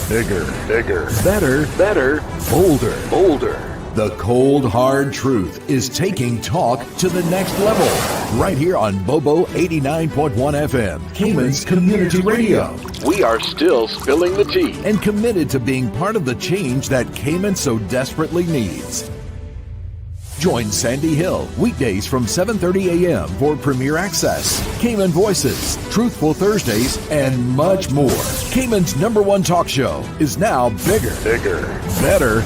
Bigger, better, bolder. The cold, hard truth is taking talk to the next level. Right here on Bobo 89.1 FM, Cayman's community radio. We are still spilling the tea and committed to being part of the change that Cayman so desperately needs. Join Sandy Hill weekdays from 7:30 a.m. for Premier Access, Cayman Voices, Truthful Thursdays, and much more. Cayman's #1 talk show is now bigger, better,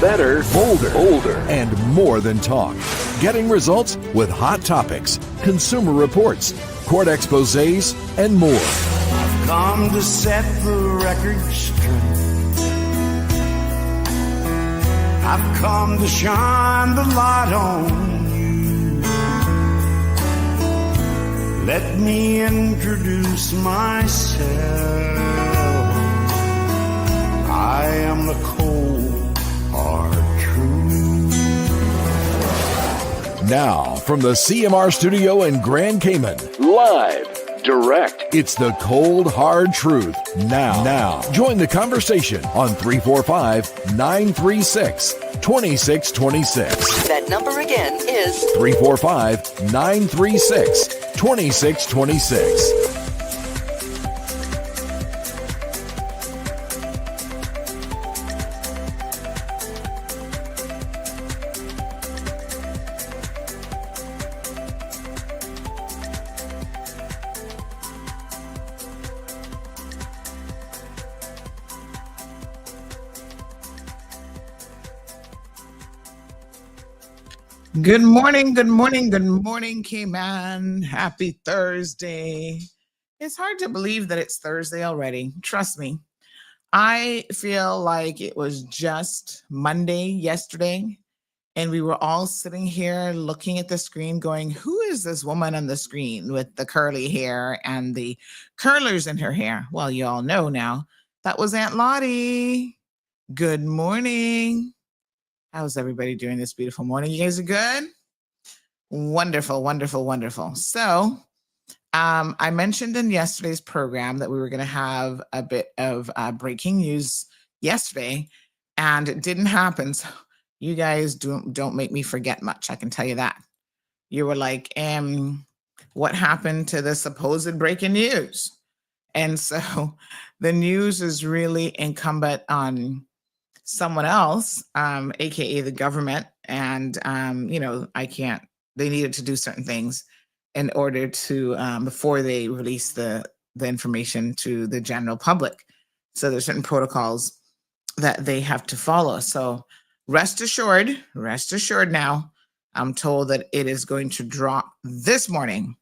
bolder, and more than talk. Getting results with hot topics, consumer reports, court exposés, and more. I've come to set the record straight. I've come to shine the light on you. Let me introduce myself. I am the cold, hard truth. Now, from the CMR studio in Grand Cayman, live, direct, it's the cold, hard truth. Now, join the conversation on 345-936-2626. That number again is 345-936-2626. Good morning, Cayman. Happy Thursday. It's hard to believe that it's Thursday already. Trust me. I feel like it was just Monday yesterday, and we were all sitting here looking at the screen going, who is this woman on the screen with the curly hair and the curlers in her hair? Well, you all know now. That was Aunt Lottie. Good morning. How's everybody doing this beautiful morning? You guys are good? Wonderful. So I mentioned in yesterday's program that we were going to have a bit of breaking news yesterday, and it didn't happen. So you guys don't make me forget much. I can tell you that. You were like, what happened to the supposed breaking news? And so the news is really incumbent on someone else, aka the government, and they needed to do certain things in order to before they release the information to the general public. So there's certain protocols that they have to follow. So rest assured now, I'm told that it is going to drop this morning.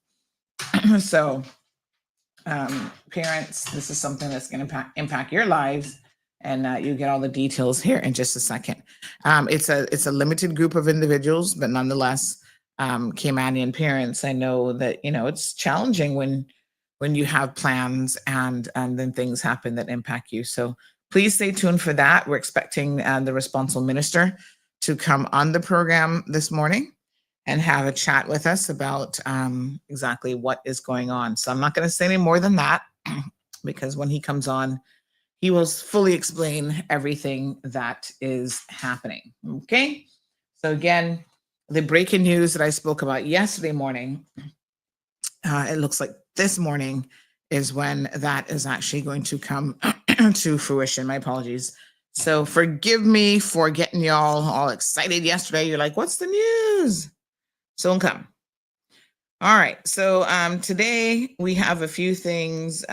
So parents, this is something that's going to impact your lives. And you get all the details here in just a second. It's a limited group of individuals, but nonetheless, Caymanian parents, I know that it's challenging when you have plans and then things happen that impact you. So please stay tuned for that. We're expecting the responsible minister to come on the program this morning and have a chat with us about exactly what is going on. So I'm not going to say any more than that because when he comes on, he will fully explain everything that is happening. Okay. So again, the breaking news that I spoke about yesterday morning, it looks like this morning is when that is actually going to come to fruition. My apologies. So forgive me for getting y'all all excited yesterday. You're like, what's the news? So come. All right. So today we have a few things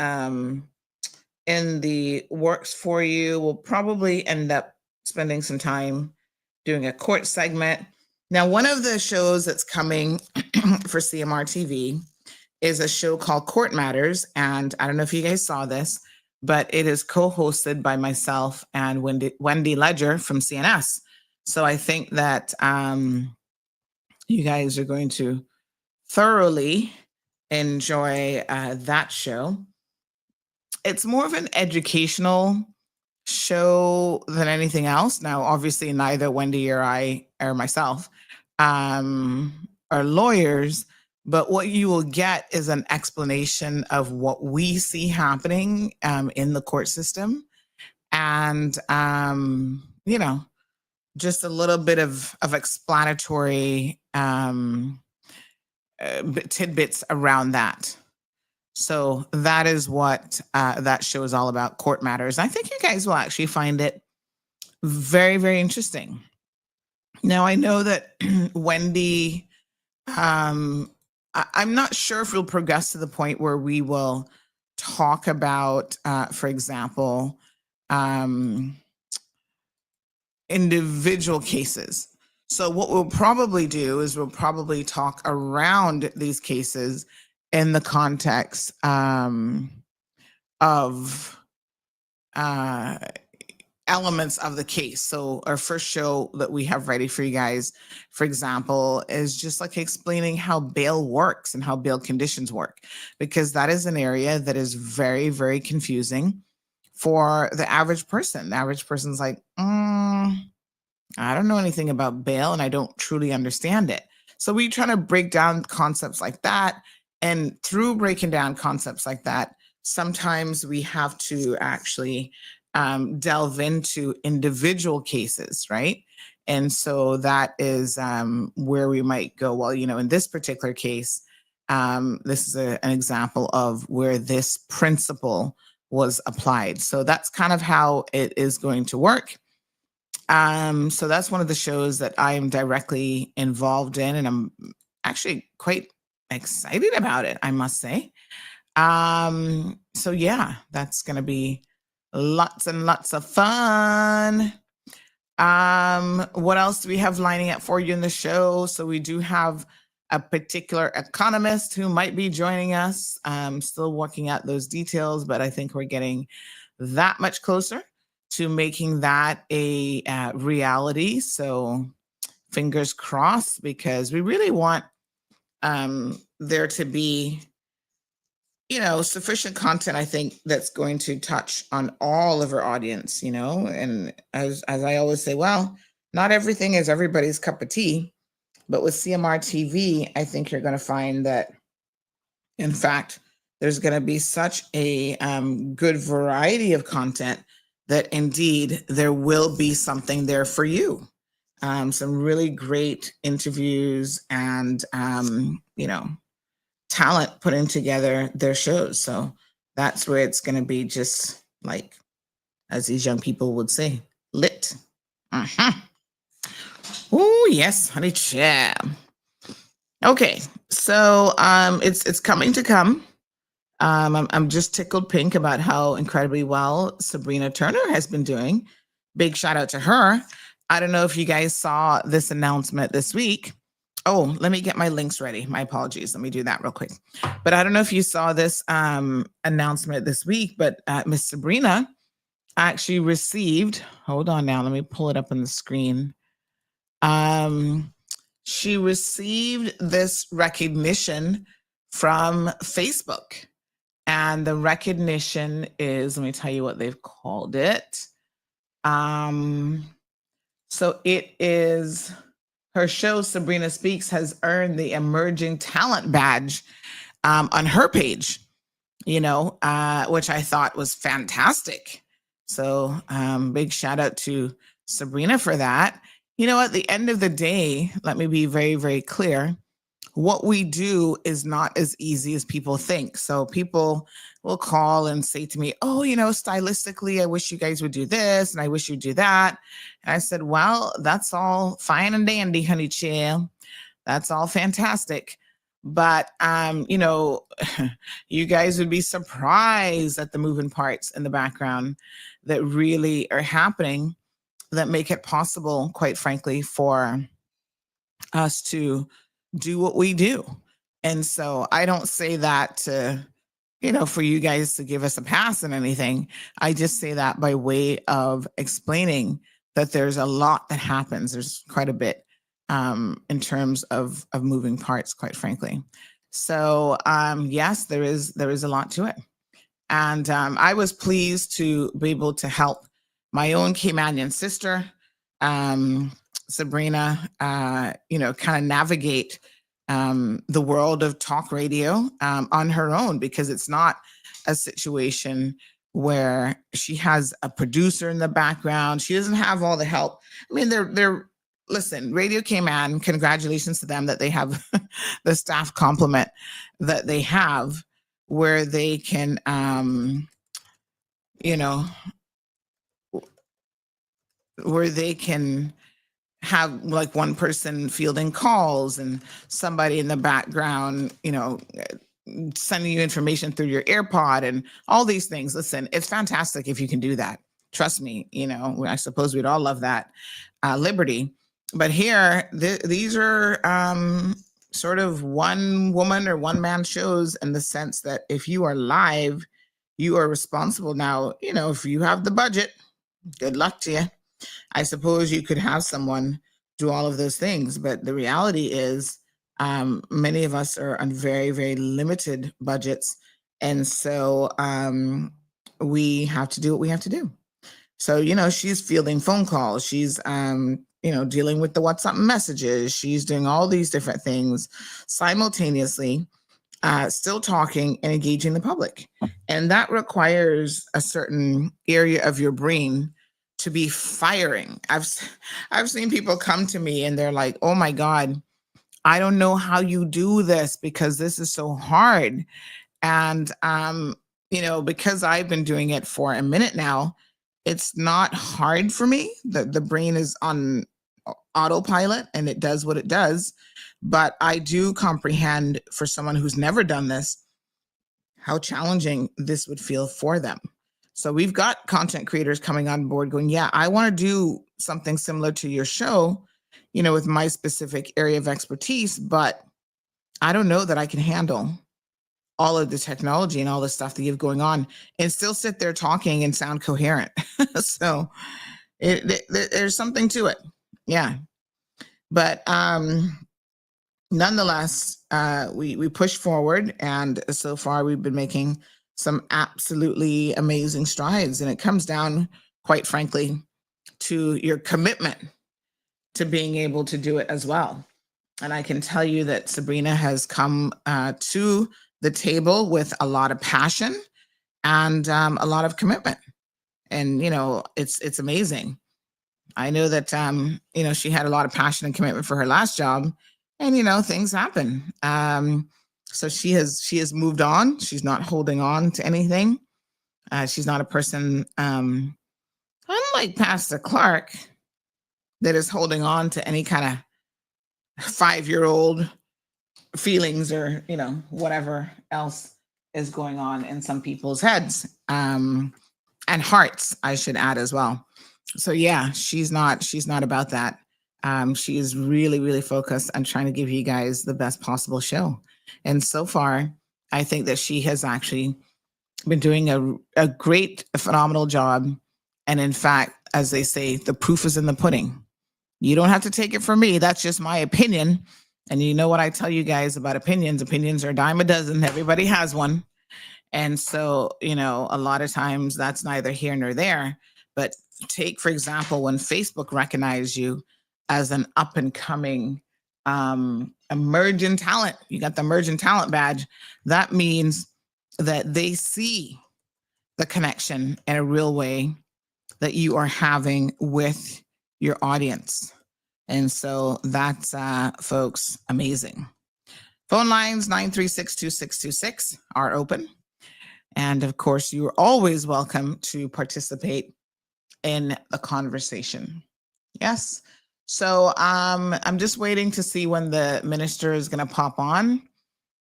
in the works for you. We'll probably end up spending some time doing a court segment. Now, one of the shows that's coming for CMR TV is a show called Court Matters. And I don't know if you guys saw this, but it is co-hosted by myself and Wendy Ledger from CNS. So I think that you guys are going to thoroughly enjoy that show. It's more of an educational show than anything else. Now, obviously, neither Wendy or I or myself are lawyers, but what you will get is an explanation of what we see happening in the court system and just a little bit of explanatory tidbits around that. So that is what that show is all about, Court Matters. I think you guys will actually find it very, very interesting. Now, I know that Wendy, I'm not sure if we'll progress to the point where we will talk about, for example, individual cases. So what we'll probably do is we'll probably talk around these cases in the context of elements of the case. So our first show that we have ready for you guys, for example, is just like explaining how bail works and how bail conditions work, because that is an area that is very, very confusing for the average person. The average person's like, I don't know anything about bail and I don't truly understand it. So we try to break down concepts like that. And through breaking down concepts like that, sometimes we have to actually delve into individual cases, right? And so that is where we might go, well, in this particular case, this is an example of where this principle was applied. So that's kind of how it is going to work. So that's one of the shows that I am directly involved in, and I'm actually quite excited about it, I must say. So yeah, that's going to be lots and lots of fun. What else do we have lining up for you in the show? So we do have a particular economist who might be joining us. Still working out those details, but I think we're getting that much closer to making that a reality. So fingers crossed, because we really want there to be sufficient content, I think, that's going to touch on all of our audience, and as I always say, well, not everything is everybody's cup of tea, but with CMR TV, I think you're going to find that, in fact, there's going to be such a good variety of content that indeed there will be something there for you. Some really great interviews and, talent putting together their shows. So that's where it's going to be, just like, as these young people would say, lit. Oh yes, honey child. Okay, so it's coming to come. I'm just tickled pink about how incredibly well Sabrina Turner has been doing. Big shout out to her. I don't know if you guys saw this announcement this week. Oh, let me get my links ready. My apologies. Let me do that real quick. But I don't know if you saw this announcement this week, but Miss Sabrina actually received, hold on now, let me pull it up on the screen. She received this recognition from Facebook. And the recognition is, let me tell you what they've called it. So it is, her show, Sabrina Speaks, has earned the Emerging Talent Badge on her page, which I thought was fantastic. So big shout out to Sabrina for that. At the end of the day, let me be very, very clear. What we do is not as easy as people think. So people will call and say to me, oh, stylistically, I wish you guys would do this and I wish you'd do that. And I said, well, that's all fine and dandy, honey chill. That's all fantastic. But, you guys would be surprised at the moving parts in the background that really are happening that make it possible, quite frankly, for us to do what we do. And so I don't say that to, for you guys to give us a pass and anything. I just say that by way of explaining that there's a lot that happens. There's quite a bit in terms of moving parts, quite frankly. So yes, there is a lot to it. And I was pleased to be able to help my own Caymanian sister, Sabrina, kind of navigate the world of talk radio on her own, because it's not a situation where she has a producer in the background. She doesn't have all the help. I mean, they're listen, Radio Cayman, congratulations to them that they have the staff complement that they have where they can you know, where they can have like one person fielding calls and somebody in the background, sending you information through your AirPod and all these things. Listen, it's fantastic if you can do that. Trust me, I suppose we'd all love that liberty. But here, these are sort of one woman or one man shows in the sense that if you are live, you are responsible. Now, if you have the budget, good luck to you. I suppose you could have someone do all of those things, but the reality is many of us are on very, very limited budgets. And so we have to do what we have to do. So, she's fielding phone calls. She's, dealing with the WhatsApp messages. She's doing all these different things simultaneously, still talking and engaging the public. And that requires a certain area of your brain to be firing. I've seen people come to me and they're like, oh my God, I don't know how you do this because this is so hard. And, because I've been doing it for a minute now, it's not hard for me. The brain is on autopilot and it does what it does. But I do comprehend for someone who's never done this, how challenging this would feel for them. So we've got content creators coming on board going, yeah, I want to do something similar to your show, with my specific area of expertise, but I don't know that I can handle all of the technology and all the stuff that you have going on and still sit there talking and sound coherent. So there's something to it. Yeah. But nonetheless, we push forward, and so far we've been making some absolutely amazing strides. And it comes down, quite frankly, to your commitment to being able to do it as well. And I can tell you that Sabrina has come to the table with a lot of passion and a lot of commitment. And, it's amazing. I know that, she had a lot of passion and commitment for her last job, and, things happen. So she has moved on. She's not holding on to anything. She's not a person, unlike Pastor Clark, that is holding on to any kind of 5-year-old feelings or, whatever else is going on in some people's heads and hearts, I should add as well. So yeah, she's not about that. She is really, really focused on trying to give you guys the best possible show. And so far, I think that she has actually been doing a great, phenomenal job. And in fact, as they say, the proof is in the pudding. You don't have to take it from me. That's just my opinion. And you know what I tell you guys about opinions? Opinions are a dime a dozen. Everybody has one. And so, a lot of times that's neither here nor there. But take, for example, when Facebook recognized you as an up and coming emerging talent, you got the emerging talent badge. That means that they see the connection in a real way that you are having with your audience. And so that's, folks, amazing. Phone lines 936-2626 are open. And of course, you are always welcome to participate in the conversation. Yes. So I'm just waiting to see when the minister is going to pop on.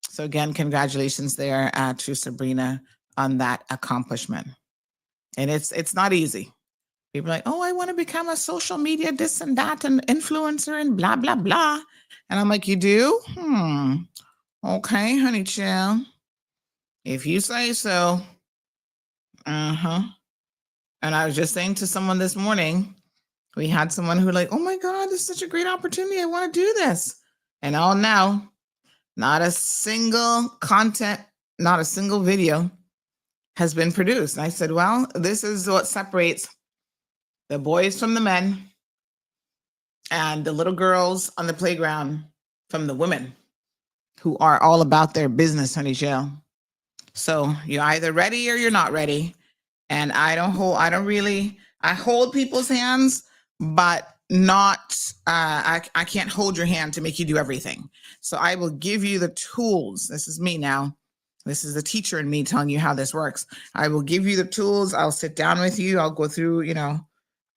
So again, congratulations there to Sabrina on that accomplishment. And it's not easy. People are like, oh, I want to become a social media this and that and influencer and blah, blah, blah. And I'm like, you do? Okay, honey child. If you say so. And I was just saying to someone this morning, we had someone who like, oh my God, this is such a great opportunity. I want to do this. And all now, not a single content, not a single video has been produced. And I said, well, this is what separates the boys from the men and the little girls on the playground from the women who are all about their business, honey Jill. So you're either ready or you're not ready. And I hold people's hands, but not, I can't hold your hand to make you do everything. So I will give you the tools. This is me now. This is the teacher in me telling you how this works. I will give you the tools. I'll sit down with you. I'll go through,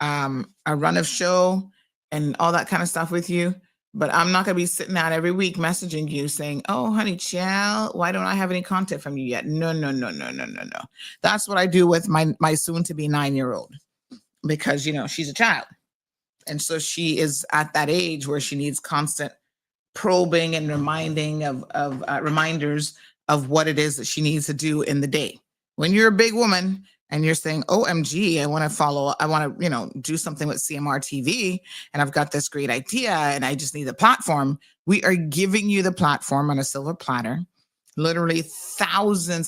a run of show and all that kind of stuff with you. But I'm not going to be sitting down every week messaging you saying, "Oh, honey, child, why don't I have any content from you yet?" No, no, no, no, no, no, no. That's what I do with my soon to be 9-year-old, because she's a child, and so she is at that age where she needs constant probing and reminding of reminders of what it is that she needs to do in the day. When you're a big woman and you're saying, "OMG, I want to do something with CMR TV, and I've got this great idea and I just need a platform." We are giving you the platform on a silver platter, literally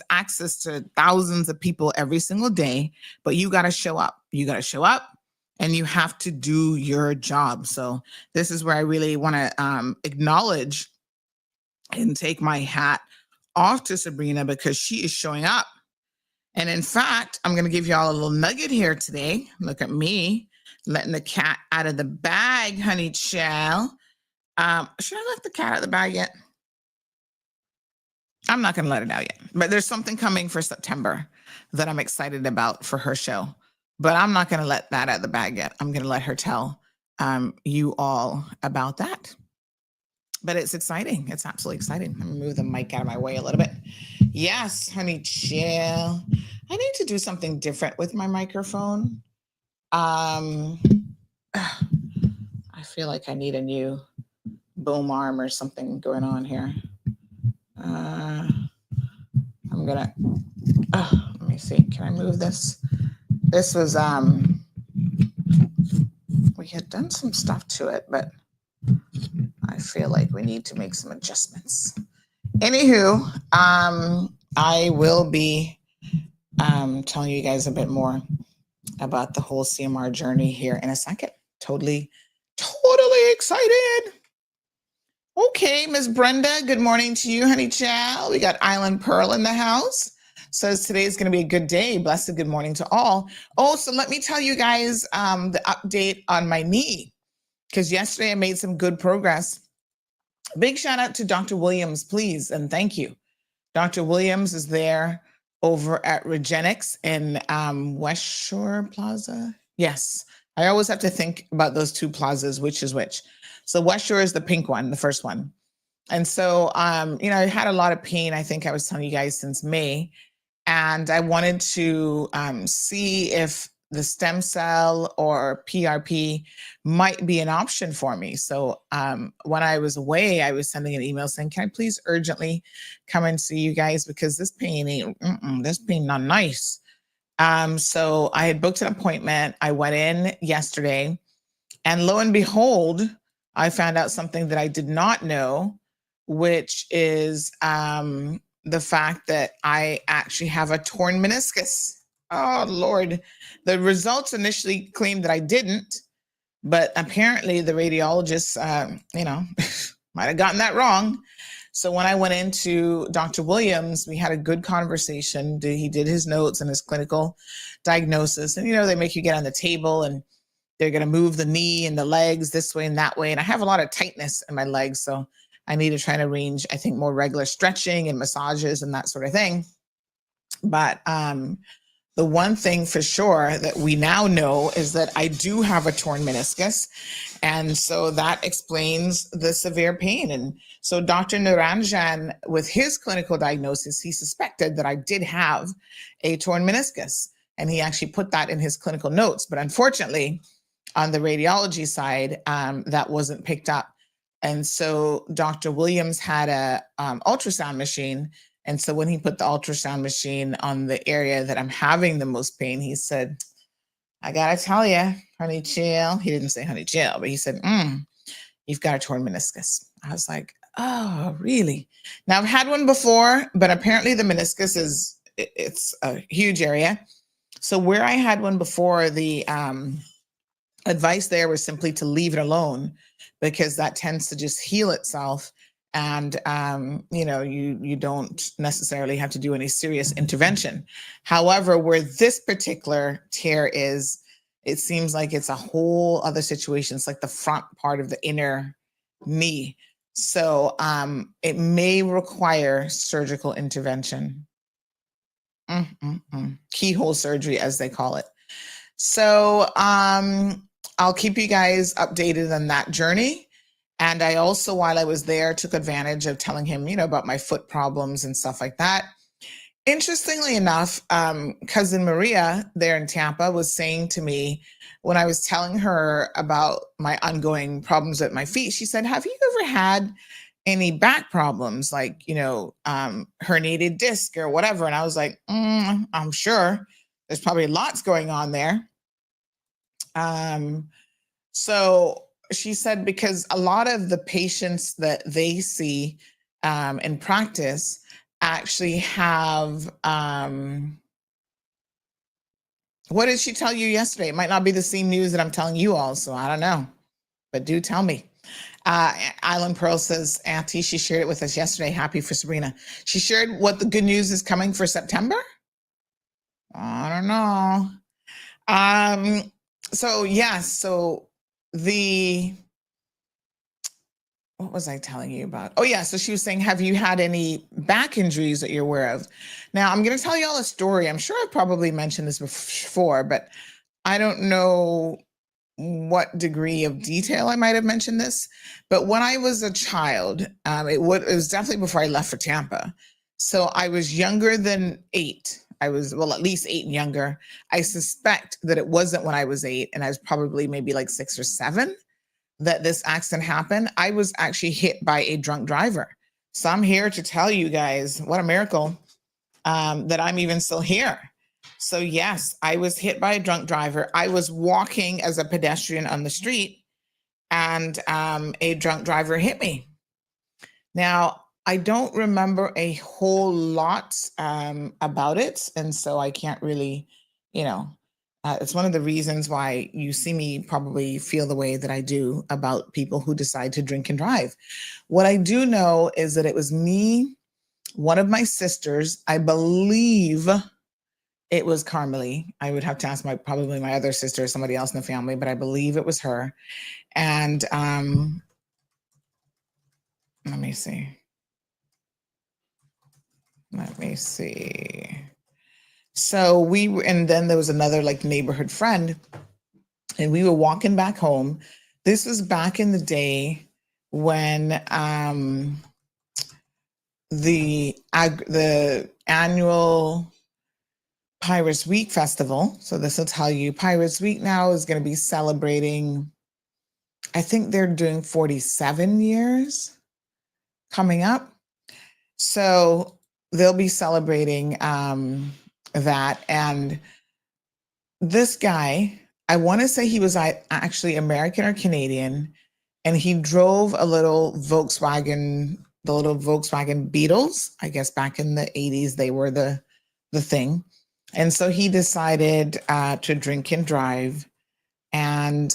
access to thousands of people every single day, but you got to show up. You got to show up and you have to do your job. So this is where I really want to acknowledge and take my hat off to Sabrina, because she is showing up. And in fact, I'm going to give y'all a little nugget here today. Look at me letting the cat out of the bag, honey child. Should I let the cat out of the bag yet? I'm not going to let it out yet, but there's something coming for September that I'm excited about for her show. But I'm not going to let that out of the bag yet. I'm going to let her tell you all about that. But it's exciting. It's absolutely exciting. Let me move the mic out of my way a little bit. Yes, honey, chill. I need to do something different with my microphone. I feel like I need a new boom arm or something going on here. I'm gonna, let me see. Can I move this? This was, we had done some stuff to it, but I feel like we need to make some adjustments. Anywho, I will be telling you guys a bit more about the whole CMR journey here in a second. Totally excited. Okay, Miss Brenda, good morning to you, honey child. We got Island Pearl in the house. Says today is going to be a good day. Blessed good morning to all. Oh, so let me tell you guys the update on my knee, because yesterday I made some good progress. Big shout out to Dr. Williams, please, and thank you. Dr. Williams is there over at Regenix in West Shore Plaza. Yes, I always have to think about those two plazas, which is which. So West Shore is the pink one, the first one. And so, I had a lot of pain, I think I was telling you guys, since May. And I wanted to see if the stem cell or PRP might be an option for me. So when I was away, I was sending an email saying, "Can I please urgently come and see you guys? Because this pain not nice." So I had booked an appointment. I went in yesterday, and lo and behold, I found out something that I did not know, which is the fact that I actually have a torn meniscus. Oh, Lord. The results initially claimed that I didn't, but apparently the radiologist, might have gotten that wrong. So when I went into Dr. Williams, we had a good conversation. He did his notes and his clinical diagnosis. And, they make you get on the table and they're going to move the knee and the legs this way and that way. And I have a lot of tightness in my legs. So I need to try to arrange, I think, more regular stretching and massages and that sort of thing. But the one thing for sure that we now know is that I do have a torn meniscus. And so that explains the severe pain. And so Dr. Naranjan, with his clinical diagnosis, he suspected that I did have a torn meniscus. And he actually put that in his clinical notes. But unfortunately, on the radiology side, that wasn't picked up. And so Dr. Williams had a ultrasound machine. And so when he put the ultrasound machine on the area that I'm having the most pain, he said, "I got to tell you, honey chill." He didn't say honey chill, but he said, "You've got a torn meniscus." I was like, "Oh, really?" Now I've had one before, but apparently the meniscus it's a huge area. So where I had one before, the advice there was simply to leave it alone, because that tends to just heal itself And you don't necessarily have to do any serious intervention. However, where this particular tear is, it seems like it's a whole other situation. It's like the front part of the inner knee. So it may require surgical intervention. Keyhole surgery, as they call it. So I'll keep you guys updated on that journey. And I also, while I was there, took advantage of telling him, about my foot problems and stuff like that. Interestingly enough, cousin Maria there in Tampa was saying to me, when I was telling her about my ongoing problems with my feet, she said, have you ever had any back problems, like, herniated disc or whatever? And I was like, I'm sure there's probably lots going on there. So she said, because a lot of the patients that they see in practice actually have, what did she tell you yesterday? It might not be the same news that I'm telling you all, so I don't know, but do tell me. Island Pearl says, Auntie, she shared it with us yesterday. Happy for Sabrina. She shared what the good news is coming for September. I don't know. So yes, so what was I telling you about? Oh yeah, so she was saying, have you had any back injuries that you're aware of? Now I'm going to tell you all a story. I'm sure I've probably mentioned this before, but I don't know what degree of detail I might have mentioned this. But when I was a child, it was definitely before I left for Tampa. So I was younger than 8. I was, well, at least 8 and younger. I suspect that it wasn't when I was 8, and I was probably maybe like 6 or 7 that this accident happened. I was actually hit by a drunk driver. So I'm here to tell you guys what a miracle that I'm even still here. So yes, I was hit by a drunk driver. I was walking as a pedestrian on the street, and a drunk driver hit me. Now, I don't remember a whole lot about it. And so I can't really, it's one of the reasons why you see me probably feel the way that I do about people who decide to drink and drive. What I do know is that it was me, one of my sisters, I believe it was Carmelie. I would have to ask probably my other sister or somebody else in the family, but I believe it was her. And let me see. So and then there was another like neighborhood friend, and we were walking back home. This was back in the day when the annual Pirates Week festival. So this will tell you Pirates Week now is going to be celebrating, I think they're doing 47 years coming up. So they'll be celebrating that. And this guy, I want to say he was actually American or Canadian, and he drove a little Volkswagen, the little Volkswagen Beetles. I guess back in the 80s, they were the thing. And so he decided to drink and drive. And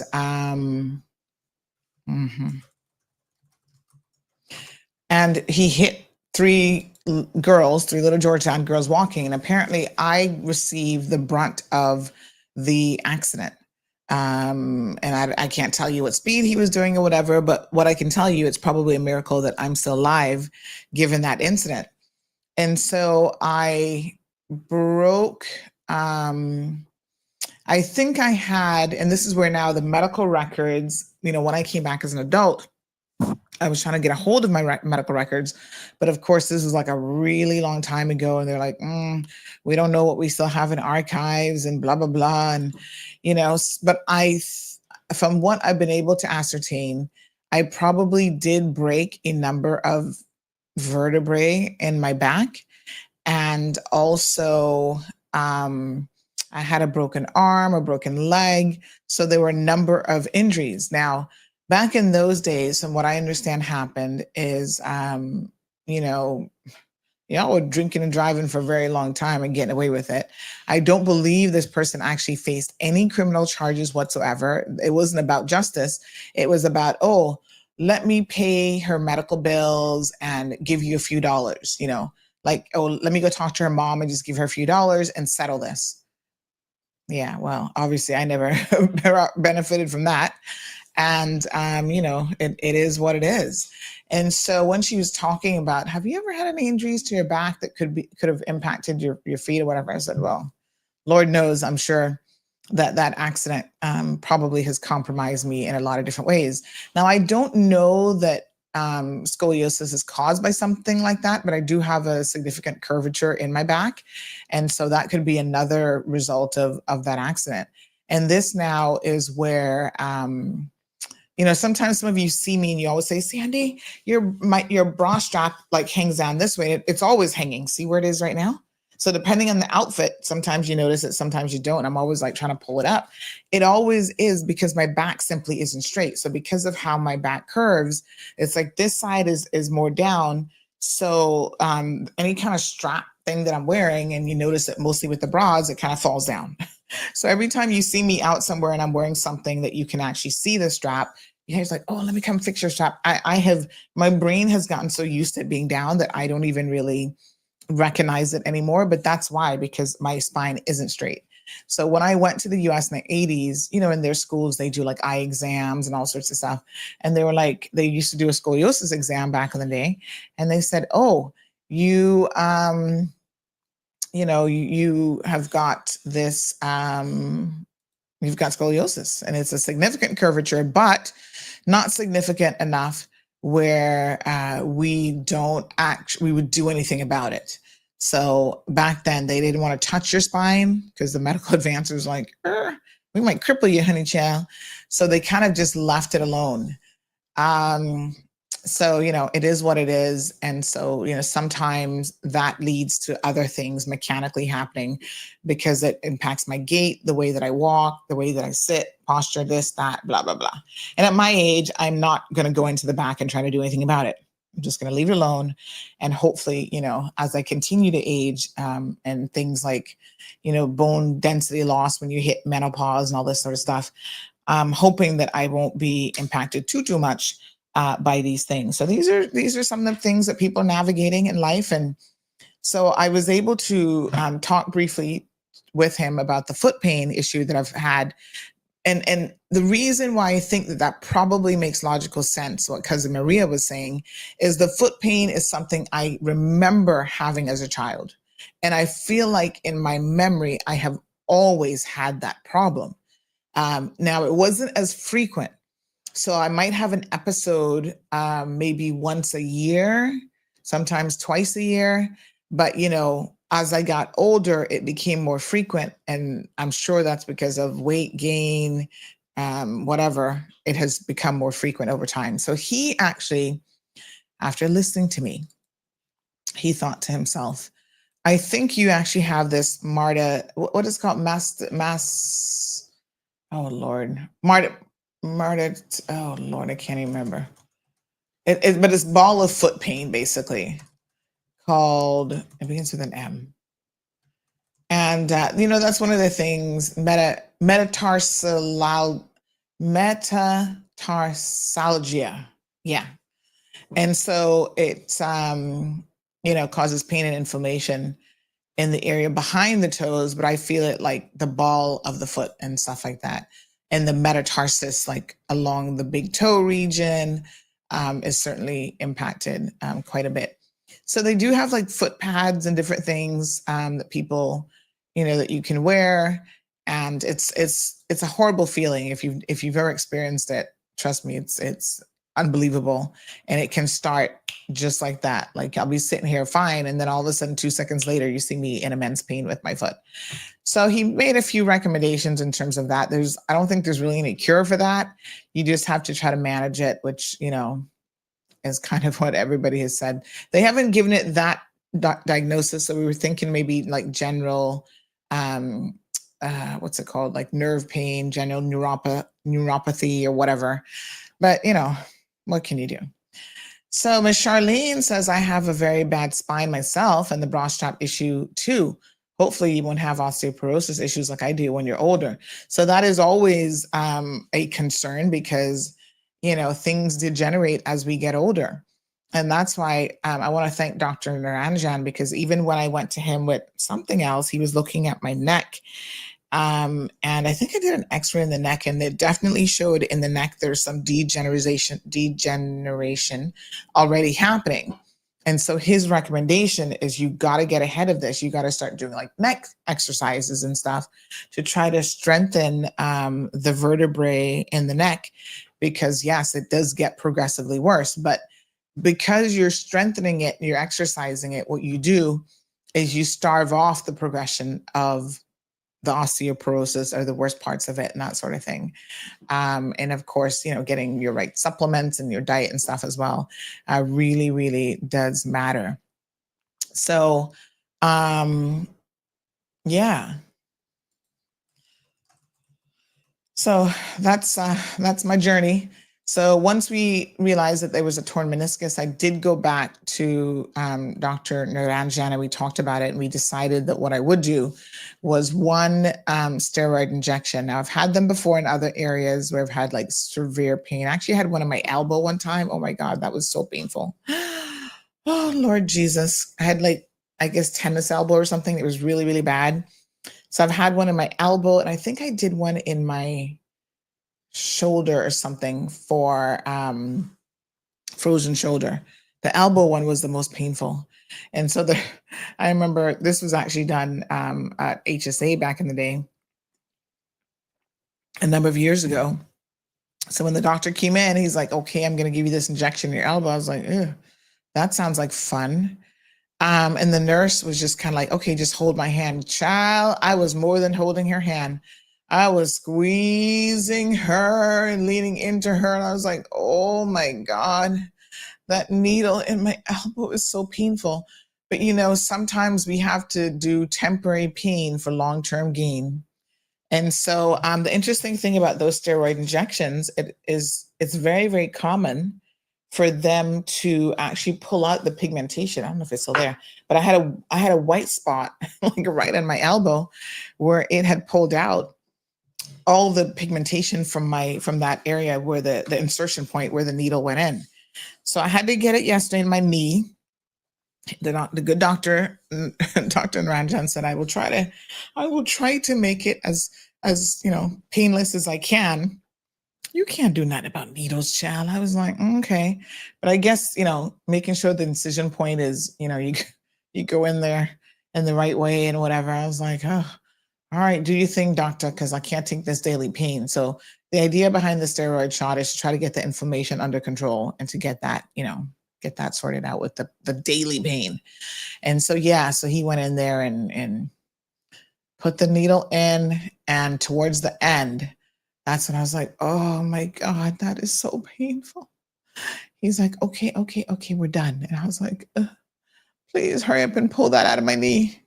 and he hit 3 little Georgetown girls walking. And apparently I received the brunt of the accident. And I can't tell you what speed he was doing or whatever, but what I can tell you, it's probably a miracle that I'm still alive given that incident. And so I broke, I think I had, and this is where now the medical records, when I came back as an adult, I was trying to get a hold of my medical records, but of course this was like a really long time ago, and they're like, we don't know what we still have in archives and blah, blah, blah. And, but from what I've been able to ascertain, I probably did break a number of vertebrae in my back. And also, I had a broken arm, a broken leg. So there were a number of injuries. Now, back in those days, and what I understand happened is, y'all were drinking and driving for a very long time and getting away with it. I don't believe this person actually faced any criminal charges whatsoever. It wasn't about justice. It was about, let me pay her medical bills and give you a few dollars, like, oh, let me go talk to her mom and just give her a few dollars and settle this. Yeah, well, obviously I never benefited from that. And, it is what it is. And so when she was talking about, have you ever had any injuries to your back that could have impacted your feet or whatever? I said, well, Lord knows, I'm sure that accident probably has compromised me in a lot of different ways. Now, I don't know that scoliosis is caused by something like that, but I do have a significant curvature in my back. And so that could be another result of that accident. And this now is where, sometimes some of you see me and you always say, Sandy, your bra strap like hangs down this way. It's always hanging. See where it is right now? So depending on the outfit, sometimes you notice it, sometimes you don't. I'm always like trying to pull it up. It always is because my back simply isn't straight. So because of how my back curves, it's like this side is more down. So any kind of strap thing that I'm wearing, and you notice it mostly with the bras, it kind of falls down. So every time you see me out somewhere and I'm wearing something that you can actually see the strap, it's like, oh, let me come fix your strap. My brain has gotten so used to it being down that I don't even really recognize it anymore. But that's why, because my spine isn't straight. So when I went to the US in the 80s, in their schools, they do like eye exams and all sorts of stuff. And they were like, they used to do a scoliosis exam back in the day. And they said, oh, you have got this, you've got scoliosis, and it's a significant curvature, but not significant enough where we would do anything about it. So back then they didn't want to touch your spine because the medical advancers like, we might cripple you, honey child. So they kind of just left it alone. So, it is what it is. And so, sometimes that leads to other things mechanically happening because it impacts my gait, the way that I walk, the way that I sit, posture, this, that, blah, blah, blah. And at my age, I'm not going to go into the back and try to do anything about it. I'm just going to leave it alone. And hopefully, as I continue to age and things like, bone density loss when you hit menopause and all this sort of stuff, I'm hoping that I won't be impacted too much by these things. So these are some of the things that people are navigating in life. And so I was able to talk briefly with him about the foot pain issue that I've had. And the reason why I think that probably makes logical sense, what cousin Maria was saying, is the foot pain is something I remember having as a child. And I feel like in my memory, I have always had that problem. Now, it wasn't as frequent. So I might have an episode maybe once a year, sometimes twice a year. But, as I got older, it became more frequent. And I'm sure that's because of weight gain, whatever. It has become more frequent over time. So he actually, after listening to me, he thought to himself, I think you actually have this Marta, what is it called? Marta, oh Lord, I can't even remember. But it's ball of foot pain, basically, called, it begins with an M. And, that's one of the things, metatarsalgia. Yeah. And so it, causes pain and inflammation in the area behind the toes, but I feel it like the ball of the foot and stuff like that. And the metatarsus, like along the big toe region, is certainly impacted quite a bit. So they do have like foot pads and different things that people, that you can wear. And it's a horrible feeling if you've ever experienced it. Trust me, it's unbelievable. And it can start just like that. Like I'll be sitting here fine, and then all of a sudden 2 seconds later, you see me in immense pain with my foot. So he made a few recommendations in terms of that. I don't think there's really any cure for that. You just have to try to manage it, which, is kind of what everybody has said. They haven't given it that diagnosis. So we were thinking maybe like general, what's it called? Like nerve pain, general neuropathy or whatever. But, what can you do? So Miss Charlene says, I have a very bad spine myself and the bra strap issue too. Hopefully you won't have osteoporosis issues like I do when you're older. So that is always a concern because, things degenerate as we get older. And that's why I want to thank Dr. Naranjan, because even when I went to him with something else, he was looking at my neck. And I think I did an x-ray in the neck, and it definitely showed in the neck there's some degeneration already happening. And so his recommendation is you got to get ahead of this. You got to start doing like neck exercises and stuff to try to strengthen the vertebrae in the neck, because yes, it does get progressively worse. But because you're strengthening it, you're exercising it, what you do is you starve off the progression of the osteoporosis or the worst parts of it and that sort of thing. And of course, getting your right supplements and your diet and stuff as well really, really does matter. So, yeah. So that's my journey. So once we realized that there was a torn meniscus, I did go back to Dr. Naranjan, and we talked about it, and we decided that what I would do was one steroid injection. Now, I've had them before in other areas where I've had like severe pain. I actually had one in my elbow one time. Oh my God, that was so painful. Oh, Lord Jesus. I had like, I guess, tennis elbow or something. It was really, really bad. So I've had one in my elbow, and I think I did one in my shoulder or something for frozen shoulder. The elbow one was the most painful. And so I remember this was actually done at HSA back in the day, a number of years ago. So when the doctor came in, he's like, okay, I'm going to give you this injection in your elbow. I was like, that sounds like fun. And the nurse was just kind of like, okay, just hold my hand. Child, I was more than holding her hand. I was squeezing her and leaning into her. And I was like, oh my God, that needle in my elbow is so painful. But sometimes we have to do temporary pain for long-term gain. And so the interesting thing about those steroid injections, it's very, very common for them to actually pull out the pigmentation. I don't know if it's still there, but I had a white spot like right on my elbow where it had pulled out all the pigmentation from that area where the insertion point where the needle went in. So I had to get it yesterday in my knee. The good doctor, Dr. Naranjan, said, I will try to make it as painless as I can. You can't do nothing about needles, child. I was like, okay. But I guess, making sure the incision point is, you go in there in the right way and whatever. I was like, oh, all right, do you think, doctor, because I can't take this daily pain. So the idea behind the steroid shot is to try to get the inflammation under control and to get that, get that sorted out with the daily pain. And so, so he went in there and put the needle in, and towards the end, that's when I was like, oh my God, that is so painful. He's like, okay, we're done. And I was like, please hurry up and pull that out of my knee.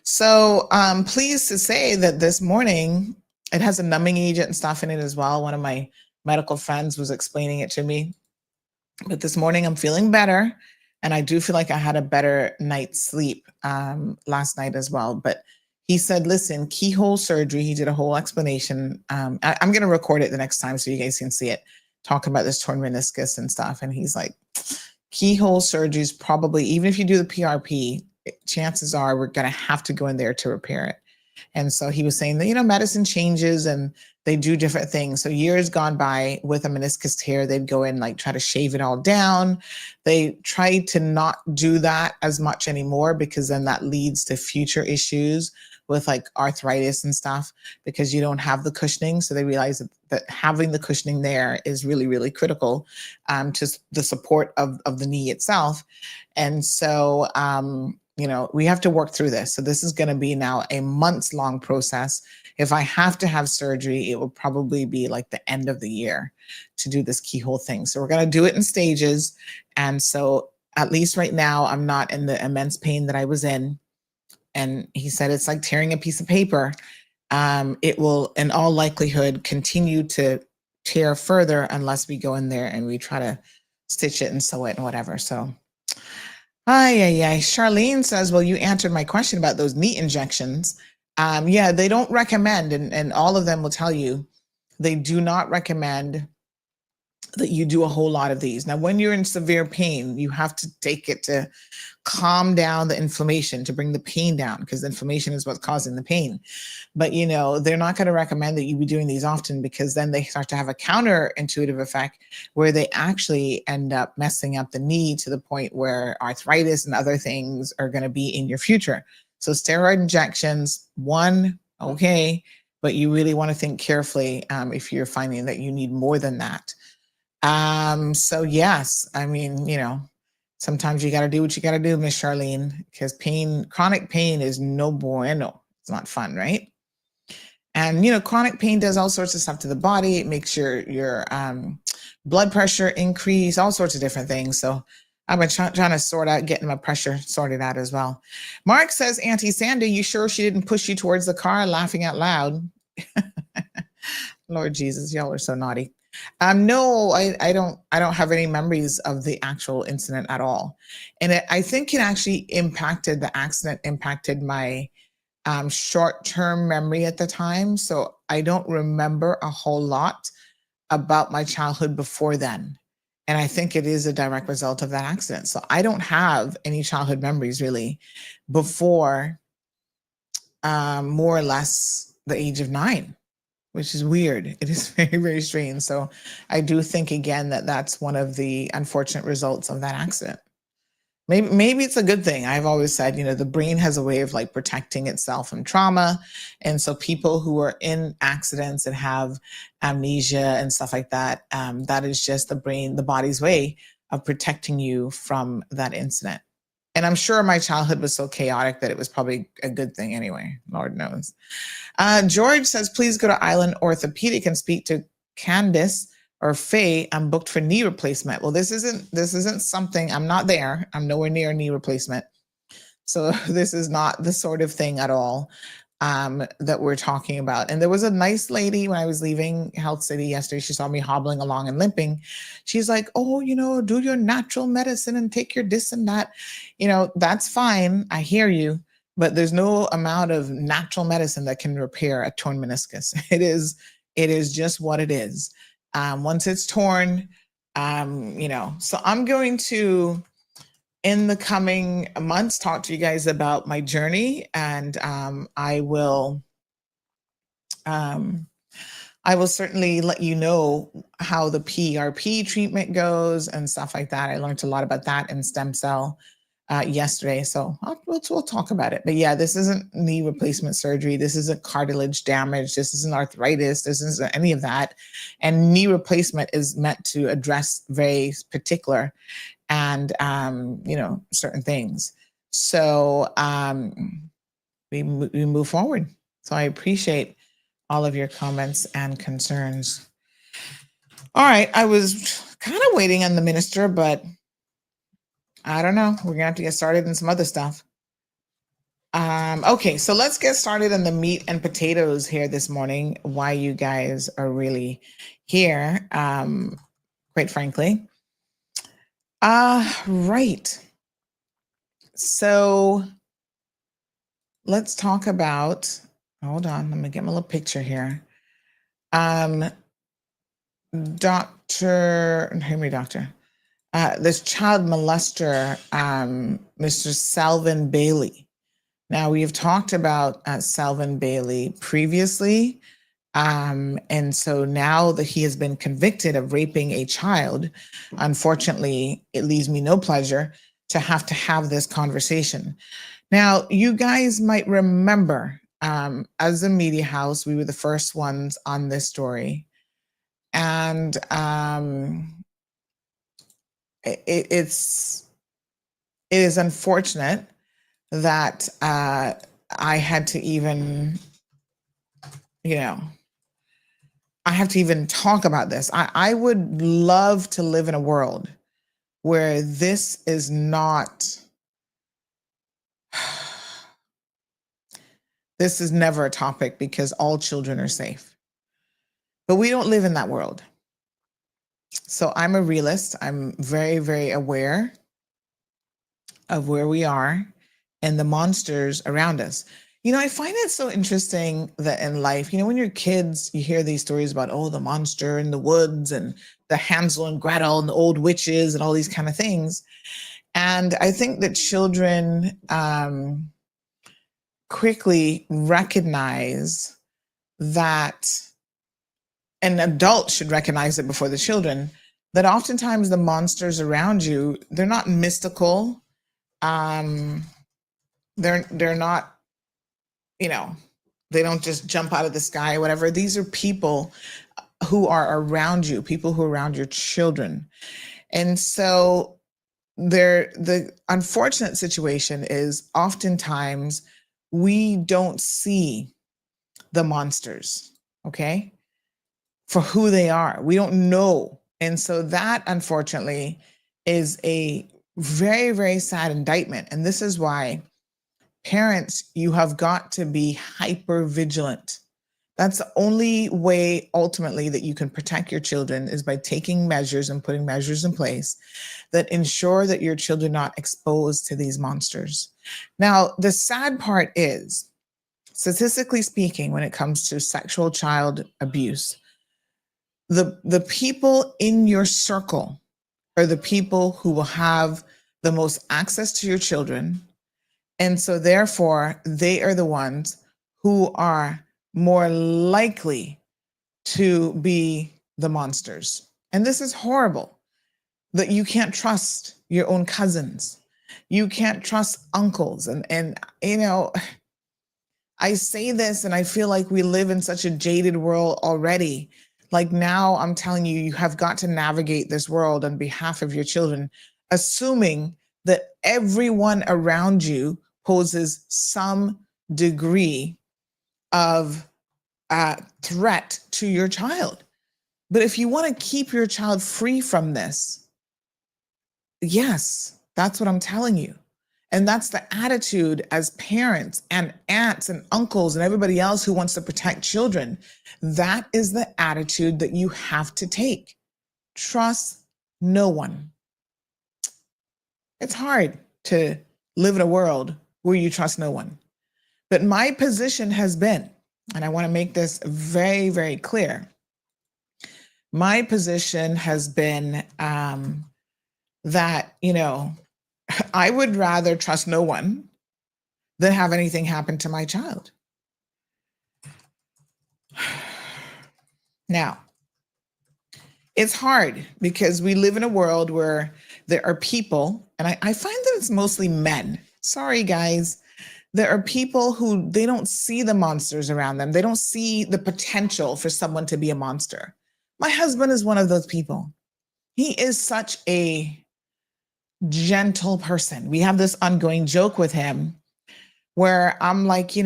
So I'm pleased to say that this morning, it has a numbing agent and stuff in it as well. One of my medical friends was explaining it to me. But this morning I'm feeling better. And I do feel like I had a better night's sleep last night as well. But he said, listen, keyhole surgery. He did a whole explanation. I'm going to record it the next time so you guys can see it, talking about this torn meniscus and stuff. And he's like, keyhole surgery is probably, even if you do the PRP, chances are we're going to have to go in there to repair it. And so he was saying that, medicine changes and they do different things. So years gone by with a meniscus tear, they'd go in, like try to shave it all down. They try to not do that as much anymore, because then that leads to future issues with like arthritis and stuff, because you don't have the cushioning. So they realize that having the cushioning there is really, really critical to the support of the knee itself. And so, we have to work through this. So this is going to be now a months-long process. If I have to have surgery, it will probably be like the end of the year to do this keyhole thing. So we're going to do it in stages. And so at least right now, I'm not in the immense pain that I was in. And he said, it's like tearing a piece of paper. It will, in all likelihood, continue to tear further unless we go in there and we try to stitch it and sew it and whatever. So, Charlene says, well, you answered my question about those knee injections. They don't recommend, and all of them will tell you, they do not recommend that you do a whole lot of these. Now, when you're in severe pain, you have to take it to calm down the inflammation, to bring the pain down, because the inflammation is what's causing the pain. But, you know, they're not going to recommend that you be doing these often, because then they start to have a counterintuitive effect where they actually end up messing up the knee to the point where arthritis and other things are going to be in your future. So steroid injections, one, okay, but you really want to think carefully if you're finding that you need more than that. So yes, I mean, you know, sometimes you got to do what you got to do, Miss Charlene, because chronic pain is no bueno. It's not fun, right? And, you know, chronic pain does all sorts of stuff to the body. It makes your blood pressure increase, all sorts of different things. So I've been trying to sort out getting my pressure sorted out as well. Mark says, Auntie Sandy, you sure she didn't push you towards the car, laughing out loud? Lord Jesus, y'all are so naughty. No, I don't have any memories of the actual incident at all. And I think it actually impacted, the accident impacted my short-term memory at the time. So I don't remember a whole lot about my childhood before then. And I think it is a direct result of that accident. So I don't have any childhood memories really before more or less the age of 9. Which is weird. It is very, very strange. So I do think, again, that that's one of the unfortunate results of that accident. Maybe it's a good thing. I've always said, you know, the brain has a way of like protecting itself from trauma. And so people who are in accidents and have amnesia and stuff like that, that is just the body's way of protecting you from that incident. And I'm sure my childhood was so chaotic that it was probably a good thing anyway. Lord knows. George says, please go to Island Orthopedic and speak to Candice or Faye. I'm booked for knee replacement. Well, this isn't something, I'm not there. I'm nowhere near a knee replacement. So this is not the sort of thing at all that we're talking about. And there was a nice lady when I was leaving Health City yesterday. She saw me hobbling along and limping. She's like, oh, you know, do your natural medicine and take your this and that. You know, that's fine. I hear you. But there's no amount of natural medicine that can repair a torn meniscus. It is just what it is. Once it's torn, you know, so I'm going to, in the coming months, talk to you guys about my journey, and I will certainly let you know how the PRP treatment goes and stuff like that. I learned a lot about that in stem cell yesterday, so we'll talk about it. But yeah, this isn't knee replacement surgery. This isn't cartilage damage. This isn't arthritis. This isn't any of that. And knee replacement is meant to address very particular and you know, certain things. So we move forward. So I appreciate all of your comments and concerns. All right, I was kind of waiting on the minister, but I don't know. We're gonna have to get started in some other stuff. Okay, so let's get started on the meat and potatoes here this morning. Why you guys are really here, quite frankly. Right. So let's talk about, hold on, let me get my little picture here. This child molester, Mr. Selyvn Bailey. Now, we have talked about Selyvn Bailey previously. And so now that he has been convicted of raping a child, unfortunately, it leaves me no pleasure to have this conversation. Now, you guys might remember, as a media house, we were the first ones on this story. And it is unfortunate that I had to even, you know, I have to even talk about this. I would love to live in a world where this is not, this is never a topic because all children are safe. But we don't live in that world. So I'm a realist. I'm very, very aware of where we are and the monsters around us. I find it so interesting that in life, when you're kids, you hear these stories about, oh, the monster in the woods and the Hansel and Gretel and the old witches and all these kind of things. And I think that children quickly recognize that, and adults should recognize it before the children, that oftentimes the monsters around you, they're not mystical. They're not, they don't just jump out of the sky or whatever. These are people who are around you, people who are around your children. And so the unfortunate situation is oftentimes we don't see the monsters, okay, for who they are. We don't know. And so that, unfortunately, is a very, very sad indictment. And this is why parents, you have got to be hyper vigilant. That's the only way ultimately that you can protect your children, is by taking measures and putting measures in place that ensure that your children are not exposed to these monsters. Now, the sad part is, statistically speaking, when it comes to sexual child abuse, the people in your circle are the people who will have the most access to your children. And so therefore, they are the ones who are more likely to be the monsters. And this is horrible, that you can't trust your own cousins. You can't trust uncles. And I say this and I feel like we live in such a jaded world already. Like now I'm telling you, you have got to navigate this world on behalf of your children, assuming that everyone around you poses some degree of threat to your child. But if you want to keep your child free from this, yes, that's what I'm telling you. And that's the attitude as parents and aunts and uncles and everybody else who wants to protect children. That is the attitude that you have to take. Trust no one. It's hard to live in a world where you trust no one. But my position has been, and I want to make this very, very clear, my position has been that, I would rather trust no one than have anything happen to my child. Now, it's hard because we live in a world where there are people, and I find that it's mostly men. Sorry, guys. There are people who, they don't see the monsters around them. They don't see the potential for someone to be a monster. My husband is one of those people. He is such a gentle person. We have this ongoing joke with him where I'm like, he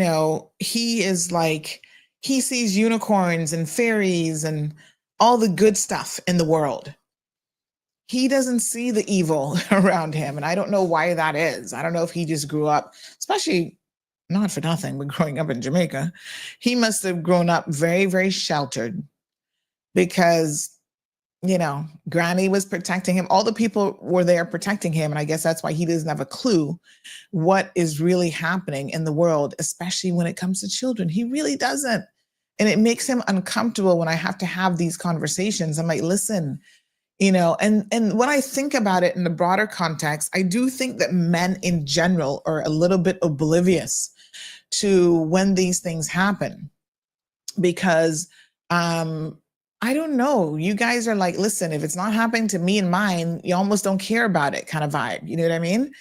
is like, he sees unicorns and fairies and all the good stuff in the world. He doesn't see the evil around him. And I don't know why that is. I don't know if he just grew up, especially not for nothing, but growing up in Jamaica, he must have grown up very, very sheltered because Granny was protecting him. All the people were there protecting him. And I guess that's why he doesn't have a clue what is really happening in the world, especially when it comes to children. He really doesn't. And it makes him uncomfortable when I have to have these conversations. I'm like, listen, and when I think about it in the broader context, I do think that men in general are a little bit oblivious to when these things happen, because I don't know. You guys are like, listen, if it's not happening to me and mine, you almost don't care about it kind of vibe. You know what I mean?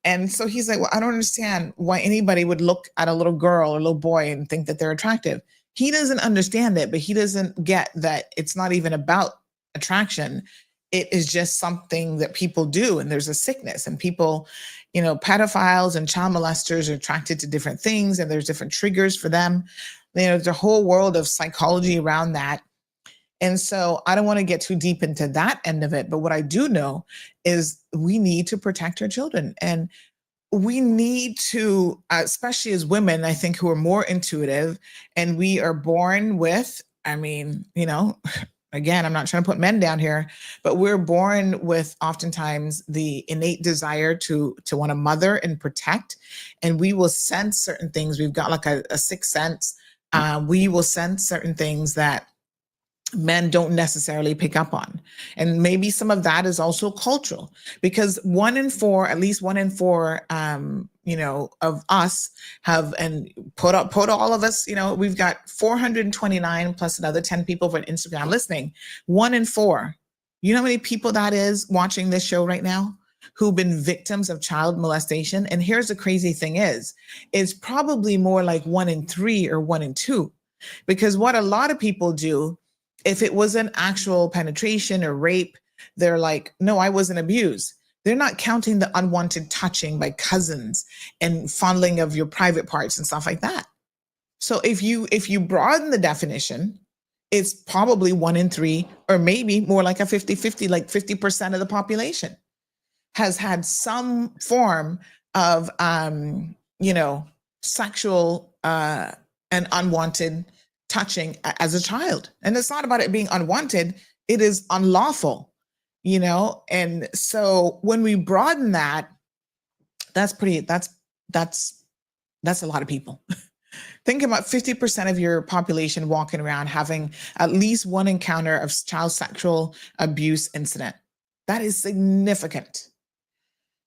And so he's like, well, I don't understand why anybody would look at a little girl or a little boy and think that they're attractive. He doesn't understand it, but he doesn't get that it's not even about attraction. It is just something that people do. And there's a sickness, and people, pedophiles and child molesters are attracted to different things, and there's different triggers for them. There's a whole world of psychology around that. And so I don't want to get too deep into that end of it. But what I do know is we need to protect our children. And we need to, especially as women, I think, who are more intuitive, and we are born with, again, I'm not trying to put men down here, but we're born with oftentimes the innate desire to want to mother and protect, and we will sense certain things. We've got like a sixth sense. We will sense certain things that men don't necessarily pick up on. And maybe some of that is also cultural, because at least one in four, of us have, and put all of us, we've got 429 plus another 10 people for Instagram listening. 1 in 4. You know how many people that is watching this show right now who've been victims of child molestation? And here's the crazy thing is, it's probably more like 1 in 3 or 1 in 2, because what a lot of people do, if it was an actual penetration or rape, they're like, no, I wasn't abused. They're not counting the unwanted touching by cousins and fondling of your private parts and stuff like that. So if you broaden the definition, it's probably 1 in 3, or maybe more like a 50-50, like 50% of the population has had some form of, sexual and unwanted touching as a child. And it's not about it being unwanted, it is unlawful, And so when we broaden that, that's a lot of people. Think about 50% of your population walking around having at least one encounter of child sexual abuse incident. That is significant.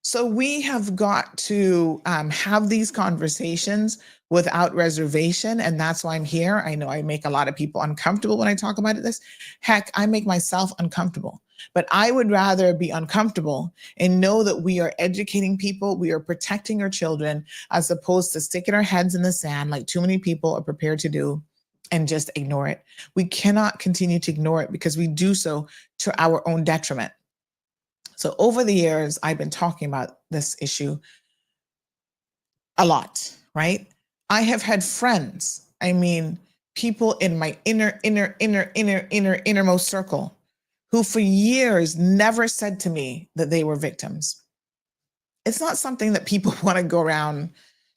So we have got to have these conversations without reservation. And that's why I'm here. I know I make a lot of people uncomfortable when I talk about this. Heck, I make myself uncomfortable. But I would rather be uncomfortable and know that we are educating people, we are protecting our children, as opposed to sticking our heads in the sand like too many people are prepared to do and just ignore it. We cannot continue to ignore it, because we do so to our own detriment. So over the years, I've been talking about this issue a lot, right? I have had friends, people in my innermost circle, who for years never said to me that they were victims. It's not something that people want to go around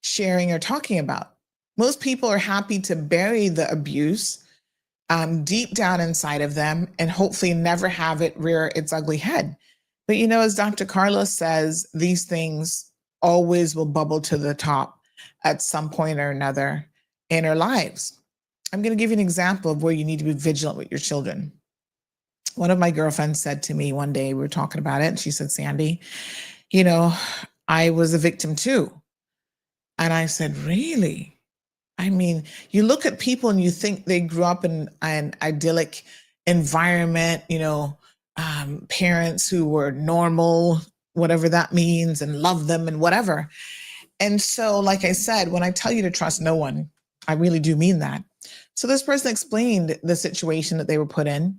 sharing or talking about. Most people are happy to bury the abuse deep down inside of them and hopefully never have it rear its ugly head. But as Dr. Carlos says, these things always will bubble to the top at some point or another in our lives. I'm going to give you an example of where you need to be vigilant with your children. One of my girlfriends said to me one day, we were talking about it, and she said, Sandy, I was a victim too. And I said, really? You look at people and you think they grew up in an idyllic environment, parents who were normal, whatever that means, and love them and whatever. And so, like I said, when I tell you to trust no one, I really do mean that. So this person explained the situation that they were put in,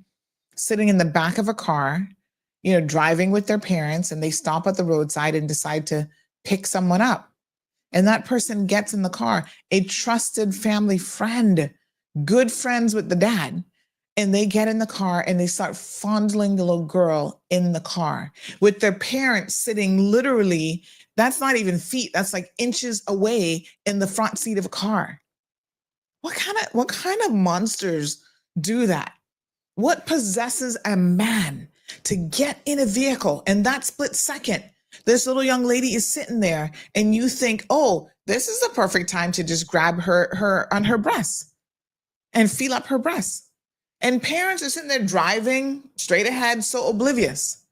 sitting in the back of a car, driving with their parents, and they stop at the roadside and decide to pick someone up. And that person gets in the car, a trusted family friend, good friends with the dad. And they get in the car and they start fondling the little girl in the car with their parents sitting literally, that's not even feet, that's like inches away in the front seat of a car. What kind of monsters do that? What possesses a man to get in a vehicle, and that split second, this little young lady is sitting there and you think, oh, this is the perfect time to just grab her on her breasts and feel up her breasts. And parents are sitting there driving straight ahead, so oblivious.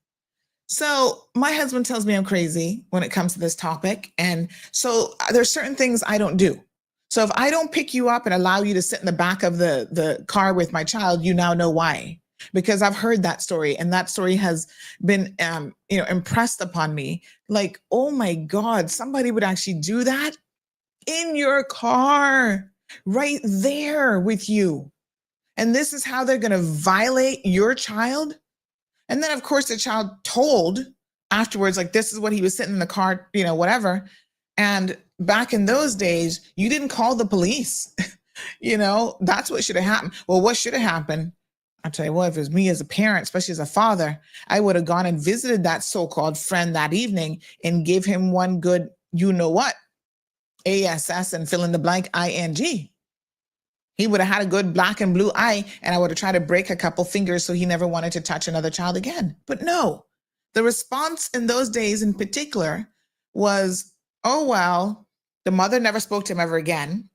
So my husband tells me I'm crazy when it comes to this topic. And so there's certain things I don't do. So if I don't pick you up and allow you to sit in the back of the car with my child, you now know why. Because I've heard that story, and that story has been impressed upon me. Like, oh my God, somebody would actually do that in your car, right there with you. And this is how they're going to violate your child. And then, of course, the child told afterwards, like, this is what he was sitting in the car, whatever. And back in those days, you didn't call the police. That's what should have happened. Well, what should have happened? I'll tell you what, if it was me as a parent, especially as a father, I would have gone and visited that so-called friend that evening and give him one good, ASS and fill in the blank, ING. He would have had a good black and blue eye, and I would have tried to break a couple fingers so he never wanted to touch another child again. But no, the response in those days in particular was, oh, well, the mother never spoke to him ever again,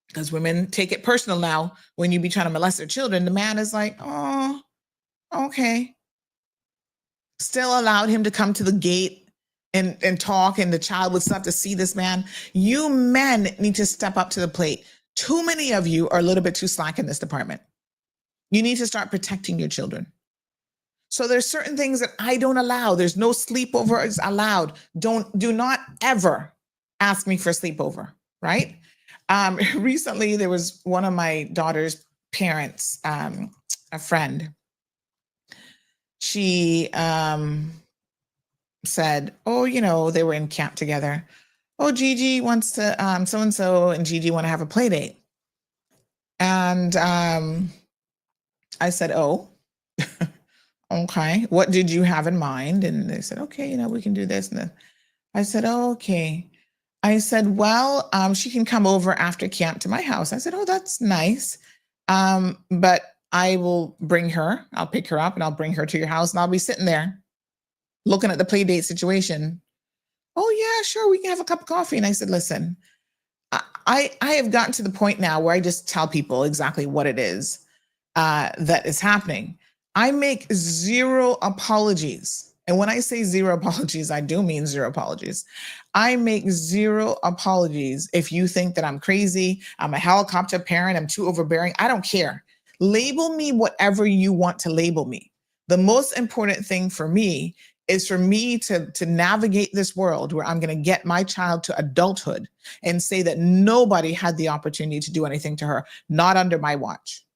because women take it personal now when you be trying to molest their children. The man is like, oh, okay. Still allowed him to come to the gate and talk, and the child would still have to see this man. You men need to step up to the plate. Too many of you are a little bit too slack in this department. You need to start protecting your children. So there's certain things that I don't allow. There's no sleepovers allowed. Do not ever ask me for a sleepover, right? Recently, there was one of my daughter's parents, a friend. She said, oh, you know, they were in camp together. Oh, Gigi wants to, so-and-so and Gigi want to have a play date. And I said, oh, okay, what did you have in mind? And they said, okay, you know, we can do this. And then I said, oh, okay. I said, well, she can come over after camp to my house. I said, oh, that's nice. But I will bring her, I'll pick her up and I'll bring her to your house, and I'll be sitting there looking at the play date situation. Oh yeah, sure, we can have a cup of coffee. And I said, listen, I have gotten to the point now where I just tell people exactly what it is that is happening. I make zero apologies. And when I say zero apologies, I do mean zero apologies. I make zero apologies if you think that I'm crazy, I'm a helicopter parent, I'm too overbearing. I don't care. Label me whatever you want to label me. The most important thing for me is for me to navigate this world where I'm going to get my child to adulthood and say that nobody had the opportunity to do anything to her, not under my watch.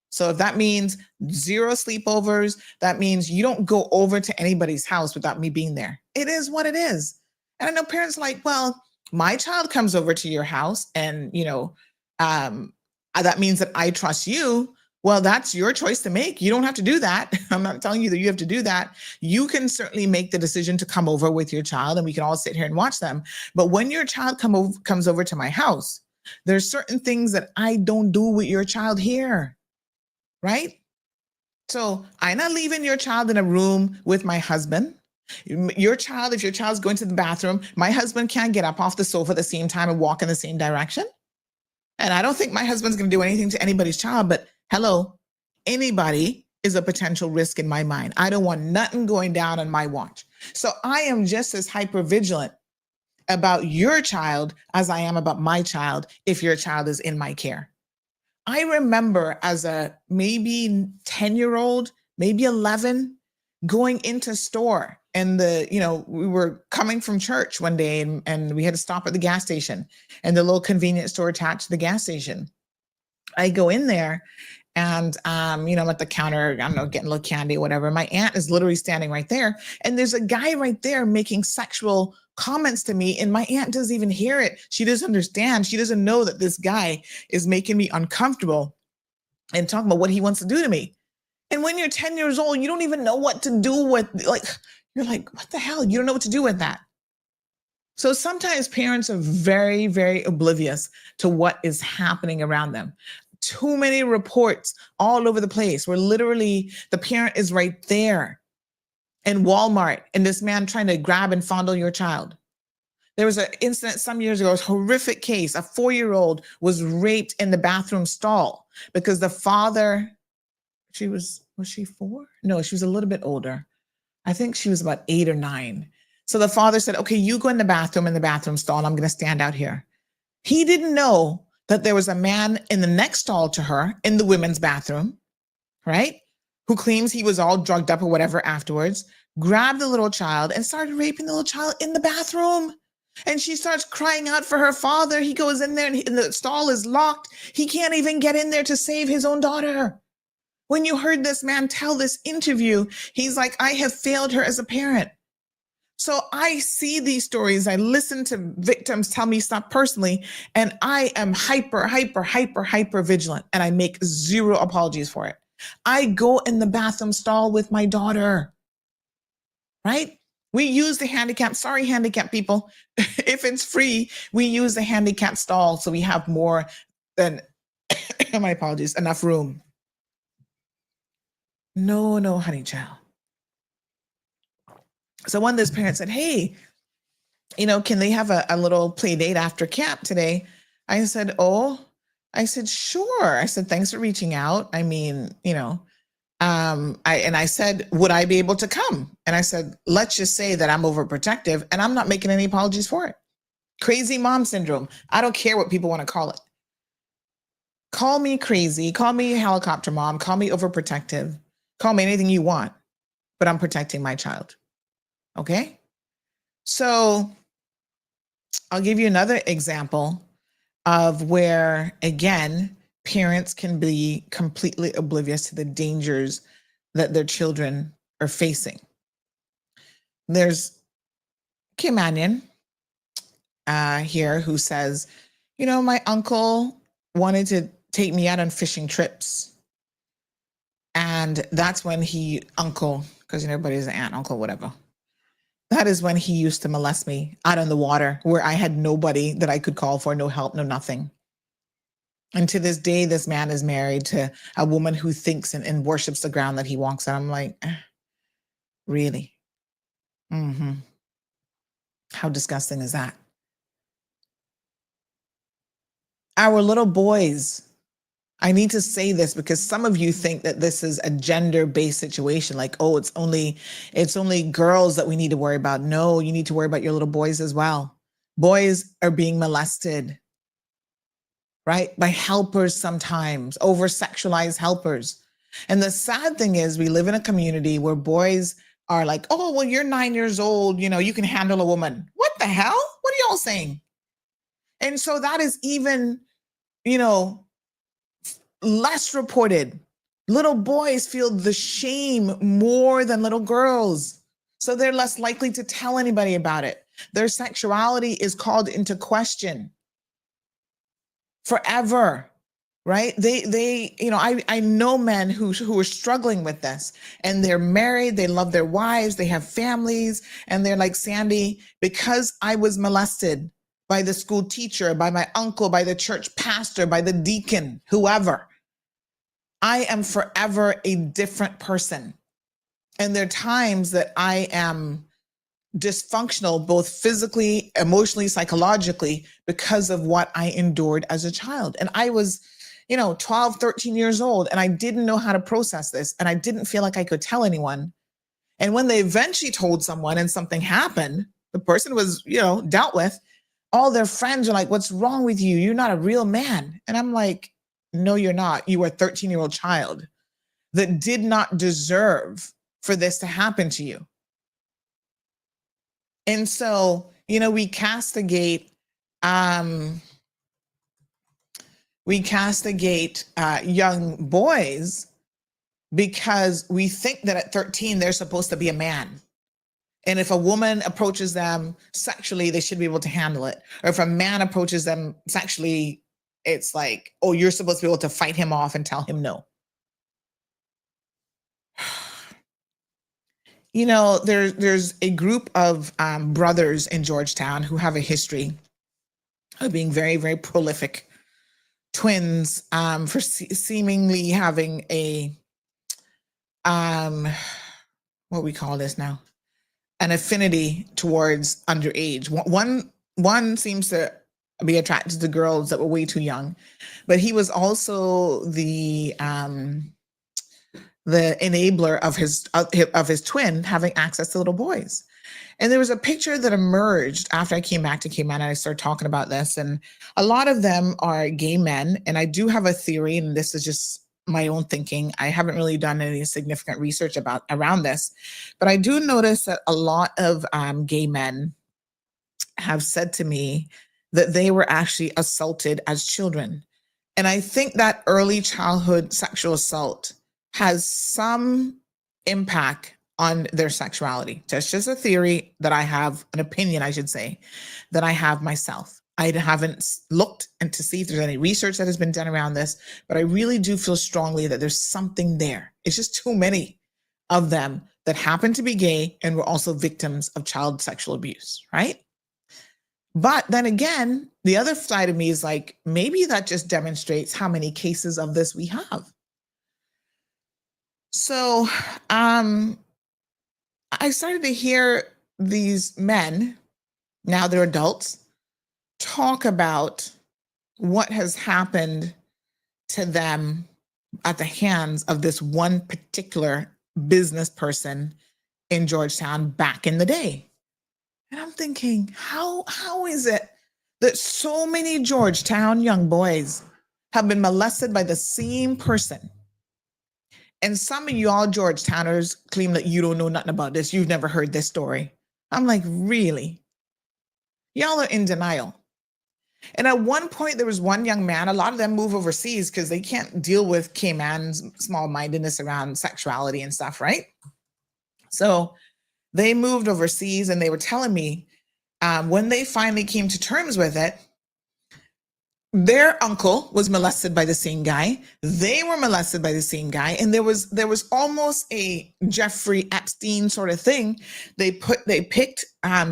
So if that means zero sleepovers, that means you don't go over to anybody's house without me being there. It is what it is. And I know parents are like, well, my child comes over to your house and, you know, that means that I trust you. Well, that's your choice to make. You don't have to do that. I'm not telling you that you have to do that. You can certainly make the decision to come over with your child and we can all sit here and watch them. But when your child comes over to my house, there's certain things that I don't do with your child here, right? So I'm not leaving your child in a room with my husband. Your child, if your child's going to the bathroom, my husband can't get up off the sofa at the same time and walk in the same direction. And I don't think my husband's going to do anything to anybody's child, but hello, anybody is a potential risk in my mind. I don't want nothing going down on my watch. So I am just as hyper vigilant about your child as I am about my child if your child is in my care. I remember as a maybe 10-year-old, maybe 11, going into store and we were coming from church one day and we had to stop at the gas station and the little convenience store attached to the gas station. I go in there and, I'm at the counter, I don't know, getting a little candy or whatever. My aunt is literally standing right there. And there's a guy right there making sexual comments to me. And my aunt doesn't even hear it. She doesn't understand. She doesn't know that this guy is making me uncomfortable and talking about what he wants to do to me. And when you're 10 years old, you don't even know what to do with, you're like, what the hell? You don't know what to do with that. So sometimes parents are very, very oblivious to what is happening around them. Too many reports all over the place where literally the parent is right there in Walmart and this man trying to grab and fondle your child. There was an incident some years ago, a horrific case. A 4-year-old was raped in the bathroom stall because the father, was she 4? No, she was a little bit older. I think she was about 8 or 9. So the father said, okay, you go in the bathroom stall, and I'm going to stand out here. He didn't know that there was a man in the next stall to her in the women's bathroom, right? Who claims he was all drugged up or whatever afterwards, grabbed the little child and started raping the little child in the bathroom. And she starts crying out for her father. He goes in there and the stall is locked. He can't even get in there to save his own daughter. When you heard this man tell this interview, he's like, I have failed her as a parent. So I see these stories. I listen to victims tell me stuff personally, and I am hyper vigilant, and I make zero apologies for it. I go in the bathroom stall with my daughter, right? We use the handicap, sorry, handicap people. If it's free, we use the handicap stall so we have more than my apologies, enough room. No, honey child. So one of those parents said, hey, can they have a little play date after camp today? I said, sure. I said, thanks for reaching out. I mean, I said, would I be able to come? And I said, let's just say that I'm overprotective and I'm not making any apologies for it. Crazy mom syndrome. I don't care what people want to call it. Call me crazy, call me helicopter mom, call me overprotective, call me anything you want, but I'm protecting my child. Okay? So I'll give you another example of where, again, parents can be completely oblivious to the dangers that their children are facing. There's Cayman here who says, my uncle wanted to take me out on fishing trips. And that's when uncle, because everybody's an aunt, uncle, whatever. That is when he used to molest me out on the water where I had nobody that I could call for, no help, no nothing. And to this day, this man is married to a woman who thinks and worships the ground that he walks on. I'm like, really? Mm-hmm. How disgusting is that? Our little boys, I need to say this because some of you think that this is a gender-based situation. Like, oh, it's only girls that we need to worry about. No, you need to worry about your little boys as well. Boys are being molested, right? By helpers sometimes, over-sexualized helpers. And the sad thing is we live in a community where boys are like, oh, well, you're 9 years old. You can handle a woman. What the hell? What are y'all saying? And so that is even, less reported. Little boys feel the shame more than little girls. So they're less likely to tell anybody about it. Their sexuality is called into question forever, right? I know men who are struggling with this, and they're married, they love their wives, they have families, and they're like, Sandy, because I was molested by the school teacher, by my uncle, by the church pastor, by the deacon, whoever, I am forever a different person. And there are times that I am dysfunctional, both physically, emotionally, psychologically, because of what I endured as a child. And I was, 12, 13 years old, and I didn't know how to process this. And I didn't feel like I could tell anyone. And when they eventually told someone and something happened, the person was, dealt with, all their friends are like, what's wrong with you? You're not a real man. And I'm like, no, you're not. You were a 13-year-old child that did not deserve for this to happen to you. And so, we castigate young boys because we think that at 13, they're supposed to be a man. And if a woman approaches them sexually, they should be able to handle it. Or if a man approaches them sexually, it's like, oh, you're supposed to be able to fight him off and tell him no. There's a group of brothers in Georgetown who have a history of being very, very prolific twins, for seemingly having a, what we call this now, an affinity towards underage. One seems to be attracted to girls that were way too young, but he was also the enabler of his twin having access to little boys. And there was a picture that emerged after I came back to Cayman and I started talking about this. And a lot of them are gay men. And I do have a theory, and this is just my own thinking. I haven't really done any significant research around this, but I do notice that a lot of gay men have said to me that they were actually assaulted as children. And I think that early childhood sexual assault has some impact on their sexuality. That's just a theory that I have, an opinion, I should say, that I have myself. I haven't looked and to see if there's any research that has been done around this, but I really do feel strongly that there's something there. It's just too many of them that happen to be gay and were also victims of child sexual abuse, right? But then again, the other side of me is like, maybe that just demonstrates how many cases of this we have. So I started to hear these men, now they're adults, talk about what has happened to them at the hands of this one particular business person in Georgetown back in the day. And I'm thinking, how is it that so many Georgetown young boys have been molested by the same person? And some of y'all Georgetowners claim that you don't know nothing about this. You've never heard this story. I'm like, really? Y'all are in denial. And at one point, there was one young man, a lot of them move overseas because they can't deal with Cayman's small-mindedness around sexuality and stuff, right? So they moved overseas, and they were telling me when they finally came to terms with it, their uncle was molested by the same guy. They were molested by the same guy. And there was almost a Jeffrey Epstein sort of thing. They picked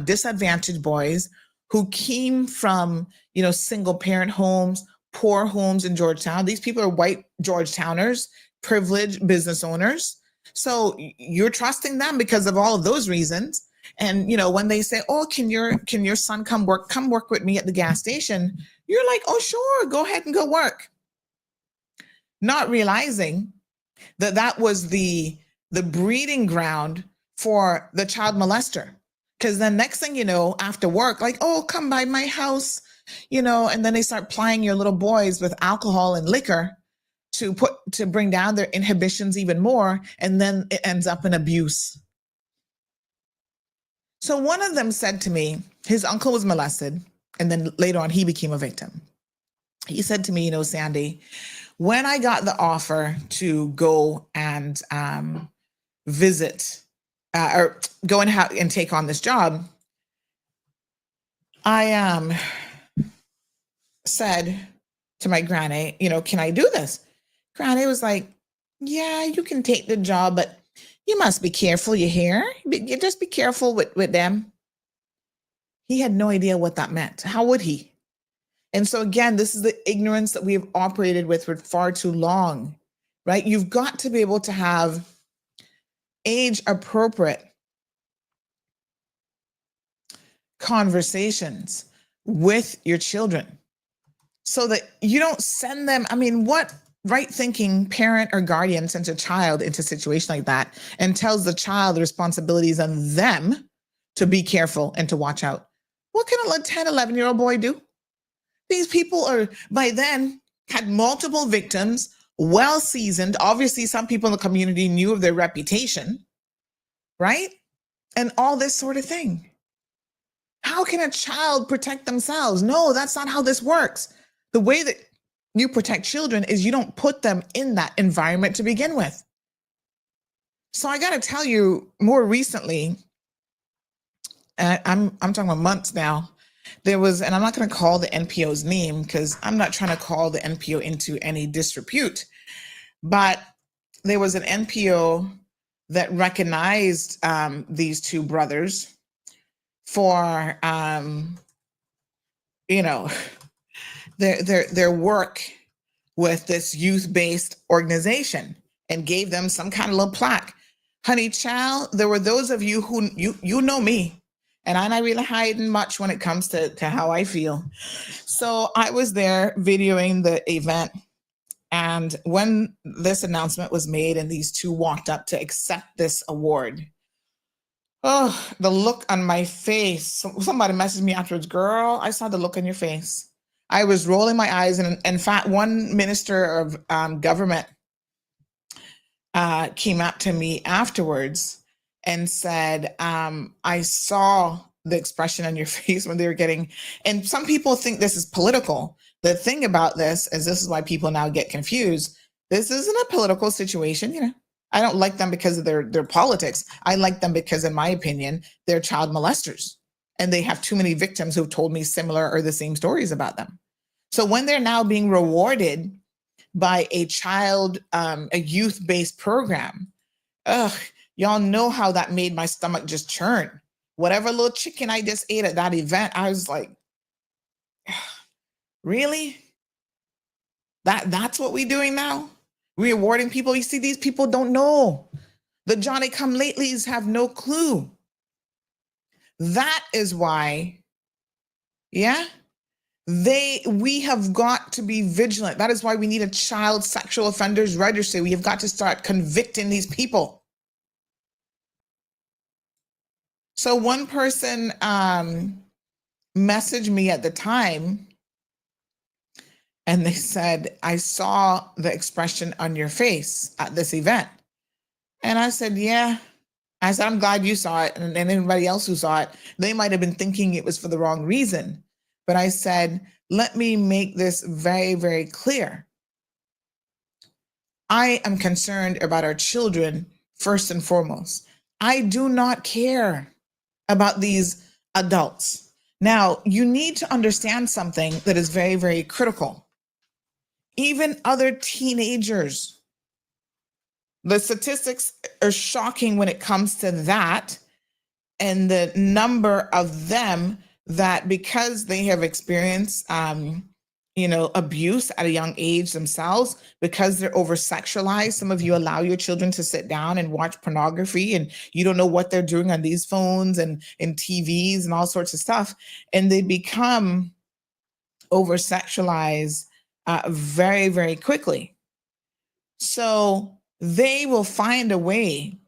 disadvantaged boys who came from, single parent homes, poor homes in Georgetown. These people are white Georgetowners, privileged business owners. So you're trusting them because of all of those reasons. And, when they say, oh, can your son come work with me at the gas station? You're like, oh, sure, go ahead and go work. Not realizing that was the breeding ground for the child molester. Because then next thing you know, after work, like, oh, come by my house, and then they start plying your little boys with alcohol and liquor to bring down their inhibitions even more. And then it ends up in abuse. So one of them said to me, his uncle was molested, and then later on he became a victim. He said to me, Sandy, when I got the offer to go and visit or go and take on this job, I said to my granny, can I do this? Granny was like, yeah, you can take the job, but you must be careful, you hear? You just be careful with them. He had no idea what that meant. How would he? And so again, this is the ignorance that we've operated with for far too long, right? You've got to be able to have age appropriate conversations with your children so that you don't send them. I mean, what right thinking parent or guardian sends a child into a situation like that and tells the child the responsibilities on them to be careful and to watch out? What can a 10, 11-year-old boy do? These people are, by then, had multiple victims, well seasoned. Obviously, some people in the community knew of their reputation, right? And all this sort of thing. How can a child protect themselves? No, that's not how this works. The way that you protect children is you don't put them in that environment to begin with. So I got to tell you, more recently, I'm talking about months now, there was, and I'm not going to call the NPO's name because I'm not trying to call the NPO into any disrepute, but there was an NPO that recognized these two brothers for, their work with this youth-based organization and gave them some kind of little plaque. Honey child, there were those of you who, you know me, and I'm not really hiding much when it comes to how I feel. So I was there videoing the event. And when this announcement was made and these two walked up to accept this award, oh, the look on my face. Somebody messaged me afterwards, girl, I saw the look on your face. I was rolling my eyes. And in fact, one minister of government came up to me afterwards and said, I saw the expression on your face when they were getting, and some people think this is political. The thing about this is why people now get confused. This isn't a political situation. I don't like them because of their politics. I like them because, in my opinion, they're child molesters. And they have too many victims who've told me similar or the same stories about them. So when they're now being rewarded by a youth-based program, y'all know how that made my stomach just churn. Whatever little chicken I just ate at that event, I was like, Really? That's what we're doing now? We're awarding people. You see, these people don't know. The Johnny come latelys have no clue. That is why, yeah, we have got to be vigilant. That is why we need a child sexual offenders registry. We have got to start convicting these people. So one person messaged me at the time, and they said, I saw the expression on your face at this event. And I said, yeah. I said, I'm glad you saw it. And anybody else who saw it, they might have been thinking it was for the wrong reason. But I said, let me make this very, very clear. I am concerned about our children first and foremost. I do not care about these adults. Now, you need to understand something that is very, very critical. Even other teenagers, the statistics are shocking when it comes to that, and the number of them that, because they have experienced abuse at a young age themselves, because they're over sexualized. Some of you allow your children to sit down and watch pornography, and you don't know what they're doing on these phones and TVs and all sorts of stuff, and they become over sexualized very, very quickly. So they will find a way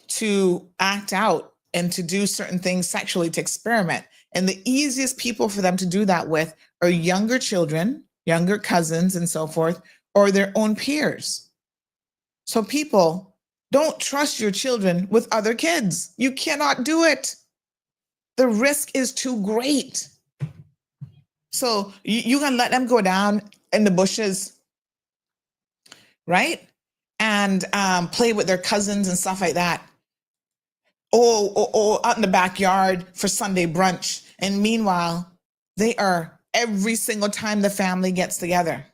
to act out and to do certain things sexually, to experiment. And the easiest people for them to do that with are younger children, younger cousins and so forth, or their own peers. So people, don't trust your children with other kids. You cannot do it. The risk is too great. So you're going to let them go down in the bushes, right? And play with their cousins and stuff like that. Or out in the backyard for Sunday brunch. And meanwhile, they are, every single time the family gets together,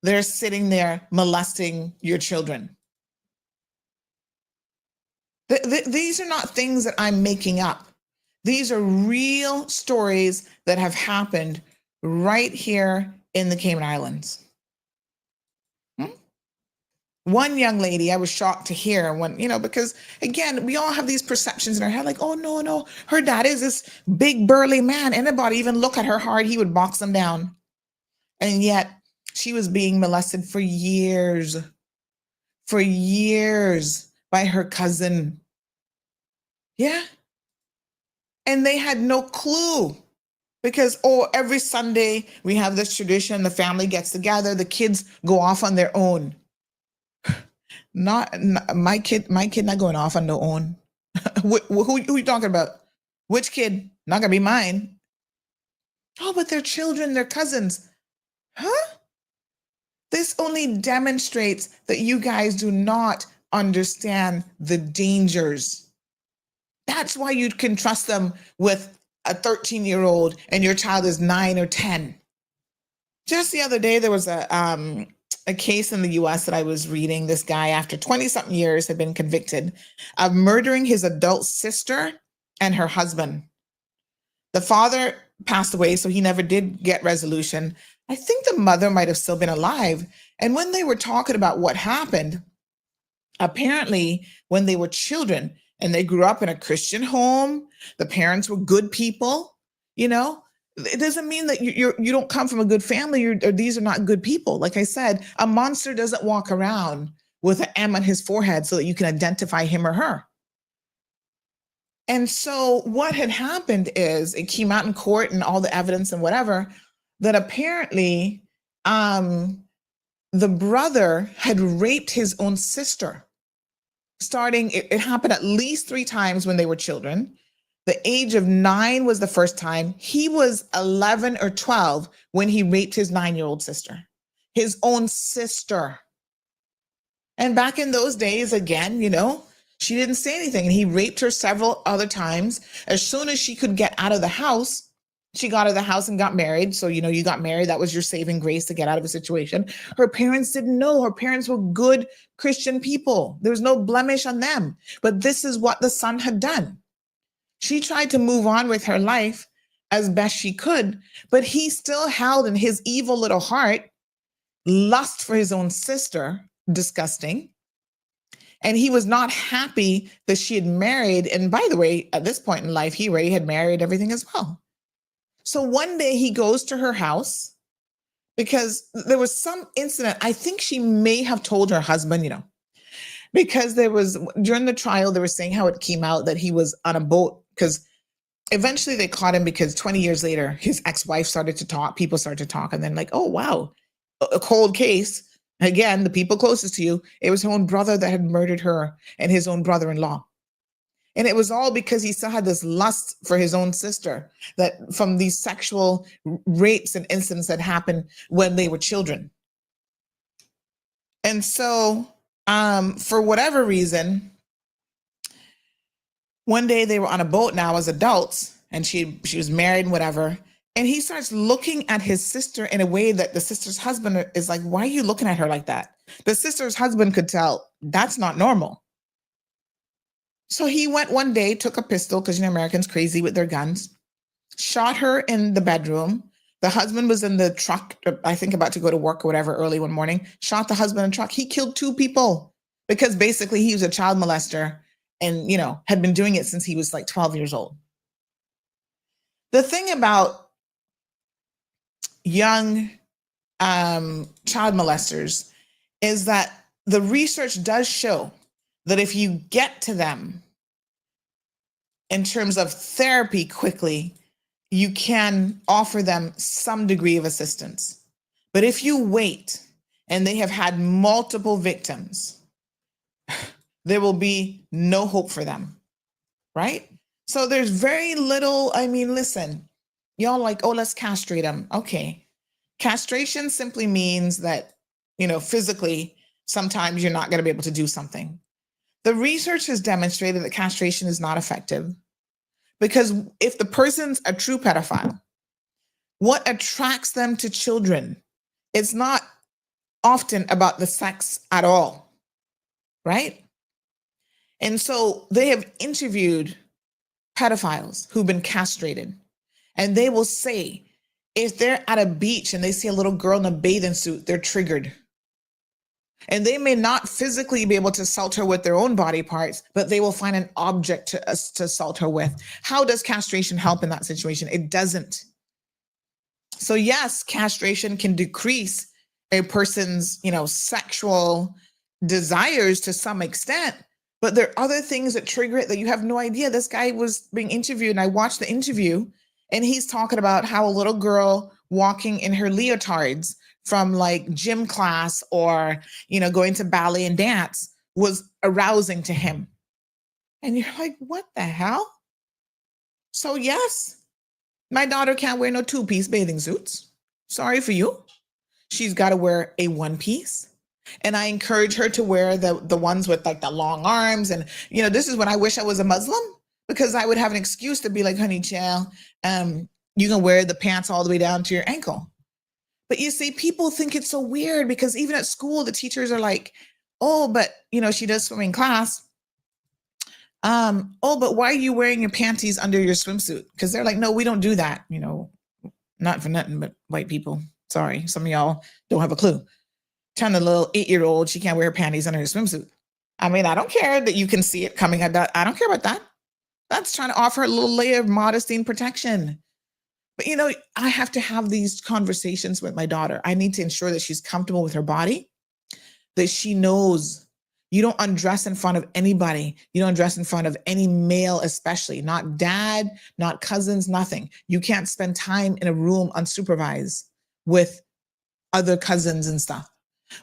they're sitting there molesting your children. These are not things that I'm making up. These are real stories that have happened right here in the Cayman Islands. One young lady, I was shocked to hear when, because again, we all have these perceptions in our head, like, oh, no, her dad is this big burly man. Anybody even look at her hard, he would box them down. And yet she was being molested for years by her cousin. Yeah. And they had no clue because, every Sunday we have this tradition, the family gets together, the kids go off on their own. Not my kid not going off on their own. Who you talking about? Which kid? Not gonna be mine. Oh, but they're children, they're cousins. Huh? This only demonstrates that you guys do not understand the dangers. That's why you can trust them with a 13-year-old and your child is 9 or 10. Just the other day, there was a case in the US that I was reading. This guy, after 20-something years, had been convicted of murdering his adult sister and her husband. The father passed away, so he never did get resolution. I think the mother might have still been alive. And when they were talking about what happened, apparently when they were children and they grew up in a Christian home, the parents were good people, it doesn't mean that you don't come from a good family or these are not good people. Like I said, a monster doesn't walk around with an M on his forehead so that you can identify him or her. And so what had happened is it came out in court and all the evidence and whatever, that apparently the brother had raped his own sister. It happened at least 3 times when they were children. The age of 9 was the first time. He was 11 or 12 when he raped his 9-year-old sister, his own sister. And back in those days, again, she didn't say anything. And he raped her several other times. As soon as she could get out of the house, she got out of the house and got married. So, you got married. That was your saving grace to get out of a situation. Her parents didn't know. Her parents were good Christian people. There was no blemish on them. But this is what the son had done. She tried to move on with her life, as best she could, but he still held in his evil little heart lust for his own sister, disgusting. And he was not happy that she had married. And by the way, at this point in life, he already had married everything as well. So one day he goes to her house because there was some incident. I think she may have told her husband, because there was, during the trial, they were saying how it came out that he was on a boat, because eventually they caught him because 20 years later, his ex-wife started to talk, people started to talk, and then like, oh, wow, a cold case. Again, the people closest to you, it was her own brother that had murdered her and his own brother-in-law. And it was all because he still had this lust for his own sister, that from these sexual rapes and incidents that happened when they were children. And so for whatever reason, one day they were on a boat now as adults, and she was married and whatever. And he starts looking at his sister in a way that the sister's husband is like, why are you looking at her like that? The sister's husband could tell that's not normal. So he went one day, took a pistol, because Americans crazy with their guns, shot her in the bedroom. The husband was in the truck, I think about to go to work or whatever, early one morning, shot the husband in the truck. He killed 2 people because basically he was a child molester and, had been doing it since he was like 12 years old. The thing about young child molesters is that the research does show that if you get to them in terms of therapy quickly, you can offer them some degree of assistance. But if you wait and they have had multiple victims, there will be no hope for them, right? So there's very little, listen, y'all like, oh, let's castrate them. Okay. Castration simply means that, physically, sometimes you're not going to be able to do something. The research has demonstrated that castration is not effective because if the person's a true pedophile, what attracts them to children, it's not often about the sex at all, right? And so they have interviewed pedophiles who've been castrated, and they will say, if they're at a beach and they see a little girl in a bathing suit, they're triggered. And they may not physically be able to assault her with their own body parts, but they will find an object to assault her with. How does castration help in that situation? It doesn't. So yes, castration can decrease a person's, sexual desires to some extent, but there are other things that trigger it that you have no idea. This guy was being interviewed, and I watched the interview, and he's talking about how a little girl walking in her leotards from like gym class or, going to ballet and dance was arousing to him. And you're like, what the hell? So yes, my daughter can't wear no 2-piece bathing suits. Sorry for you. She's got to wear a 1-piece. And I encourage her to wear the ones with like the long arms. And, this is when I wish I was a Muslim, because I would have an excuse to be like, honey, child, you can wear the pants all the way down to your ankle. But you see, people think it's so weird because even at school, the teachers are like, oh, but, she does swimming class. Oh, but why are you wearing your panties under your swimsuit? Because they're like, no, we don't do that. Not for nothing, but white people. Sorry, some of y'all don't have a clue. Telling a little 8-year-old she can't wear her panties under her swimsuit. I don't care that you can see it coming at that. I don't care about that. That's trying to offer a little layer of modesty and protection. But, I have to have these conversations with my daughter. I need to ensure that she's comfortable with her body, that she knows you don't undress in front of anybody. You don't dress in front of any male, especially not dad, not cousins, nothing. You can't spend time in a room unsupervised with other cousins and stuff.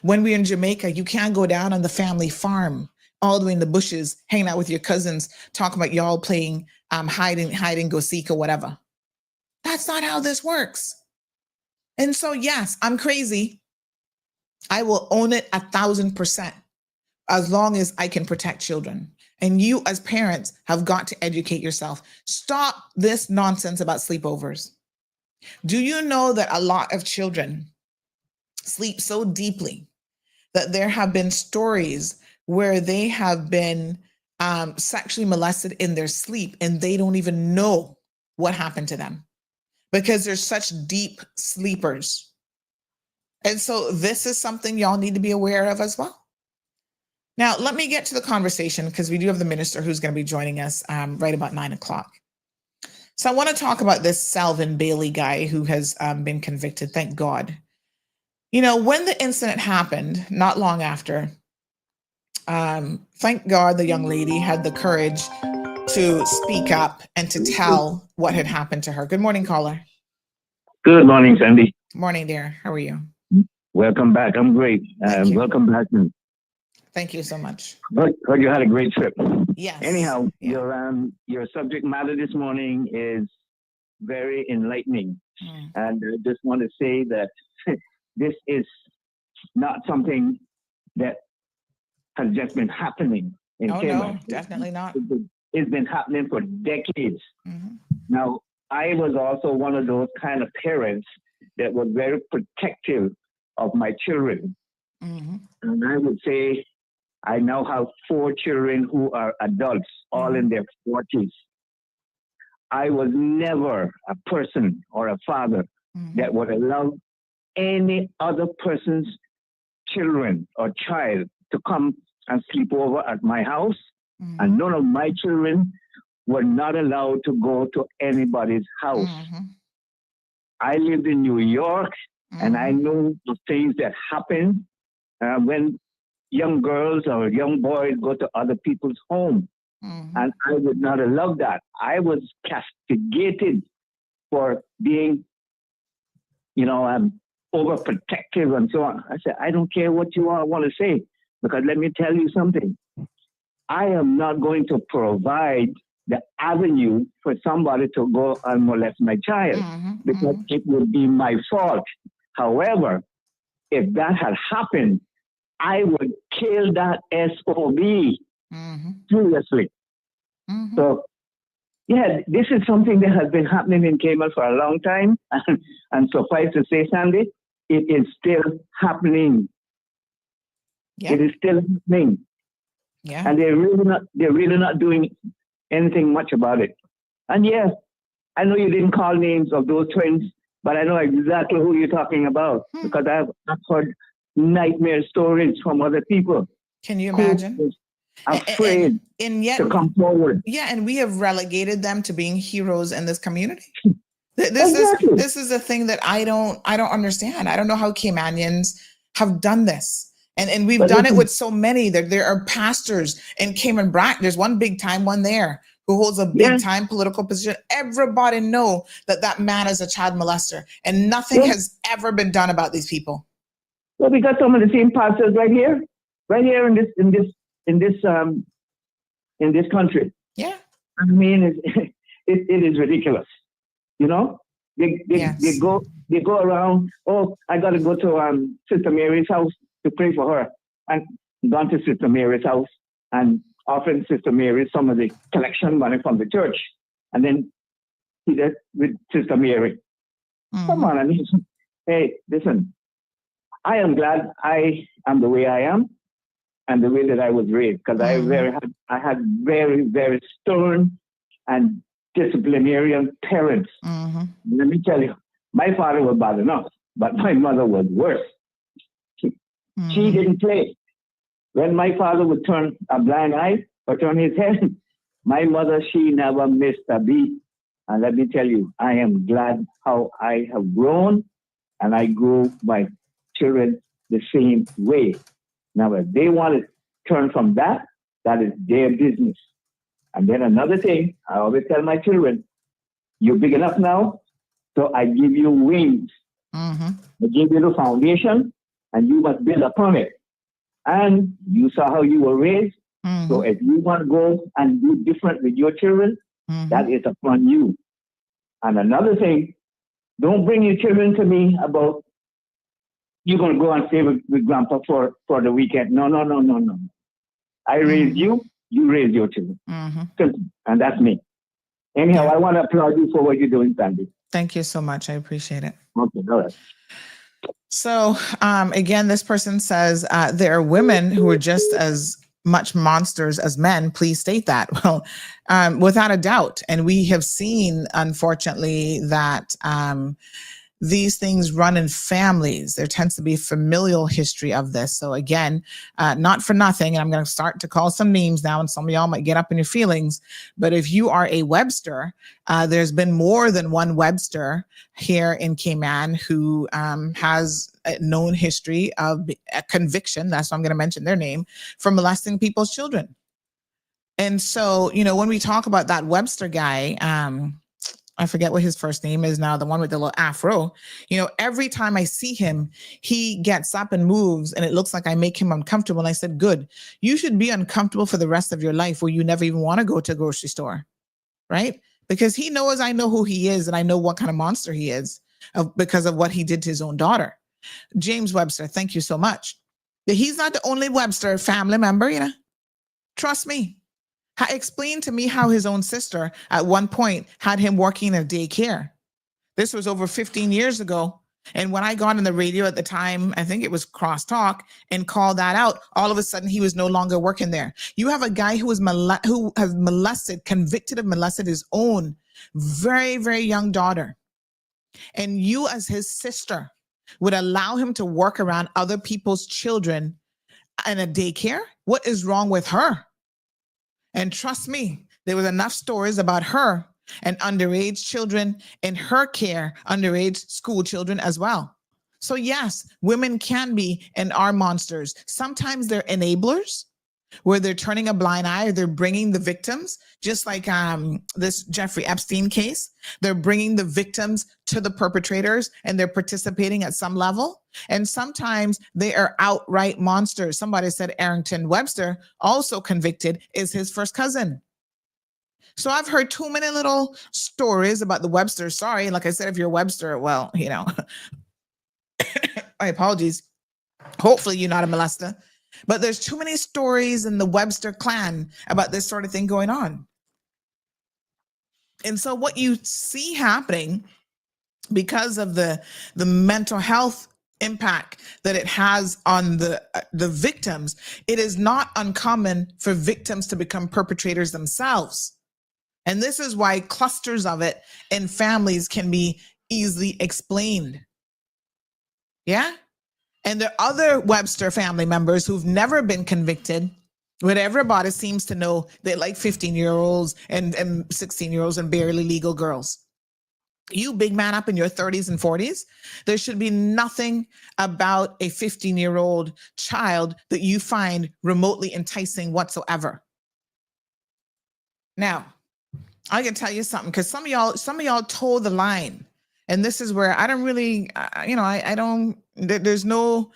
When we're in Jamaica, you can't go down on the family farm all the way in the bushes, hanging out with your cousins, talking about y'all playing hide and go seek or whatever. That's not how this works. And so, yes, I'm crazy. I will own it 1,000% as long as I can protect children. And you as parents have got to educate yourself. Stop this nonsense about sleepovers. Do you know that a lot of children sleep so deeply that there have been stories where they have been sexually molested in their sleep and they don't even know what happened to them? because there's such deep sleepers. And so this is something y'all need to be aware of as well. Now, let me get to the conversation because we do have the minister who's going to be joining us right about 9 o'clock. So I want to talk about this Selyvn Bailey guy who has been convicted. Thank God. You know, when the incident happened, not long after, thank God the young lady had the courage to speak up and to tell what had happened to her. Good morning, caller. Good morning, Sandy. Morning, dear. How are you? Welcome back. I'm great. Welcome back. Thank you so much. Heard you had a great trip. Yes. Anyhow, Yeah. your subject matter this morning is very enlightening. And I just want to say that this is not something that has just been happening in Cayman. No, definitely not. It's been happening for decades. Now, I was also one of those kind of parents that were very protective of my children. And I would say I now have 4 children who are adults, all in their 40s. I was never a person or a father that would allow any other person's children or child to come and sleep over at my house. And none of my children were not allowed to go to anybody's house. I lived in New York, and I know the things that happen when young girls or young boys go to other people's home. And I would not allow that. I was castigated for being, overprotective and so on. I said, I don't care what you all want to say, because let me tell you something. I am not going to provide the avenue for somebody to go and molest my child, because it would be my fault. However, if that had happened, I would kill that SOB seriously. So, yeah, this is something that has been happening in Cayman for a long time. And suffice to say, Sandy, it is still happening. Yeah. It is still happening. Yeah. And they're really not doing anything much about it. And yeah, I know you didn't call names of those twins, but I know exactly who you're talking about, because I've heard nightmare stories from other people. Can you imagine? Afraid and yet, to come forward. Yeah, and we have relegated them to being heroes in this community. Exactly. This is a thing that I don't understand. I don't know how Caymanians have done this. And we've done it with so many. There are pastors in Cayman Brack. There's one big time one there who holds a big time political position. Everybody know that man is a child molester, and nothing has ever been done about these people. Well, we got some of the same pastors right here in this country. Yeah. I mean, it is ridiculous. You know, they go around. Oh, I got to go to Sister Mary's house to pray for her, and gone to Sister Mary's house and offering Sister Mary some of the collection money from the church, and then he did with Sister Mary. Come on, I mean, hey, listen, I am glad I am the way I am and the way that I was raised, because I had very, very stern and disciplinarian parents. Let me tell you, my father was bad enough, but my mother was worse. She didn't play. When my father would turn a blind eye or turn his head, my mother, she never missed a beat. And let me tell you, I am glad how I have grown, and I grew my children the same way. Now, if they want to turn from that, that is their business. And then another thing, I always tell my children, you're big enough now, so I give you wings. I give you the foundation, and you must build upon it. And you saw how you were raised. So if you want to go and do different with your children, that is upon you. And another thing, don't bring your children to me about you're going to go and stay with grandpa for the weekend. No. I raised you, you raised your children. And that's me. Anyhow, I want to applaud you for what you're doing, Sandy. Thank you so much. I appreciate it. Okay, all right. So again, this person says there are women who are just as much monsters as men? Please state that. Well, without a doubt. And we have seen, unfortunately, that these things run in families. There tends to be familial history of this. So again, not for nothing, and I'm going to start to call some names now, and some of y'all might get up in your feelings, but if you are a Webster, there's been more than one Webster here in Cayman who has a known history of a conviction, that's why I'm going to mention their name, for molesting people's children. And so, when we talk about that Webster guy, I forget what his first name is now, the one with the little afro. Every time I see him, he gets up and moves, and it looks like I make him uncomfortable. And I said, good. You should be uncomfortable for the rest of your life, where you never even want to go to a grocery store, right? Because he knows I know who he is, and I know what kind of monster he is because of what he did to his own daughter. James Webster, thank you so much. He's not the only Webster family member, Trust me. Explain to me how his own sister at one point had him working in a daycare. This was over 15 years ago. And when I got on the radio at the time, I think it was Crosstalk, and called that out, all of a sudden he was no longer working there. You have a guy who has molested, convicted of molested his own very, very young daughter. And you as his sister would allow him to work around other people's children in a daycare? What is wrong with her? And trust me, there was enough stories about her and underage children in her care, underage school children as well. So yes, women can be and are monsters. Sometimes they're enablers, where they're turning a blind eye, or they're bringing the victims, just like this Jeffrey Epstein case. They're bringing the victims to the perpetrators, and they're participating at some level. And sometimes they are outright monsters. Somebody said Arrington Webster, also convicted, is his first cousin. So I've heard too many little stories about the Websters. Sorry, like I said, if you're a Webster, well, my apologies. Hopefully you're not a molester. But there's too many stories in the Webster clan about this sort of thing going on. And so what you see happening, because of the mental health impact that it has on the victims, it is not uncommon for victims to become perpetrators themselves. And this is why clusters of it in families can be easily explained. Yeah? And there are other Webster family members who've never been convicted, but everybody seems to know they like 15-year-olds and 16-year-olds and barely legal girls. You big man up in your 30s and 40s, there should be nothing about a 15-year-old child that you find remotely enticing whatsoever. Now, I can tell you something, because some of y'all toe the line. And this is where I don't really, there's no,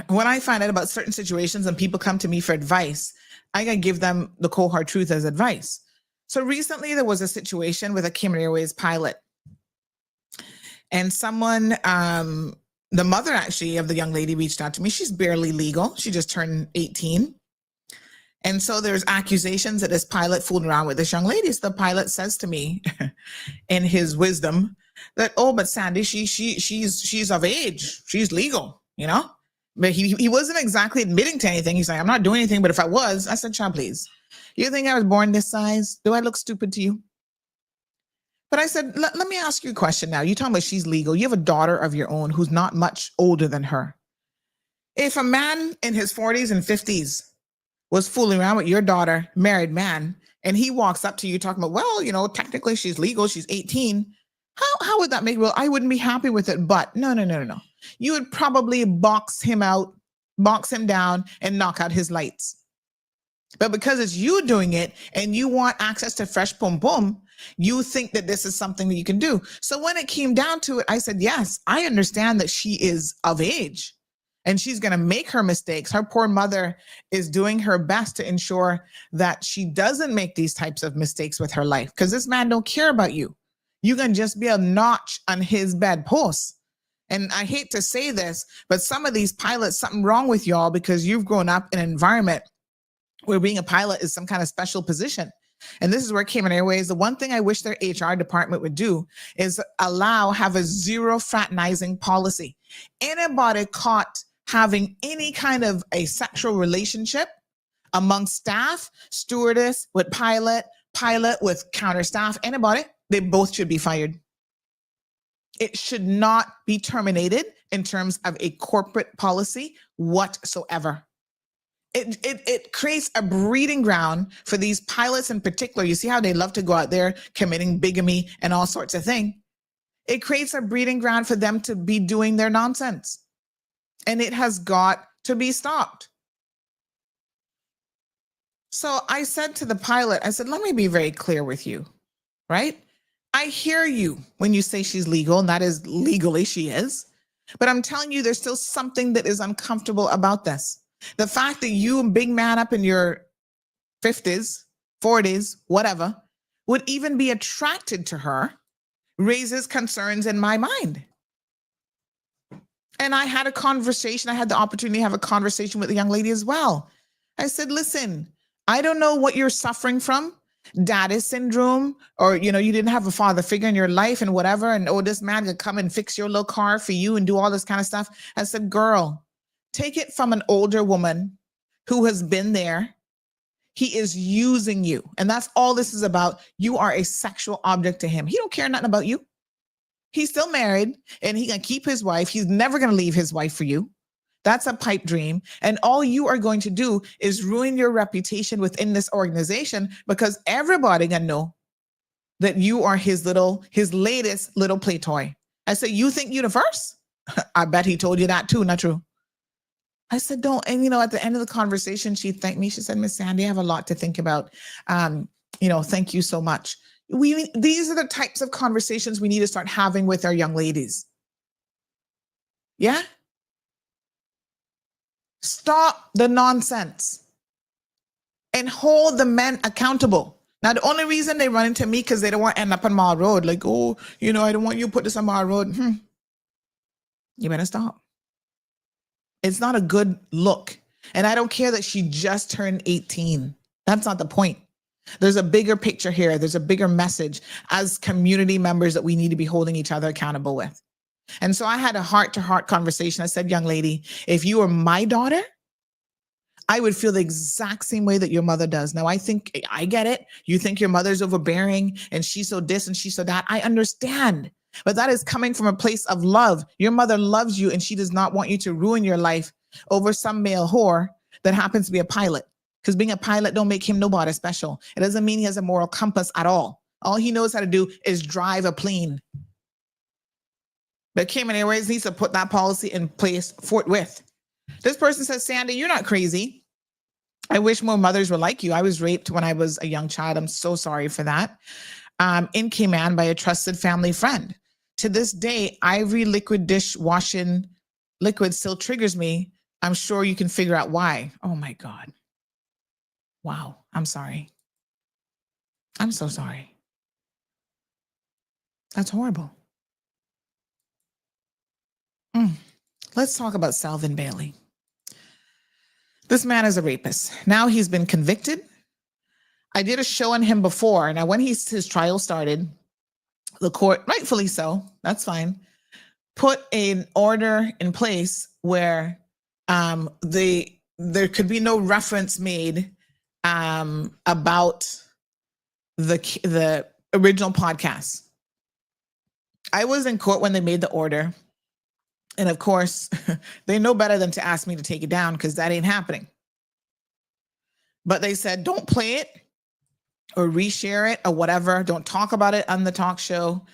when I find out about certain situations and people come to me for advice, I gotta give them the cold hard truth as advice. So recently there was a situation with a Cayman Airways pilot. And someone, the mother actually of the young lady reached out to me. She's barely legal. She just turned 18. And so there's accusations that this pilot fooled around with this young lady. So the pilot says to me in his wisdom, that, oh, but Sandy, she's of age. She's legal, But he wasn't exactly admitting to anything. He's like, I'm not doing anything, but if I was, I said, child, please. You think I was born this size? Do I look stupid to you? But I said, let me ask you a question now. You're talking about she's legal. You have a daughter of your own who's not much older than her. If a man in his 40s and 50s was fooling around with your daughter, married man, and he walks up to you talking about, well, technically she's legal, she's 18. How would that make? Well, I wouldn't be happy with it, but no. You would probably box him down, and knock out his lights. But because it's you doing it and you want access to fresh pum pum, you think that this is something that you can do. So when it came down to it, I said, yes, I understand that she is of age and she's going to make her mistakes. Her poor mother is doing her best to ensure that she doesn't make these types of mistakes with her life, because this man don't care about you. You can just be a notch on his bedpost. And I hate to say this, but some of these pilots, something wrong with y'all, because you've grown up in an environment where being a pilot is some kind of special position. And this is where Cayman Airways, the one thing I wish their HR department would do is have a zero fraternizing policy. Anybody caught having any kind of a sexual relationship among staff, stewardess with pilot with counter staff, anybody, they both should be fired. It should not be terminated in terms of a corporate policy whatsoever. It creates a breeding ground for these pilots in particular. You see how they love to go out there committing bigamy and all sorts of things. It creates a breeding ground for them to be doing their nonsense. And it has got to be stopped. So I said to the pilot, I said, let me be very clear with you, right? I hear you when you say she's legal, and that is legally she is. But I'm telling you, there's still something that is uncomfortable about this. The fact that you, a big man up in your 50s, 40s, whatever, would even be attracted to her raises concerns in my mind. And I had a conversation. I had the opportunity to have a conversation with the young lady as well. I said, listen, I don't know what you're suffering from, daddy syndrome, or, you didn't have a father figure in your life and whatever. And, oh, this man could come and fix your little car for you and do all this kind of stuff. I said, girl, take it from an older woman who has been there. He is using you. And that's all this is about. You are a sexual object to him. He don't care nothing about you. He's still married and he can keep his wife. He's never going to leave his wife for you. That's a pipe dream. And all you are going to do is ruin your reputation within this organization, because everybody gonna know that you are his latest little play toy. I said, you think you the first? I bet he told you that too, not true. I said, don't. And, at the end of the conversation, she thanked me. She said, Miss Sandy, I have a lot to think about. Thank you so much. These are the types of conversations we need to start having with our young ladies. Yeah? Stop the nonsense and hold the men accountable. Now, the only reason they run into me because they don't want to end up on Mall Road. Like, oh, I don't want you to put this on Mall Road. You better stop. It's not a good look. And I don't care that she just turned 18. That's not the point. There's a bigger picture here. There's a bigger message as community members that we need to be holding each other accountable with. And so I had a heart-to-heart conversation. I said, young lady, if you were my daughter, I would feel the exact same way that your mother does. Now, I get it. You think your mother's overbearing and she's so this and she's so that. I understand. But that is coming from a place of love. Your mother loves you and she does not want you to ruin your life over some male whore that happens to be a pilot. Because being a pilot don't make him nobody special. It doesn't mean he has a moral compass at all. All he knows how to do is drive a plane. But Cayman Airways needs to put that policy in place forthwith. This person says, Sandy, you're not crazy. I wish more mothers were like you. I was raped when I was a young child. I'm so sorry for that. In Cayman by a trusted family friend. To this day, Ivory liquid dishwashing liquid still triggers me. I'm sure you can figure out why. Oh my God. Wow. I'm sorry. I'm so sorry. That's horrible. Let's talk about Selyvn Bailey. This man is a rapist. Now he's been convicted. I did a show on him before. Now, when his trial started, the court, rightfully so, that's fine, put an order in place where there could be no reference made about the original podcast. I was in court when they made the order. And of course, they know better than to ask me to take it down because that ain't happening. But they said, don't play it or reshare it or whatever. Don't talk about it on the talk show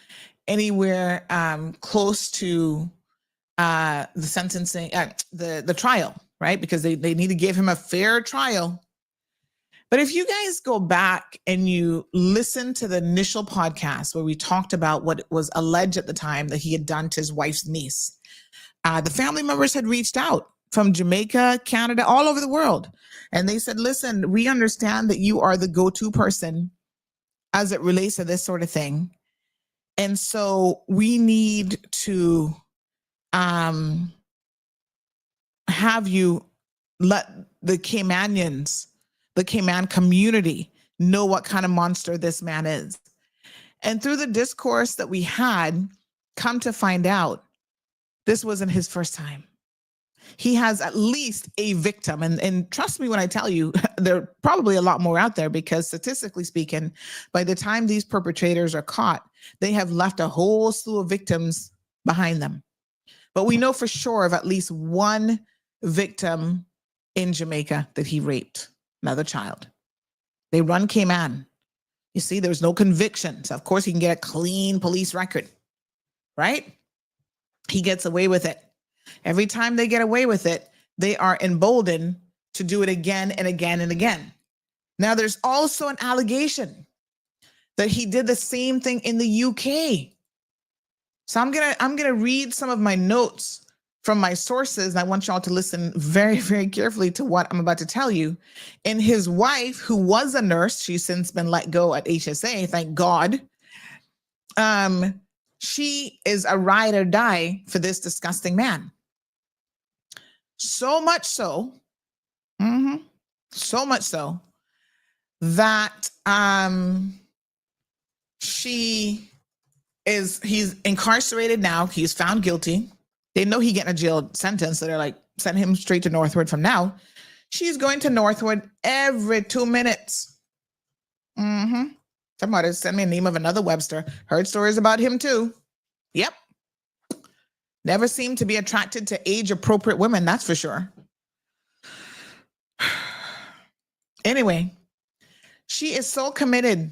anywhere close to the sentencing, the trial, right? Because they need to give him a fair trial. But if you guys go back and you listen to the initial podcast where we talked about what was alleged at the time that he had done to his wife's niece, the family members had reached out from Jamaica, Canada, all over the world. And they said, listen, we understand that you are the go-to person as it relates to this sort of thing. And so we need to have you let the Caymanians, the Cayman community, know what kind of monster this man is. And through the discourse that we had, come to find out, this wasn't his first time. he has at least a victim. And trust me when I tell you, there are probably a lot more out there, because statistically speaking, by the time these perpetrators are caught, they have left a whole slew of victims behind them. But we know for sure of at least one victim in Jamaica that he raped another child. They run Cayman. You see, there's no convictions. Of course, he can get a clean police record, right? He gets away with it. Every time they get away with it, they are emboldened to do it again and again and again. Now, there's also an allegation that he did the same thing in the UK. So I'm gonna read some of my notes from my sources, and I want y'all to listen very, very carefully to what I'm about to tell you. And his wife, who was a nurse, she's since been let go at HSA, thank God. She is a ride or die for this disgusting man. So much so, so much so that he's incarcerated now. He's found guilty. They know he's getting a jail sentence, so they're like, send him straight to Northwood from now. She's going to Northwood every 2 minutes. Somebody send me a name of another Webster. Heard stories about him too. Yep. Never seemed to be attracted to age-appropriate women, that's for sure. Anyway, she is so committed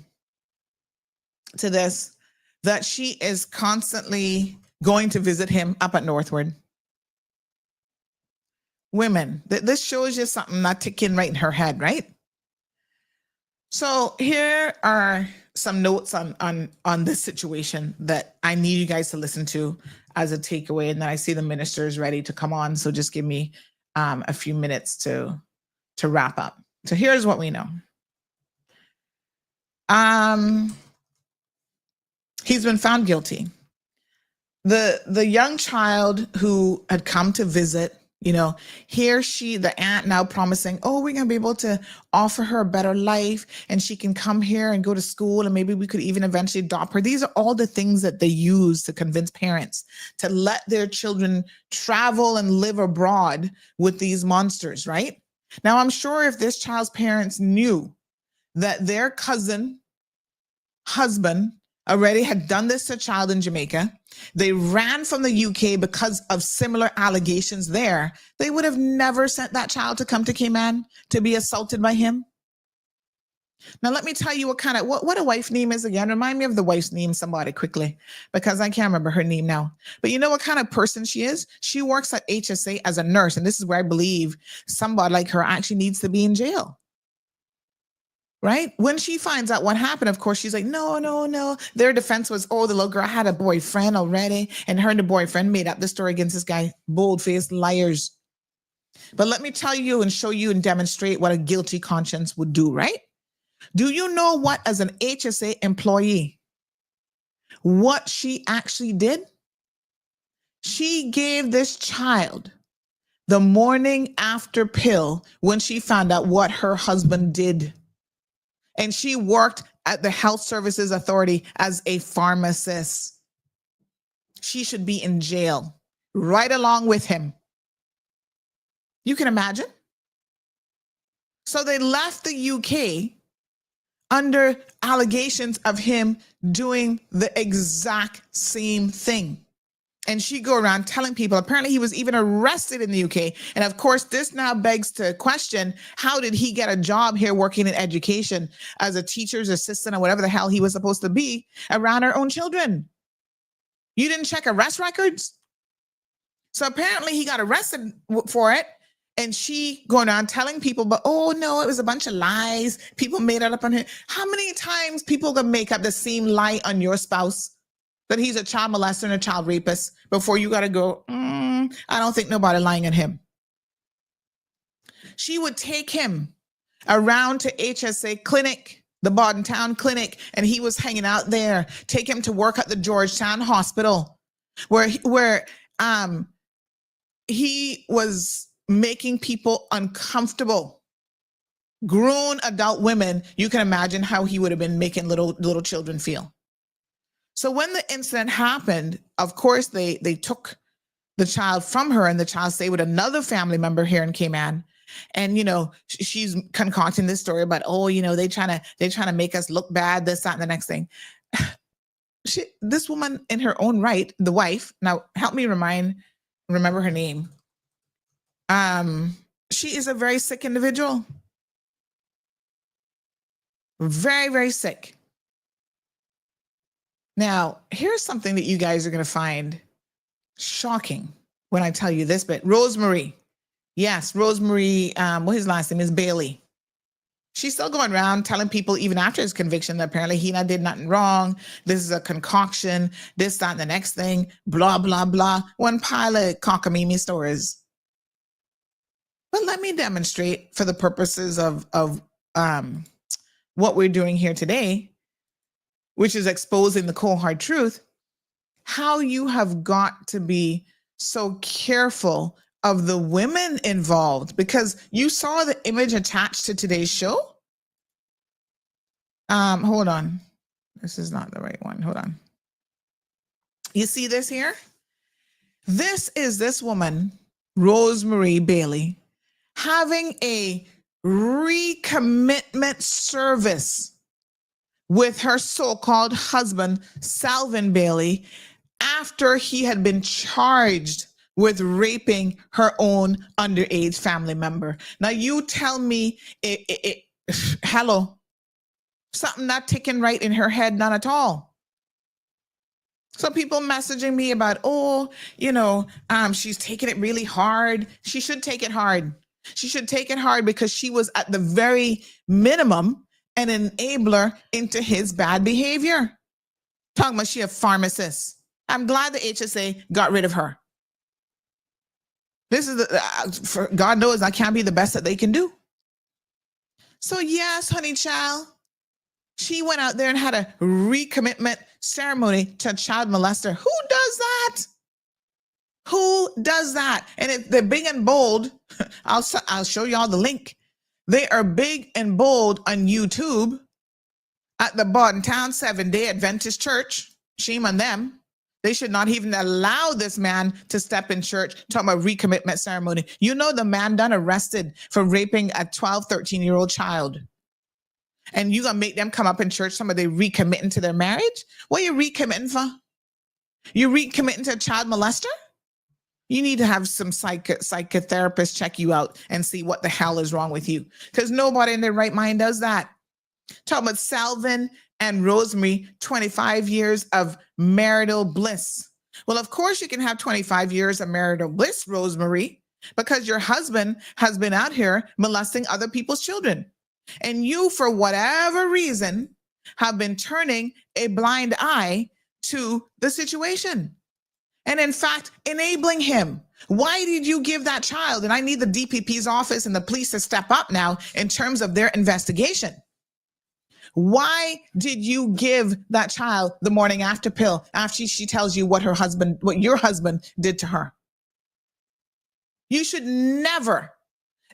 to this that she is constantly going to visit him up at Northwood. Women, this shows you something not ticking right in her head, right? So here are some notes on this situation that I need you guys to listen to as a takeaway. And then I see the ministers ready to come on. So just give me a few minutes to wrap up. So here's what we know. He's been found guilty. The young child who had come to visit, the aunt now promising, oh, we're going to be able to offer her a better life and she can come here and go to school and maybe we could even eventually adopt her. These are all the things that they use to convince parents to let their children travel and live abroad with these monsters, right? Now, I'm sure if this child's parents knew that their cousin, husband, already had done this to a child in Jamaica, they ran from the UK because of similar allegations there, they would have never sent that child to come to Cayman to be assaulted by him. Now, let me tell you what a wife name is again. Remind me of the wife's name, somebody, quickly, because I can't remember her name now. But you know what kind of person she is? She works at HSA as a nurse, and this is where I believe somebody like her actually needs to be in jail. Right? When she finds out what happened, of course, she's like, no. Their defense was, oh, the little girl had a boyfriend already, and her and the boyfriend made up the story against this guy. Bold-faced liars. But let me tell you and show you and demonstrate what a guilty conscience would do, right? Do you know what, as an HSA employee, what she actually did? She gave this child the morning after pill when she found out what her husband did. And she worked at the Health Services Authority as a pharmacist. She should be in jail right along with him. You can imagine? So they left the UK under allegations of him doing the exact same thing. And she go around telling people, apparently he was even arrested in the UK. And of course, this now begs to question, how did he get a job here working in education as a teacher's assistant or whatever the hell he was supposed to be around her own children? You didn't check arrest records? So apparently he got arrested for it. And she going around telling people, but oh no, it was a bunch of lies. People made it up on him. How many times people can make up the same lie on your spouse? That he's a child molester and a child rapist before you got to go, I don't think nobody lying on him. She would take him around to HSA clinic, the Bodden Town clinic, and he was hanging out there. Take him to work at the Georgetown Hospital where he was making people uncomfortable. Grown adult women, you can imagine how he would have been making little children feel. So when the incident happened, of course, they took the child from her, and the child stayed with another family member here in Cayman. And, she's concocting this story about, they trying to make us look bad, this, that, and the next thing. This woman in her own right, the wife, now help me remember her name. She is a very sick individual. Very, very sick. Now, here's something that you guys are going to find shocking when I tell you this bit. Rosemary. Yes, Rosemary, his last name is Bailey. She's still going around telling people, even after his conviction, that apparently he did nothing wrong. This is a concoction, this, that, and the next thing, blah, blah, blah. One pile of cockamamie stories. But let me demonstrate, for the purposes of what we're doing here today, which is exposing the cold hard truth, how you have got to be so careful of the women involved, because you saw the image attached to today's show. Hold on. This is not the right one. Hold on. You see this here? This is this woman, Rosemary Bailey, having a recommitment service with her so-called husband, Selyvn Bailey, after he had been charged with raping her own underage family member. Now you tell me, hello, something not ticking right in her head, not at all. So people messaging me about, she's taking it really hard. She should take it hard. She should take it hard because she was at the very minimum an enabler into his bad behavior. Talking about she a pharmacist. I'm glad the HSA got rid of her. This is for God knows I can't be the best that they can do. So yes, honey child, she went out there and had a recommitment ceremony to a child molester. Who does that? Who does that? And if they're big and bold, I'll show y'all the link. They are big and bold on YouTube at the Bordentown Seventh-day Adventist Church. Shame on them. They should not even allow this man to step in church, talking about recommitment ceremony. You know, the man done arrested for raping a 12, 13-year-old child. And you gonna make them come up in church, somebody recommitting to their marriage? What are you recommitting for? You recommitting to a child molester? You need to have some psychotherapist check you out and see what the hell is wrong with you. Because nobody in their right mind does that. Talking about Selyvn and Rosemary, 25 years of marital bliss. Well, of course you can have 25 years of marital bliss, Rosemary, because your husband has been out here molesting other people's children. And you, for whatever reason, have been turning a blind eye to the situation. And in fact, enabling him. Why did you give that child? And I need the DPP's office and the police to step up now in terms of their investigation. Why did you give that child the morning after pill after she tells you what your husband did to her? You should never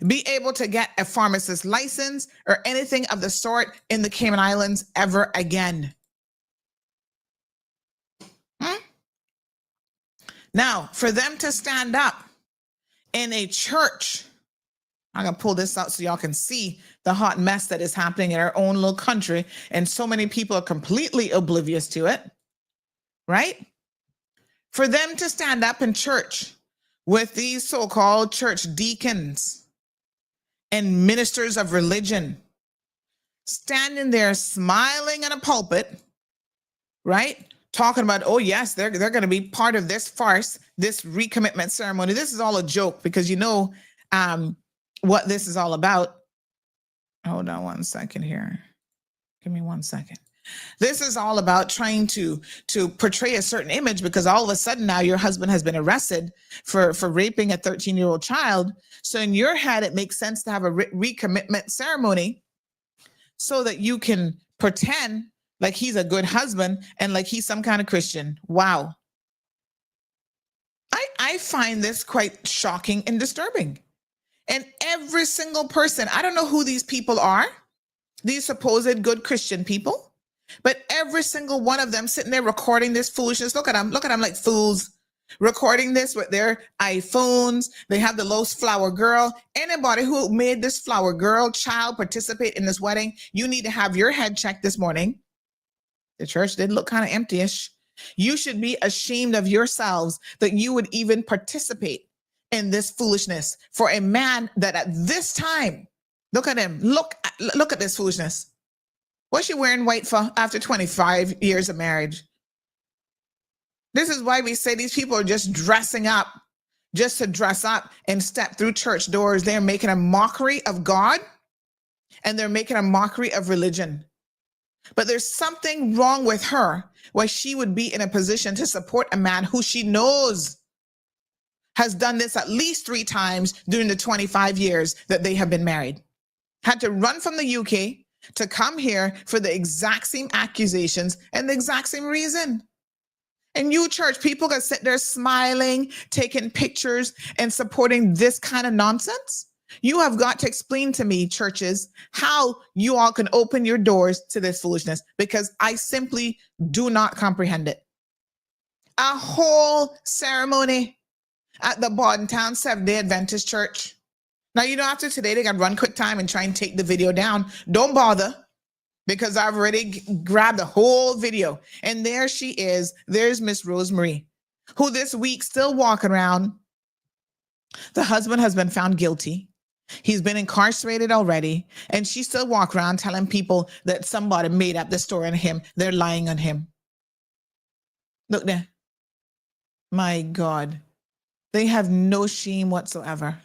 be able to get a pharmacist license or anything of the sort in the Cayman Islands ever again. Now, for them to stand up in a church, I'm going to pull this out so y'all can see the hot mess that is happening in our own little country, and so many people are completely oblivious to it, right? For them to stand up in church with these so-called church deacons and ministers of religion, standing there smiling in a pulpit, right? Talking about, oh yes, they're going to be part of this farce, this recommitment ceremony. This is all a joke because you know what this is all about. Hold on one second here. Give me 1 second. This is all about trying to portray a certain image because all of a sudden now your husband has been arrested for raping a 13-year-old child. So in your head, it makes sense to have a recommitment ceremony so that you can pretend like he's a good husband and like he's some kind of Christian. Wow. I find this quite shocking and disturbing. And every single person, I don't know who these people are, these supposed good Christian people, but every single one of them sitting there recording this foolishness. Look at them like fools. recording this with their iPhones. They have the Los Flower Girl. Anybody who made this flower girl child participate in this wedding, you need to have your head checked this morning. The church did look kind of empty-ish. You should be ashamed of yourselves that you would even participate in this foolishness for a man that at this time, look at him, look at this foolishness. What's she wearing white for after 25 years of marriage? This is why we say these people are just dressing up, just to dress up and step through church doors. They're making a mockery of God and they're making a mockery of religion. But there's something wrong with her why she would be in a position to support a man who she knows has done this at least 3 times during the 25 years that they have been married. Had to run from the UK to come here for the exact same accusations and the exact same reason. And you church people that sit there smiling, taking pictures and supporting this kind of nonsense. You have got to explain to me, churches, how you all can open your doors to this foolishness, because I simply do not comprehend it. A whole ceremony at the Bordentown Seventh-day Adventist Church. Now, you know, after today, they got to run quick time and try and take the video down. Don't bother, because I've already grabbed the whole video. And there she is. There's Miss Rosemary, who this week still walking around. The husband has been found guilty. He's been incarcerated already. And she still walk around telling people that somebody made up the story on him. They're lying on him. Look there. My God. They have no shame whatsoever.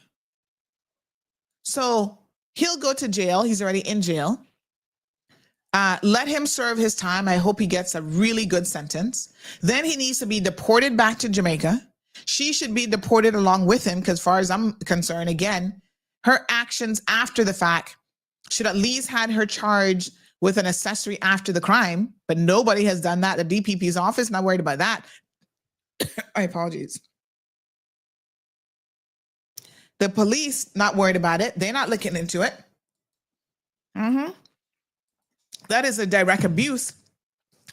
So he'll go to jail. He's already in jail. Let him serve his time. I hope he gets a really good sentence. Then he needs to be deported back to Jamaica. She should be deported along with him, because as far as I'm concerned, again, her actions after the fact should at least had her charged with an accessory after the crime, but nobody has done that. The DPP's office, not worried about that. I apologize. The police, not worried about it. They're not looking into it. That is a direct abuse,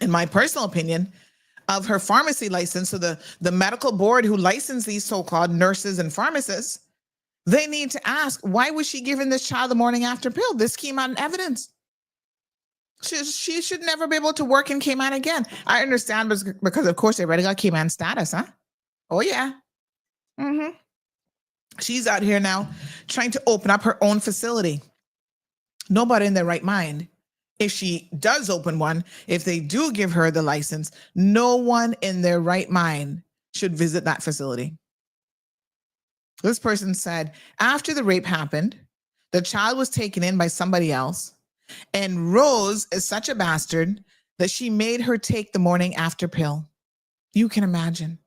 in my personal opinion, of her pharmacy license. So the medical board who licensed these so-called nurses and pharmacists, they need to ask, why was she giving this child the morning after pill? This came out in evidence. She should never be able to work in Cayman again. I understand, because of course they already got Cayman status, huh? Oh yeah. She's out here now trying to open up her own facility. Nobody in their right mind, if she does open one, if they do give her the license, no one in their right mind should visit that facility. This person said, after the rape happened, the child was taken in by somebody else, and Rose is such a bastard that she made her take the morning after pill. You can imagine.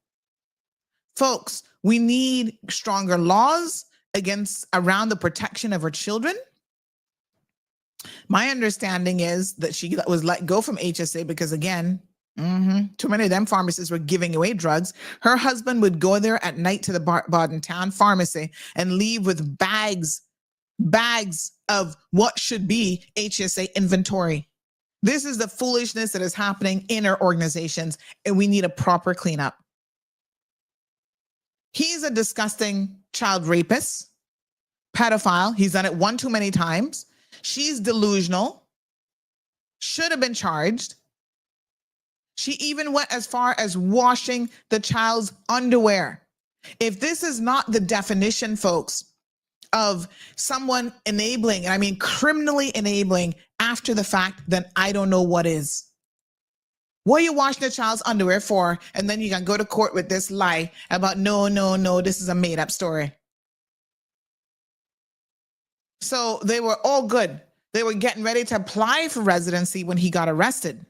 Folks, we need stronger laws around the protection of our children. My understanding is that she was let go from HSA because, again, too many of them pharmacists were giving away drugs. Her husband would go there at night to the Bordentown pharmacy and leave with bags of what should be HSA inventory. This is the foolishness that is happening in our organizations, and we need a proper cleanup. He's a disgusting child rapist, pedophile. He's done it one too many times. She's delusional, should have been charged. She even went as far as washing the child's underwear. If this is not the definition, folks, of someone enabling, and I mean criminally enabling after the fact, then I don't know what is. What are you washing the child's underwear for? And then you can go to court with this lie about no, this is a made up story. So they were all good. They were getting ready to apply for residency when he got arrested.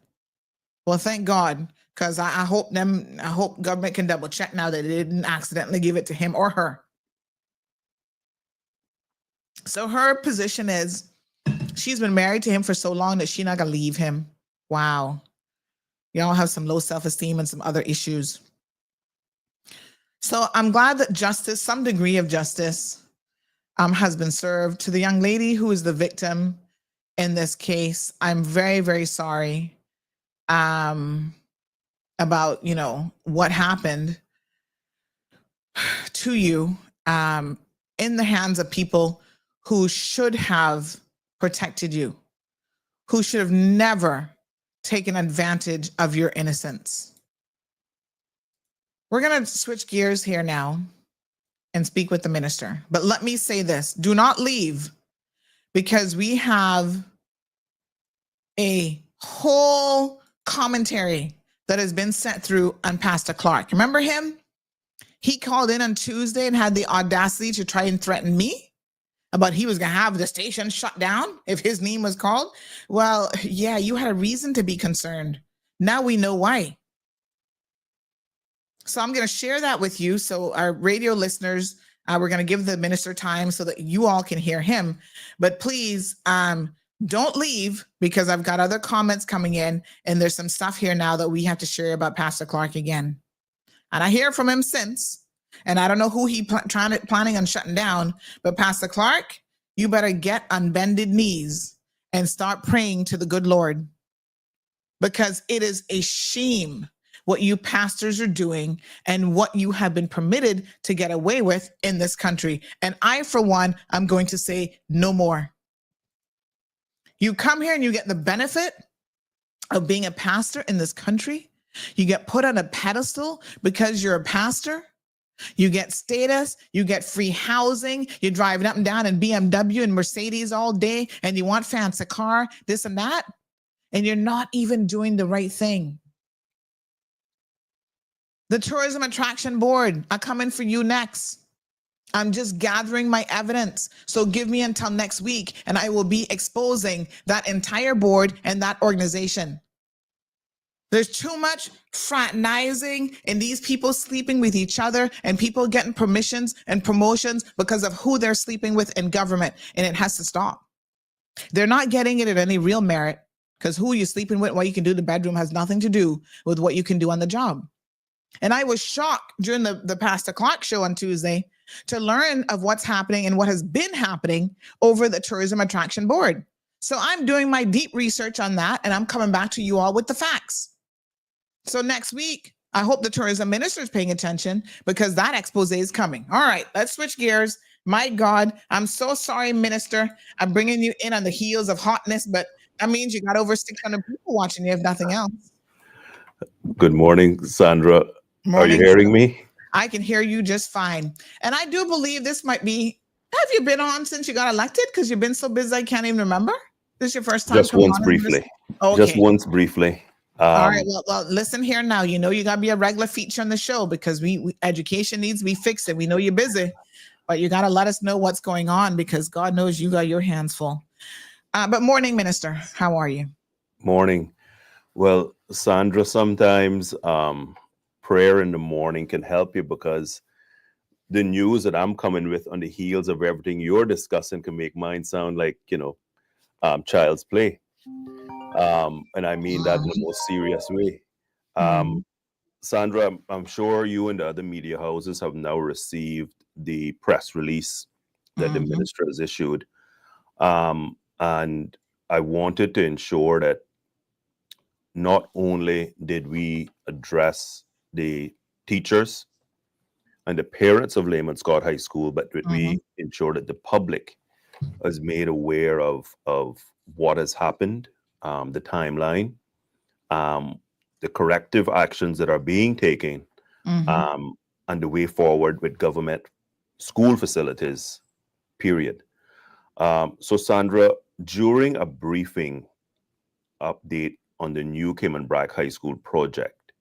Well, thank God, because I hope government can double check now that they didn't accidentally give it to him or her. So her position is she's been married to him for so long that she's not gonna leave him. Wow. Y'all have some low self-esteem and some other issues. So I'm glad that justice, some degree of justice, has been served to the young lady who is the victim in this case. I'm very, very sorry about, what happened. to you in the hands of people who should have protected you, who should have never taken advantage of your innocence. We're going to switch gears here now and speak with the minister. But let me say this, do not leave, because we have a whole commentary that has been sent through on Pastor Clark. Remember him? He called in on Tuesday and had the audacity to try and threaten me about he was going to have the station shut down if his name was called. Well, yeah, you had a reason to be concerned. Now we know why. So I'm going to share that with you. So our radio listeners, we're going to give the minister time so that you all can hear him. But please don't leave, because I've got other comments coming in, and there's some stuff here now that we have to share about Pastor Clark again. And I hear from him since, and I don't know who he planning on shutting down, but Pastor Clark, you better get on bended knees and start praying to the good Lord, because it is a shame what you pastors are doing and what you have been permitted to get away with in this country. And I, for one, I'm going to say no more. You come here and you get the benefit of being a pastor in this country. You get put on a pedestal because you're a pastor. You get status, you get free housing, you're driving up and down in BMW and Mercedes all day, and you want fancy car, this and that, and you're not even doing the right thing. The Tourism Attraction Board, I'm coming for you next. I'm just gathering my evidence. So give me until next week, and I will be exposing that entire board and that organization. There's too much fraternizing and these people sleeping with each other and people getting permissions and promotions because of who they're sleeping with in government, and it has to stop. They're not getting it at any real merit, because who you're sleeping with, what you can do in the bedroom has nothing to do with what you can do on the job. And I was shocked during the Pastor Clark show on Tuesday to learn of what's happening and what has been happening over the Tourism Attraction Board. So I'm doing my deep research on that, and I'm coming back to you all with the facts. So next week, I hope the tourism minister is paying attention, because that expose is coming. All right, let's switch gears. My God, I'm so sorry, minister. I'm bringing you in on the heels of hotness, but that means you got over 600 people watching you, if nothing else. Good morning, Sandra. Morning. Are you hearing me? I can hear you just fine. And I do believe this might be, have you been on since you got elected? Because you've been so busy, I can't even remember. This is your first time? Just once briefly. Okay. Just once briefly. All right. Well, listen here now. You know you got to be a regular feature on the show, because we education needs to be fixed. We know you're busy, but you got to let us know what's going on, because God knows you got your hands full. But morning, minister. How are you? Morning. Well, Sandra, sometimes prayer in the morning can help you, because the news that I'm coming with on the heels of everything you're discussing can make mine sound like, child's play. And I mean that in the most serious way. Sandra, I'm sure you and the other media houses have now received the press release that the minister has issued. And I wanted to ensure that not only did we address the teachers and the parents of Layman Scott High School, but we ensure that the public is made aware of what has happened, the timeline, the corrective actions that are being taken, and the way forward with government school facilities, period. So Sandra, during a briefing update on the new Cayman Bragg High School project,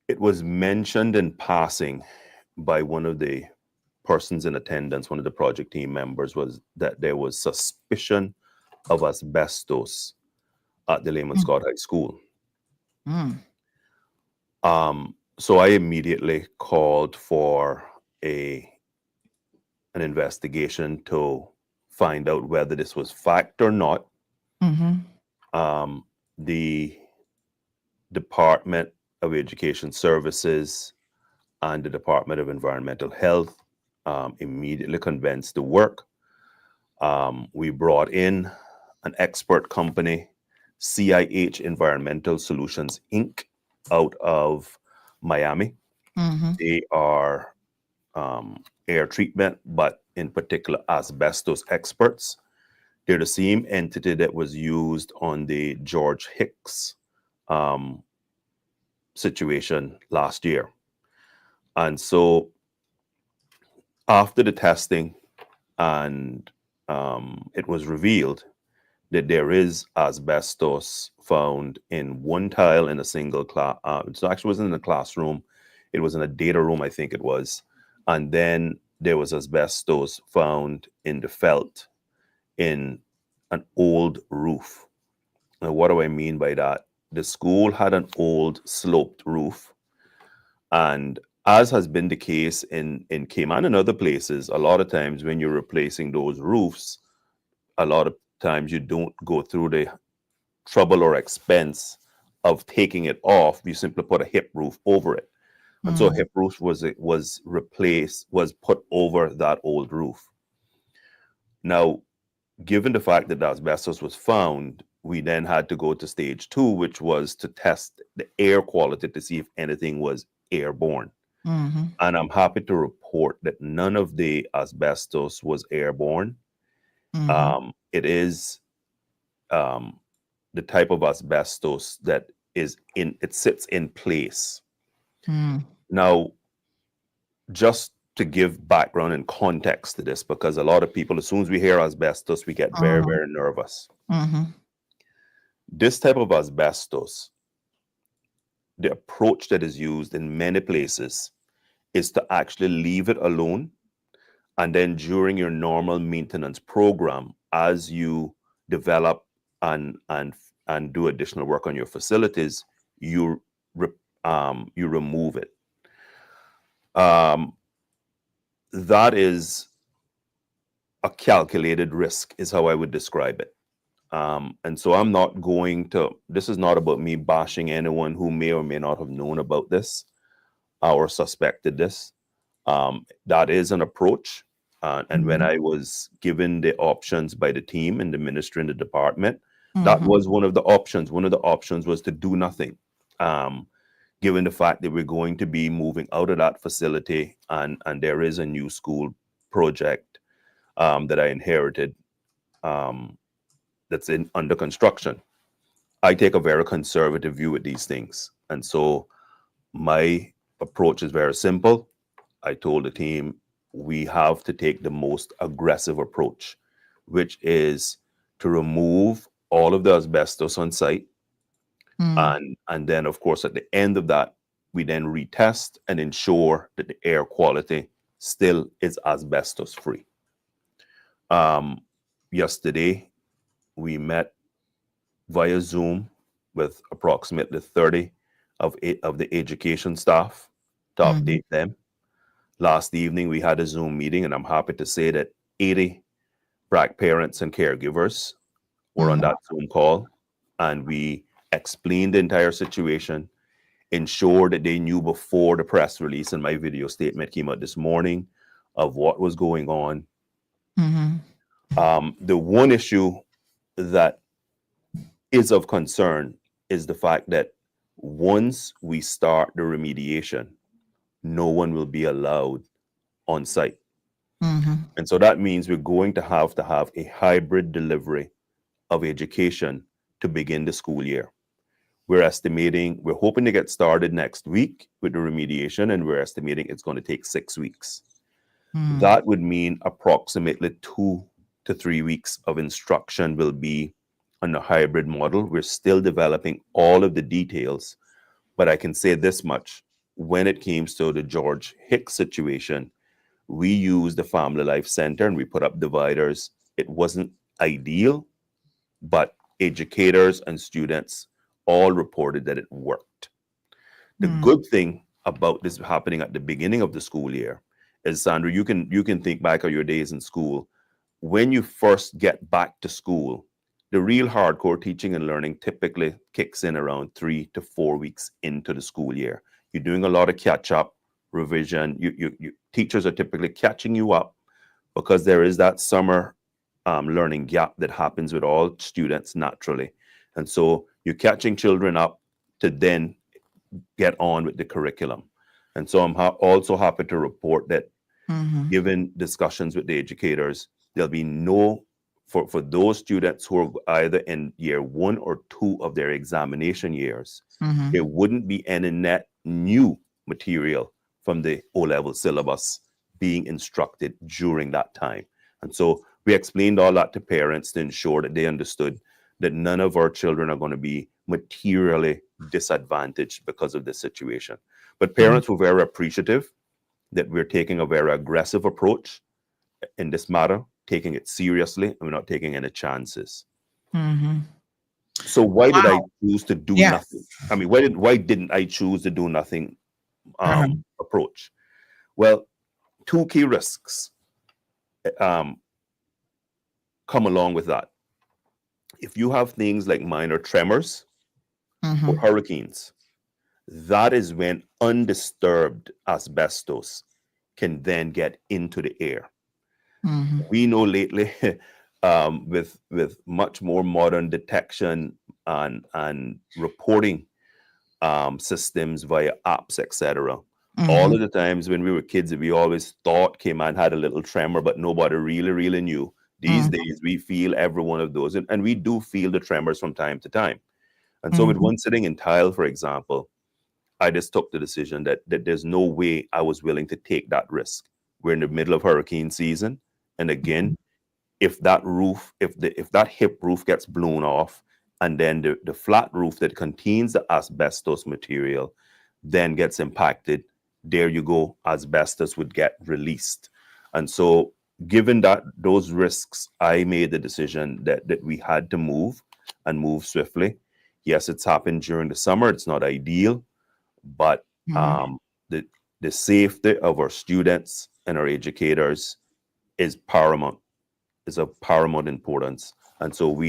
it was mentioned in passing by one of the persons in attendance, one of the project team members, was that there was suspicion of asbestos at the Layman Scott High School. So I immediately called for an investigation to find out whether this was fact or not. The Department of Education Services and the Department of Environmental Health immediately commenced the work. We brought in an expert company, CIH Environmental Solutions, Inc., out of Miami. They are air treatment, but in particular asbestos experts. They're the same entity that was used on the George Hicks situation last year. And so after the testing, and it was revealed that there is asbestos found in one tile in a single class. So actually wasn't in a classroom. It was in a data room, I think it was. And then there was asbestos found in the felt in an old roof. Now, what do I mean by that? The school had an old sloped roof. And as has been the case in Cayman and other places, a lot of times when you're replacing those roofs, a lot of times you don't go through the trouble or expense of taking it off. You simply put a hip roof over it. And so a hip roof was put over that old roof. Now, given the fact that the asbestos was found, we then had to go to stage 2, which was to test the air quality to see if anything was airborne. And I'm happy to report that none of the asbestos was airborne. It is the type of asbestos that it sits in place. Now, just to give background and context to this, because a lot of people, as soon as we hear asbestos, we get very, very nervous. This type of asbestos, the approach that is used in many places is to actually leave it alone. And then during your normal maintenance program, as you develop and do additional work on your facilities, you remove it. That is a calculated risk, is how I would describe it. And so I'm not going to, this is not about me bashing anyone who may or may not have known about this or suspected this. That is an approach. And when I was given the options by the team and the ministry and the department, that was one of the options. One of the options was to do nothing, given the fact that we're going to be moving out of that facility, and there is a new school project that I inherited that's under construction. I take a very conservative view with these things. And so my approach is very simple. I told the team, we have to take the most aggressive approach, which is to remove all of the asbestos on site. And then, of course, at the end of that, we then retest and ensure that the air quality still is asbestos free. Yesterday, we met via Zoom with approximately 30 of the education staff to update them. Last evening, we had a Zoom meeting, and I'm happy to say that 80 BRAC parents and caregivers were on that Zoom call, and we explained the entire situation, ensured that they knew before the press release and my video statement came out this morning of what was going on. The one issue that is of concern is the fact that once we start the remediation, no one will be allowed on site. And so that means we're going to have a hybrid delivery of education to begin the school year. We're hoping to get started next week with the remediation, and we're estimating it's going to take 6 weeks. That would mean approximately 2 to 3 weeks of instruction will be on a hybrid model. We're still developing all of the details, but I can say this much. When it came to the George Hicks situation, we used the Family Life Center and we put up dividers. It wasn't ideal, but educators and students all reported that it worked. The good thing about this happening at the beginning of the school year is, Sandra, you can think back on your days in school. When you first get back to school, the real hardcore teaching and learning typically kicks in around 3 to 4 weeks into the school year. You're doing a lot of catch-up revision. You teachers are typically catching you up because there is that summer learning gap that happens with all students naturally. And so you're catching children up to then get on with the curriculum. And so I'm also happy to report that given discussions with the educators, there'll be no, for those students who are either in year 1 or 2 of their examination years, there wouldn't be any net new material from the O-level syllabus being instructed during that time. And so we explained all that to parents to ensure that they understood that none of our children are going to be materially disadvantaged because of this situation. But parents were very appreciative that we're taking a very aggressive approach in this matter, taking it seriously, and we're not taking any chances. So why did I choose to do nothing? I mean, why didn't I choose to do nothing approach? Well, 2 key risks come along with that. If you have things like minor tremors or hurricanes, that is when undisturbed asbestos can then get into the air. We know lately with much more modern detection and reporting systems via apps, etc. All of the times when we were kids, we always thought Cayman had a little tremor, but nobody really knew. These days, we feel every one of those, and we do feel the tremors from time to time. And so with one sitting in tile, for example, I just took the decision that there's no way I was willing to take that risk. We're in the middle of hurricane season. And again, if that roof, if that hip roof gets blown off, and then the flat roof that contains the asbestos material then gets impacted, there you go, asbestos would get released. And so given that those risks, I made the decision that we had to move and move swiftly. Yes, it's happened during the summer. It's not ideal, but the safety of our students and our educators is paramount, is of paramount importance. And so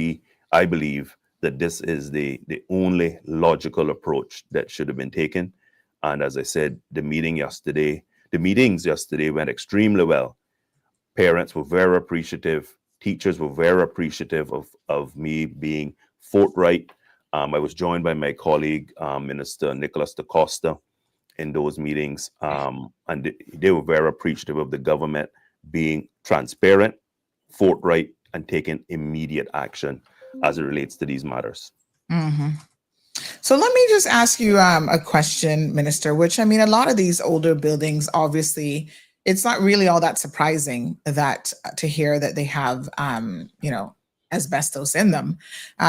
I believe that this is the only logical approach that should have been taken. And as I said, the meetings yesterday went extremely well. Parents were very appreciative. Teachers were very appreciative of me being forthright. I was joined by my colleague, Minister Nicholas DaCosta, in those meetings. And they were very appreciative of the government being transparent, forthright, and taking immediate action as it relates to these matters. So let me just ask you a question, Minister, which, I mean, a lot of these older buildings, obviously, it's not really all that surprising that to hear that they have, asbestos in them.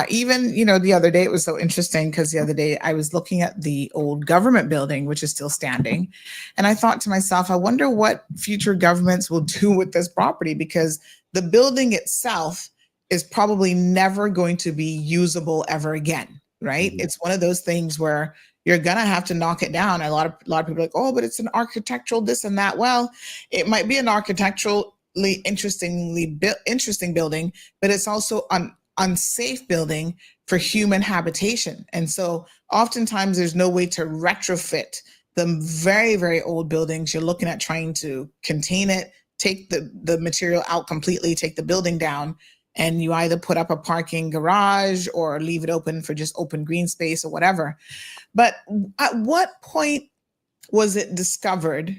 Even, the other day, it was so interesting because the other day I was looking at the old government building, which is still standing. And I thought to myself, I wonder what future governments will do with this property, because the building itself is probably never going to be usable ever again. Right. It's one of those things where you're going to have to knock it down. And a lot of people are like, oh, but it's an architectural this and that. Well, it might be an architecturally interesting building, but it's also an unsafe building for human habitation. And so oftentimes there's no way to retrofit the very, very old buildings. You're looking at trying to contain it, take the material out completely, take the building down, and you either put up a parking garage or leave it open for just open green space or whatever. But at what point was it discovered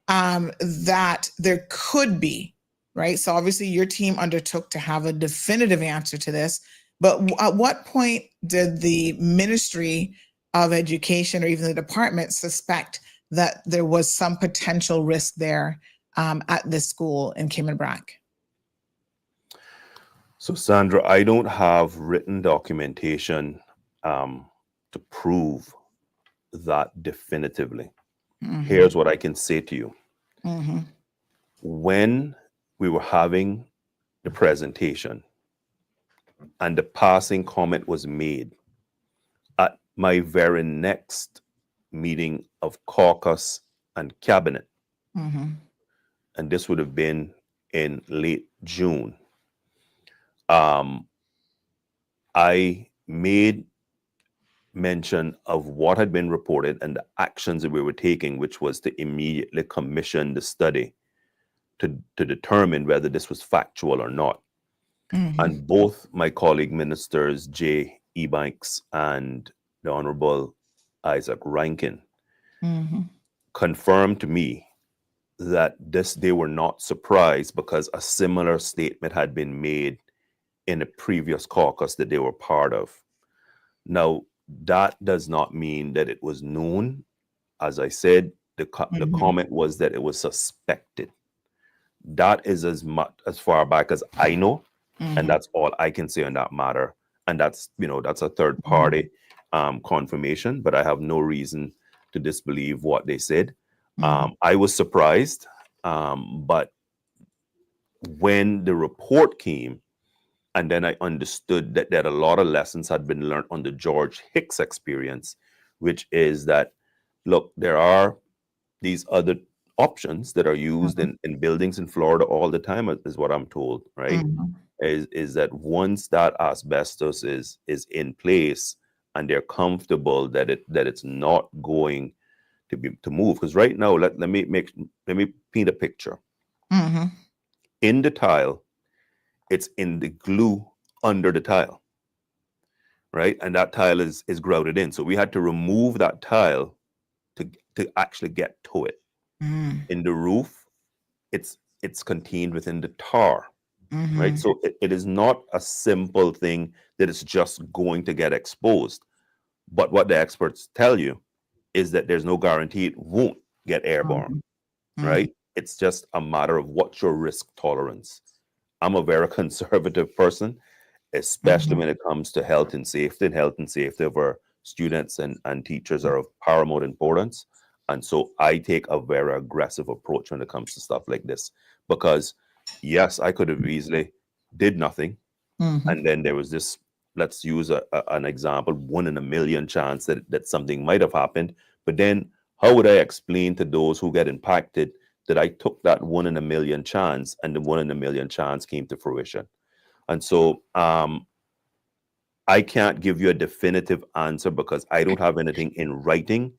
that there could be, right? So obviously your team undertook to have a definitive answer to this, but at what point did the Ministry of Education or even the department suspect that there was some potential risk there at this school in Cayman Brac? So, Sandra, I don't have written documentation to prove that definitively. Here's what I can say to you. When we were having the presentation and the passing comment was made at my very next meeting of caucus and cabinet, and this would have been in late June, I made mention of what had been reported and the actions that we were taking, which was to immediately commission the study to determine whether this was factual or not. And both my colleague ministers, J. Ebanks and the Honorable Isaac Rankin, confirmed to me that they were not surprised because a similar statement had been made in a previous caucus that they were part of. Now, that does not mean that it was known. As I said, the comment was that it was suspected. That is as far back as I know, and that's all I can say on that matter. And that's a third party confirmation, but I have no reason to disbelieve what they said. I was surprised, but when the report came, and then I understood that a lot of lessons had been learned on the George Hicks experience, which is that, look, there are these other options that are used in buildings in Florida all the time, is what I'm told, right? Is that once that asbestos is in place and they're comfortable that it's not going to move. Because right now, let me paint a picture. In the tile, it's in the glue under the tile, right? And that tile is grouted in. So we had to remove that tile to actually get to it. In the roof, it's contained within the tar, right? So it is not a simple thing that it's just going to get exposed. But what the experts tell you is that there's no guarantee it won't get airborne, right? It's just a matter of what's your risk tolerance. I'm a very conservative person, especially when it comes to health and safety. And health and safety of our students and teachers are of paramount importance. And so I take a very aggressive approach when it comes to stuff like this, because yes, I could have easily did nothing. And then there was this, let's use an example, 1 in a million chance that something might have happened. But then how would I explain to those who get impacted that I took that 1 in a million chance and the 1 in a million chance came to fruition? And so I can't give you a definitive answer because I don't have anything in writing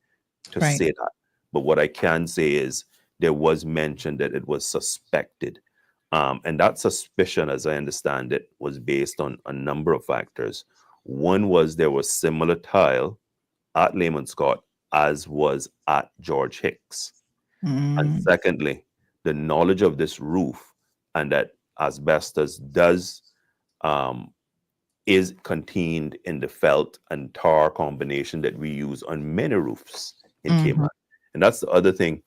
to say that. But what I can say is there was mention that it was suspected. And that suspicion, as I understand it, was based on a number of factors. One was there was similar tile at Lehman Scott as was at George Hicks. And secondly, the knowledge of this roof and that asbestos is contained in the felt and tar combination that we use on many roofs in Cayman. And that's the other thing,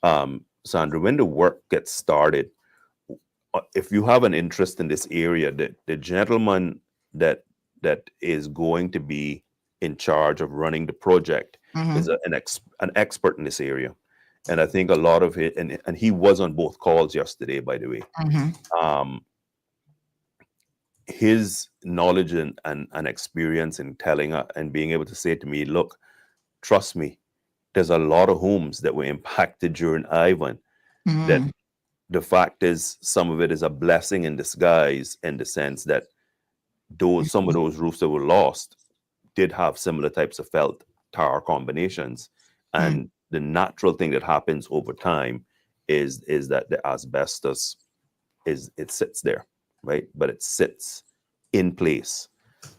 Sandra, when the work gets started, if you have an interest in this area, the gentleman that is going to be in charge of running the project is an expert in this area. And I think a lot of it, and he was on both calls yesterday, by the way. His knowledge and experience in telling and being able to say to me, look, trust me, there's a lot of homes that were impacted during Ivan. That the fact is, some of it is a blessing in disguise, in the sense that some of those roofs that were lost did have similar types of felt tar combinations. And the natural thing that happens over time is that the asbestos it sits there, right? But it sits in place.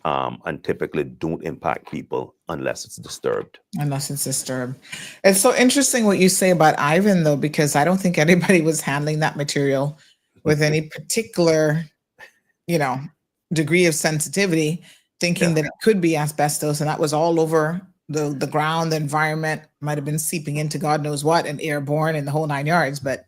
And typically don't impact people unless it's disturbed. It's so interesting what you say about Ivan, though, because I don't think anybody was handling that material with any particular, degree of sensitivity, thinking that it could be asbestos, and that was all over the ground. The environment might have been seeping into God knows what, and airborne and the whole 9 yards. But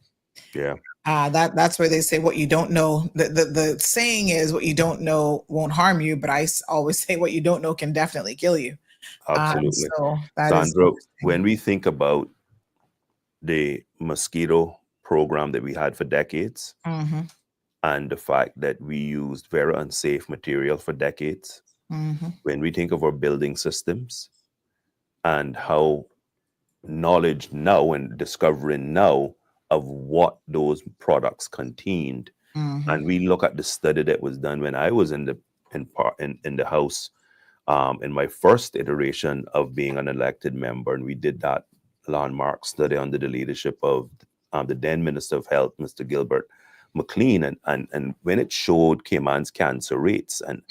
that's where they say what you don't know. The saying is what you don't know won't harm you, but I always say what you don't know can definitely kill you. Absolutely. So Sandra, when we think about the mosquito program that we had for decades, and the fact that we used very unsafe material for decades, when we think of our building systems and how knowledge now and discovering now of what those products contained, and we look at the study that was done when I was in the House in my first iteration of being an elected member, and we did that landmark study under the leadership of the then Minister of Health, Mr. Gilbert McLean, and when it showed Cayman's cancer rates, and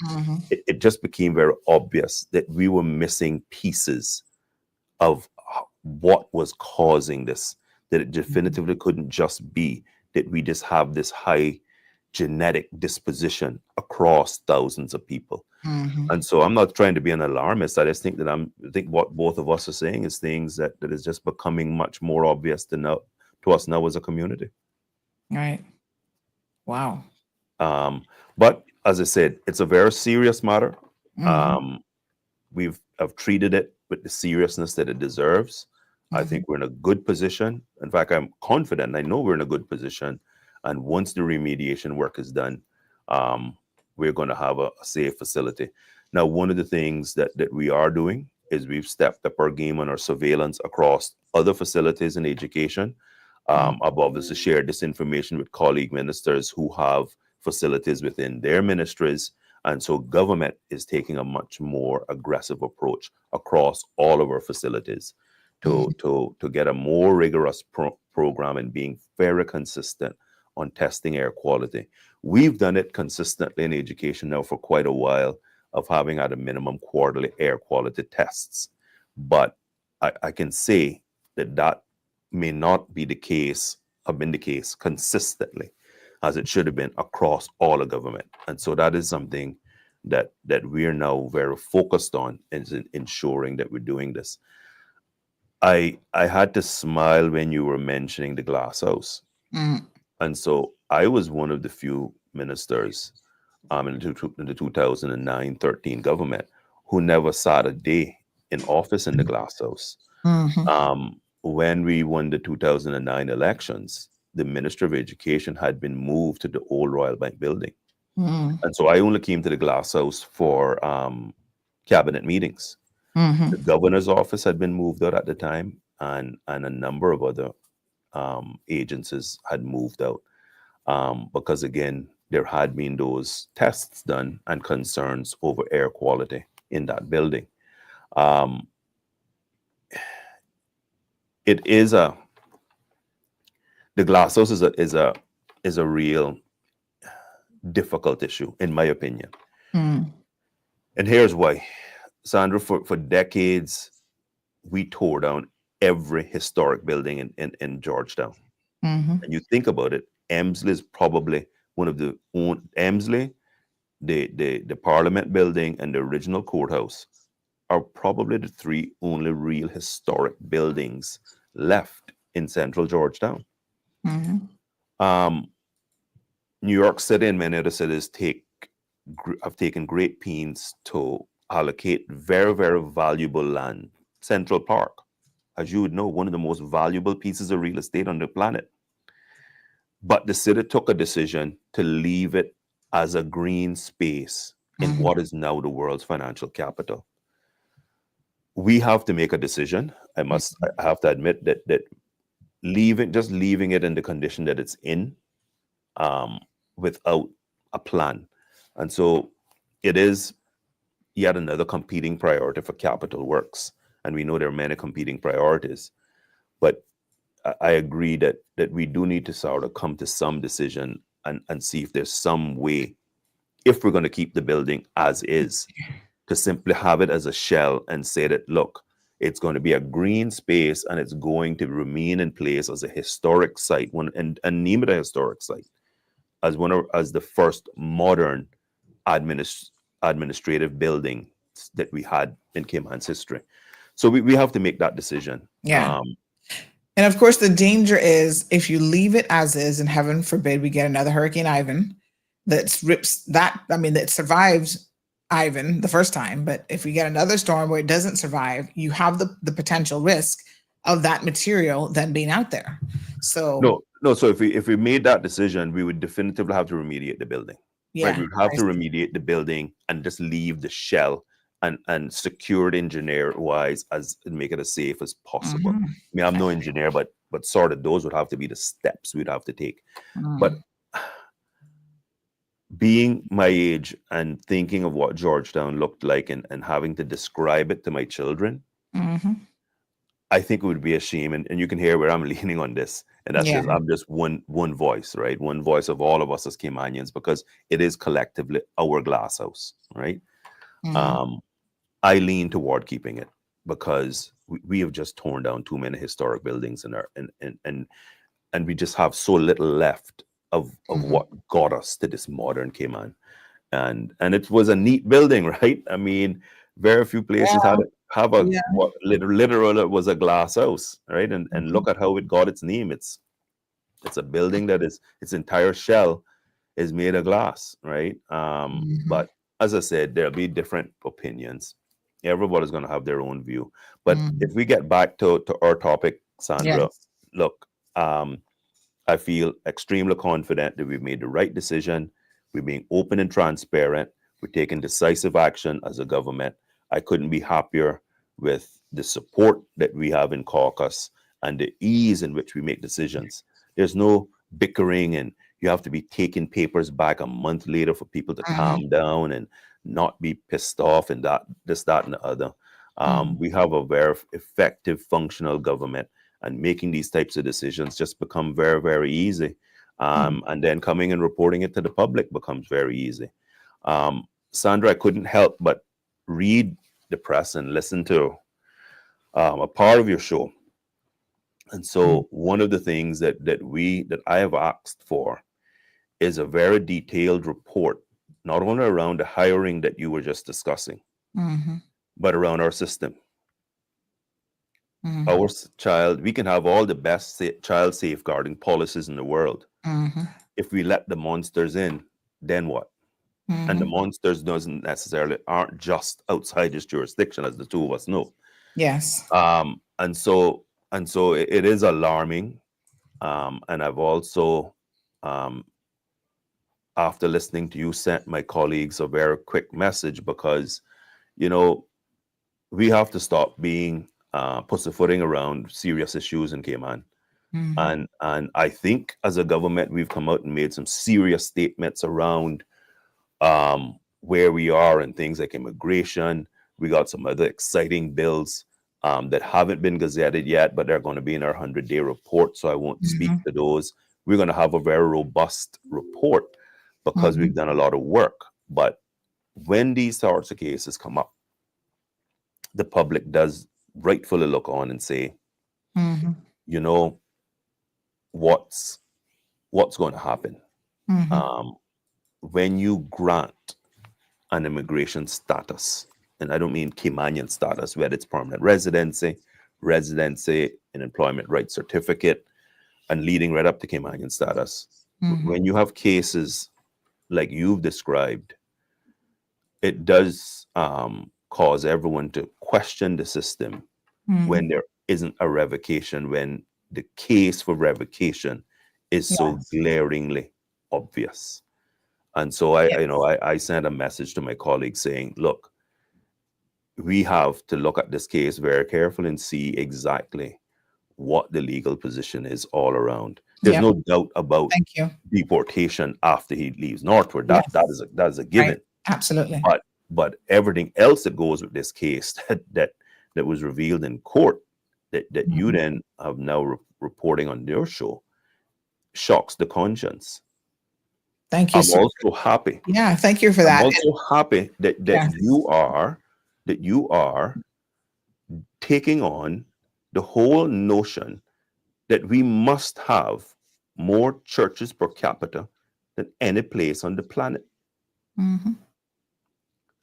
it just became very obvious that we were missing pieces of what was causing this. that it definitively couldn't just be that we just have this high genetic disposition across thousands of people. And so I'm not trying to be an alarmist. I just think that I think what both of us are saying is things that is just becoming much more obvious to us now as a community. Right. Wow. But as I said, it's a very serious matter. I've treated it with the seriousness that it deserves. I think we're in a good position. In fact, I'm confident. I know we're in a good position. And once the remediation work is done, we're going to have a safe facility. Now, one of the things that we are doing is we've stepped up our game on our surveillance across other facilities in education. I've obviously shared this information with colleague ministers who have facilities within their ministries. And so government is taking a much more aggressive approach across all of our facilities to get a more rigorous program and being very consistent on testing air quality. We've done it consistently in education now for quite a while, of having at a minimum quarterly air quality tests. But I can say that may not be the case, have been the case consistently as it should have been across all of government. And so that is something that we're now very focused on, is ensuring that we're doing this. I had to smile when you were mentioning the glass house. And so I was one of the few ministers in the 2009-13 government who never sat a day in office in the glass house. When we won the 2009 elections, the Minister of Education had been moved to the old Royal Bank building. And so I only came to the glass house for cabinet meetings. The governor's office had been moved out at the time, and a number of other agencies had moved out because, again, there had been those tests done and concerns over air quality in that building. The glass house is a real difficult issue, in my opinion. And here's why. Sandra, for decades, we tore down every historic building in Georgetown. And you think about it, Emsley is probably one of the Emsley, the Parliament building, and the original courthouse are probably the three only real historic buildings left in central Georgetown. New York City and many other cities have taken great pains to allocate very, very valuable land. Central Park, as you would know, one of the most valuable pieces of real estate on the planet. But the city took a decision to leave it as a green space in what is now the world's financial capital. We have to make a decision. I have to admit that leaving it in the condition that it's in, without a plan. And so it is yet another competing priority for capital works. And we know there are many competing priorities. But I agree that we do need to sort of come to some decision and see if there's some way, if we're going to keep the building as is, to simply have it as a shell and say that, look, it's going to be a green space and it's going to remain in place as a historic site, and name it a historic site, as the first modern administrative building that we had in Cayman's history. So we have to make that decision. Yeah. And of course, the danger is if you leave it as is, and heaven forbid we get another Hurricane Ivan that survived Ivan the first time. But if we get another storm where it doesn't survive, you have the potential risk of that material then being out there. So no. So if we made that decision, we would definitively have to remediate the building. Yeah, right? We would have to remediate the building and just leave the shell and secured engineer wise and make it as safe as possible. I mean, I'm no engineer, but sort of those would have to be the steps we'd have to take. But being my age and thinking of what Georgetown looked like and having to describe it to my children, I think it would be a shame. And you can hear where I'm leaning on this. And that's I'm just one voice, right? One voice of all of us as Caymanians, because it is collectively our glass house, right? I lean toward keeping it. because we have just torn down too many historic buildings in our and we just have so little left of what got us to this modern Cayman. And it was a neat building, right? I mean, very few places have a what literally it was a glass house, right? And look at how it got its name. It's a building that is its entire shell is made of glass, right? But as I said, there'll be different opinions. Everybody's going to have their own view. But if we get back to our topic, Sandra, look, I feel extremely confident that we've made the right decision. We're being open and transparent. We're taking decisive action as a government. I couldn't be happier with the support that we have in caucus and the ease in which we make decisions. There's no bickering and you have to be taking papers back a month later for people to calm down and not be pissed off and that, and the other. We have a very effective, functional government, and making these types of decisions just become very, very easy. And then coming and reporting it to the public becomes very easy. Sandra, I couldn't help but read the press and listen to a part of your show. And so one of the things that I have asked for is a very detailed report, not only around the hiring that you were just discussing, but around our system. Our child, we can have all the best child safeguarding policies in the world. If we let the monsters in, then what? And the monsters aren't just outside this jurisdiction, as the two of us know. Yes. And so it is alarming. And I've also, after listening to you, sent my colleagues a very quick message because, we have to stop being pussyfooting around serious issues in Cayman. And I think as a government, we've come out and made some serious statements around where we are and things like immigration. We got some other exciting bills that haven't been gazetted yet, but they're going to be in our 100-day report. So I won't speak to those. We're going to have a very robust report because we've done a lot of work. But when these sorts of cases come up, the public does rightfully look on and say, what's going to happen when you grant an immigration status, and I don't mean Caymanian status, whether it's permanent residency, and employment rights certificate, and leading right up to Caymanian status. When you have cases like you've described, it does cause everyone to question the system when there isn't a revocation, when the case for revocation is so glaringly obvious. And so I sent a message to my colleagues saying, look, we have to look at this case very carefully and see exactly what the legal position is all around. There's no doubt about deportation after he leaves northward. That is a given. Right. Absolutely. But everything else that goes with this case that was revealed in court that you then have now reporting on your show shocks the conscience. Thank you. I'm also happy. Yeah, thank you for that. I'm also happy that you are taking on the whole notion that we must have more churches per capita than any place on the planet.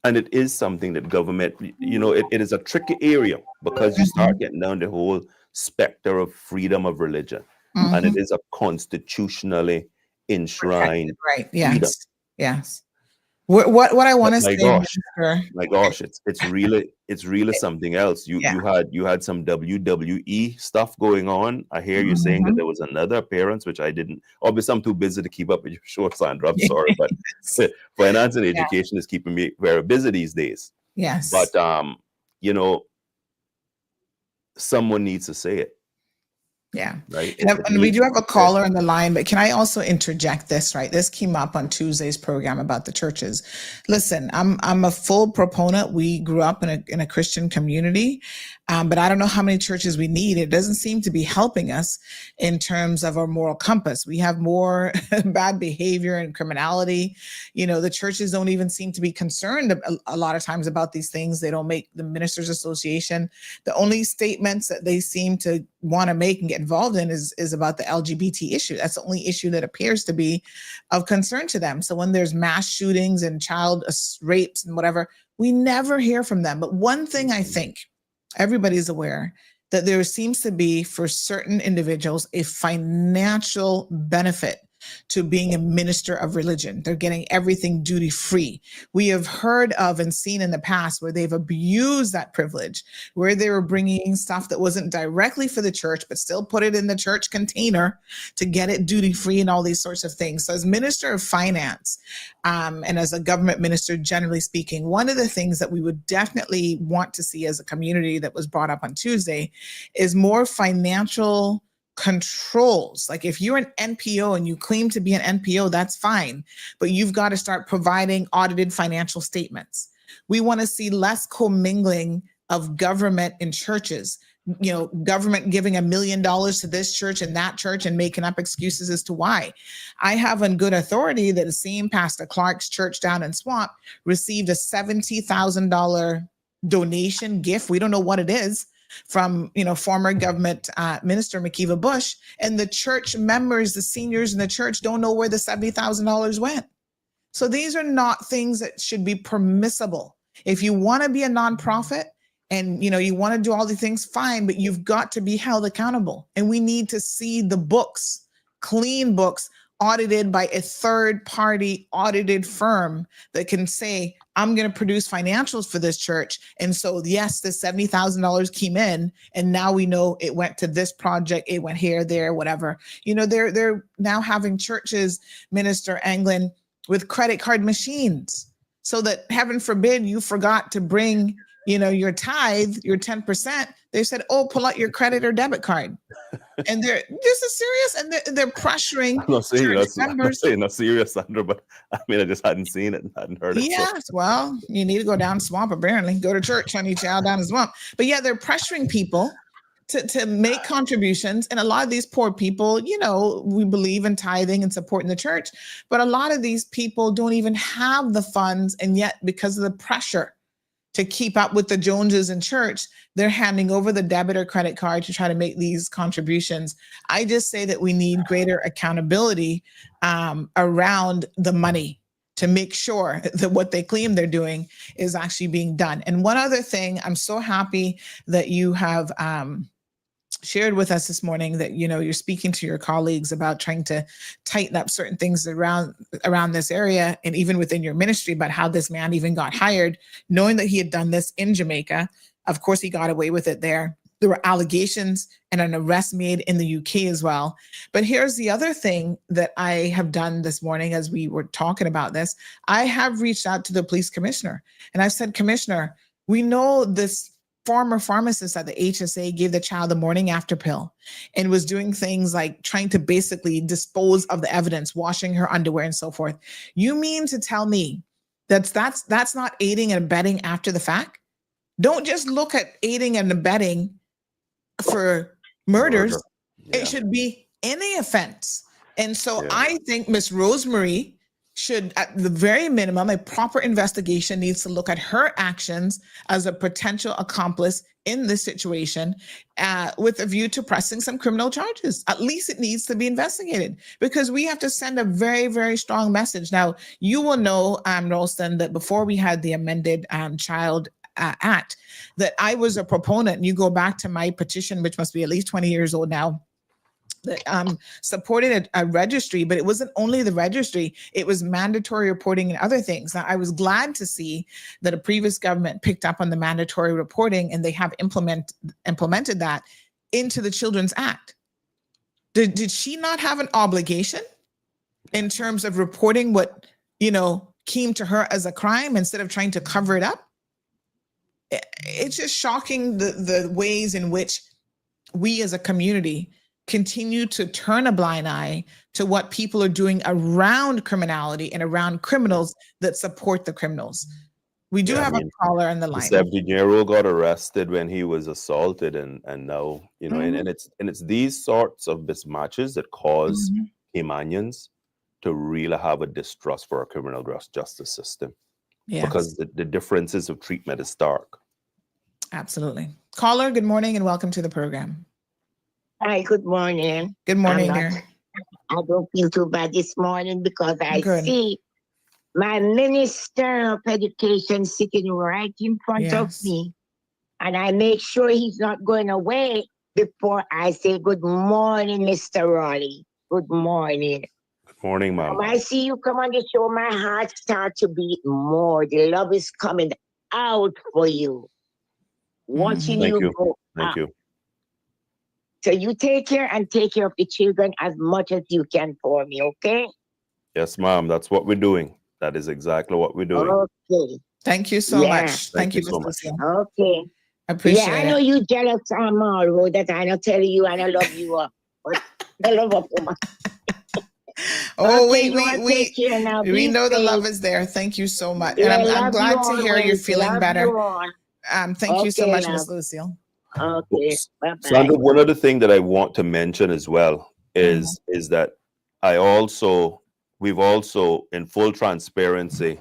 And it is something that government, it is a tricky area because you start getting down the whole specter of freedom of religion. And it is a constitutionally enshrined right. Yes. Yes. What I want to say, my gosh, it's really something else. You had some WWE stuff going on. I hear you saying that there was another appearance, which I didn't. Obviously, I'm too busy to keep up with your show, Sandra. I'm sorry, but finance and education is keeping me very busy these days. Yes. But someone needs to say it. Yeah. right? And we do have a caller on the line, but can I also interject this, right? This came up on Tuesday's program about the churches. Listen, I'm a full proponent. We grew up in a Christian community, but I don't know how many churches we need. It doesn't seem to be helping us in terms of our moral compass. We have more bad behavior and criminality. The churches don't even seem to be concerned a lot of times about these things. They don't make the Ministers Association. The only statements that they seem to want to make and get involved in is about the LGBT issue. That's the only issue that appears to be of concern to them. So when there's mass shootings and child rapes and whatever, we never hear from them. But one thing I think everybody's aware that there seems to be for certain individuals a financial benefit to being a minister of religion. They're getting everything duty free. We have heard of and seen in the past where they've abused that privilege, where they were bringing stuff that wasn't directly for the church, but still put it in the church container to get it duty free and all these sorts of things. So as Minister of Finance, and as a government minister, generally speaking, one of the things that we would definitely want to see as a community that was brought up on Tuesday is more financial controls. Like if you're an NPO and you claim to be an NPO, that's fine, but you've got to start providing audited financial statements. We want to see less commingling of government in churches. Government giving $1 million to this church and that church and making up excuses as to why. I have on good authority that the same Pastor Clark's church down in Swamp received a $70,000 donation gift. We don't know what it is, from former government minister McKeeva Bush, and the church members, the seniors in the church, don't know where the $70,000 went. So these are not things that should be permissible. If you want to be a nonprofit and you want to do all the things, fine, but you've got to be held accountable. And we need to see the books, clean books, audited by a third party audited firm that can say, I'm going to produce financials for this church. And so, yes, the $70,000 came in, and now we know it went to this project. It went here, there, whatever. They're now having churches, Minister Anglin, with credit card machines, so that heaven forbid you forgot to bring, your tithe, your 10%. They said, oh, pull out your credit or debit card. And this is serious, and they're pressuring church members. I'm not saying that's serious, Sandra, but I just hadn't seen it and hadn't heard it. Yes, so. Well, you need to go down Swamp, apparently. Go to church, honey, child, down the Swamp. But yeah, they're pressuring people to make contributions. And a lot of these poor people, we believe in tithing and supporting the church, but a lot of these people don't even have the funds. And yet, because of the pressure to keep up with the Joneses in church, they're handing over the debit or credit card to try to make these contributions. I just say that we need greater accountability around the money to make sure that what they claim they're doing is actually being done. And one other thing, I'm so happy that you have shared with us this morning that, you're speaking to your colleagues about trying to tighten up certain things around this area, and even within your ministry, about how this man even got hired, knowing that he had done this in Jamaica. Of course, he got away with it there. There were allegations and an arrest made in the UK as well. But here's the other thing that I have done this morning as we were talking about this. I have reached out to the police commissioner, and I've said, Commissioner, we know this former pharmacist at the HSA gave the child the morning after pill and was doing things like trying to basically dispose of the evidence, washing her underwear and so forth. You mean to tell me that's not aiding and abetting after the fact? Don't just look at aiding and abetting for murders. Yeah. It should be any offense. And so I think Miss Rosemary should, at the very minimum, a proper investigation needs to look at her actions as a potential accomplice in this situation, with a view to pressing some criminal charges. At least it needs to be investigated, because we have to send a very, very strong message. Now, you will know, Ralston, that before we had the amended Child Act, that I was a proponent. You go back to my petition, which must be at least 20 years old now, that supported a registry, but it wasn't only the registry, it was mandatory reporting and other things. Now, I was glad to see that a previous government picked up on the mandatory reporting, and they have implemented that into the Children's Act. Did she not have an obligation in terms of reporting what, came to her as a crime instead of trying to cover it up? It's just shocking the ways in which we as a community continue to turn a blind eye to what people are doing around criminality and around criminals that support the criminals. We do have a caller on the line. The 17-year-old got arrested when he was assaulted, and now, you know, and it's these sorts of mismatches that cause Caymanians to really have a distrust for our criminal justice system. Yes. Because the differences of treatment is stark. Absolutely. Caller, good morning and welcome to the program. Hi, good morning. Good morning, dear. I don't feel too bad this morning because I see my Minister of Education sitting right in front of me, and I make sure he's not going away before I say good morning, Mr. Raleigh. Good morning. Good morning, Mom. When I see you come on the show, my heart starts to beat more. The love is coming out for you. Watching you go Thank you. So you take care and take care of the children as much as you can for me, okay? Yes, Mom. That's what we're doing. That is exactly what we're doing. Okay. Thank you so much. Thank you so much. Okay. I appreciate it. I know you jealous, Mauro, that I don't tell you and I love you. I love you. Oh, we know the love is there. Thank you so much. And I'm glad to hear you're feeling better. Thank you so much, Ms. Lucille. Okay. Bye-bye. Sandra, one other thing that I want to mention as well is that we've also, in full transparency,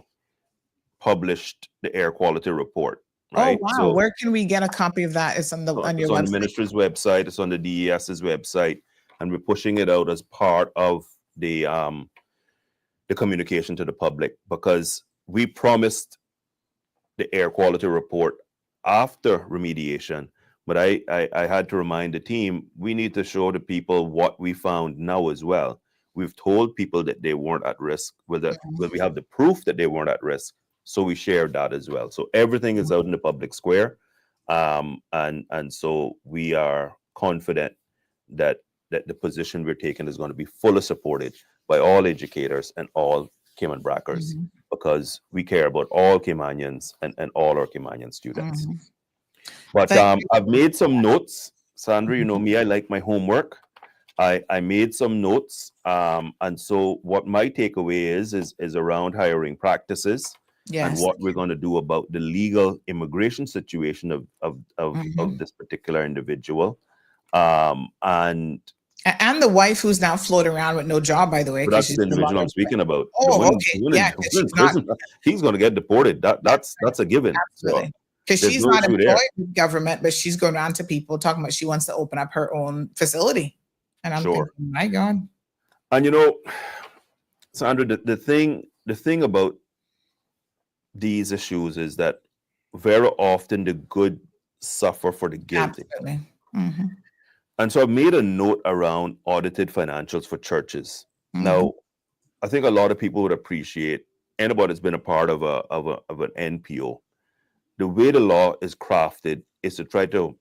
published the air quality report. Right? Oh, wow. So, where can we get a copy of that? It's on your website. It's on the ministry's website. It's on the DES's website. And we're pushing it out as part of the communication to the public, because we promised the air quality report after remediation. But I had to remind the team, we need to show the people what we found now as well. We've told people that they weren't at risk, when we have the proof that they weren't at risk. So we shared that as well. So everything is out in the public square. And so we are confident that the position we're taking is going to be fully supported by all educators and all Cayman Brackers, because we care about all Caymanians and all our Caymanian students. But I've made some notes. Sandra, you know me, I like my homework. I made some notes. And so what my takeaway is around hiring practices and what we're going to do about the legal immigration situation of this particular individual. And the wife who's now floating around with no job, by the way. That's the individual I'm speaking about. Oh, okay. He's going to get deported. That's a given. Absolutely. Because she's not employed with government, but she's going around to people talking about she wants to open up her own facility. And I'm thinking, my God. And you know, Sandra, the thing about these issues is that very often the good suffer for the guilty. Absolutely. And so I've made a note around audited financials for churches. Now, I think a lot of people would appreciate anybody that's been a part of an NPO. The way the law is crafted is to try to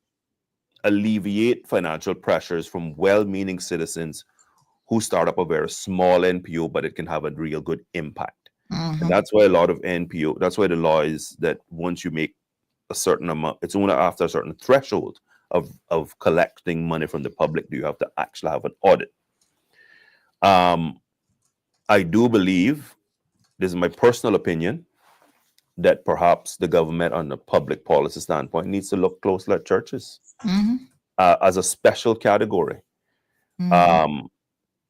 alleviate financial pressures from well-meaning citizens who start up a very small NPO, but it can have a real good impact. And that's why a lot of NPO, that's why the law is that once you make a certain amount, it's only after a certain threshold of collecting money from the public do you have to actually have an audit. I do believe, this is my personal opinion, that perhaps the government on the public policy standpoint needs to look closely at churches as a special category.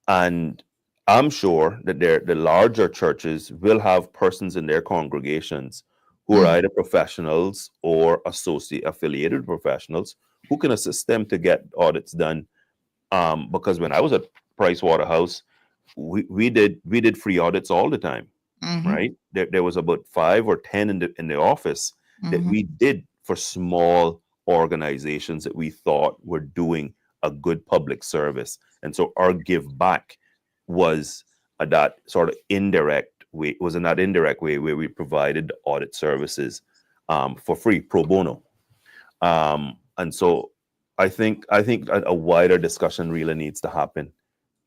And I'm sure that the larger churches will have persons in their congregations who are either professionals or affiliated professionals who can assist them to get audits done. Because when I was at Price Waterhouse, we did free audits all the time. Right? There was about 5 or 10 in the office that we did for small organizations that we thought were doing a good public service. And so our give back was that sort of indirect way, in that indirect way where we provided audit services for free, pro bono. And so I think a wider discussion really needs to happen.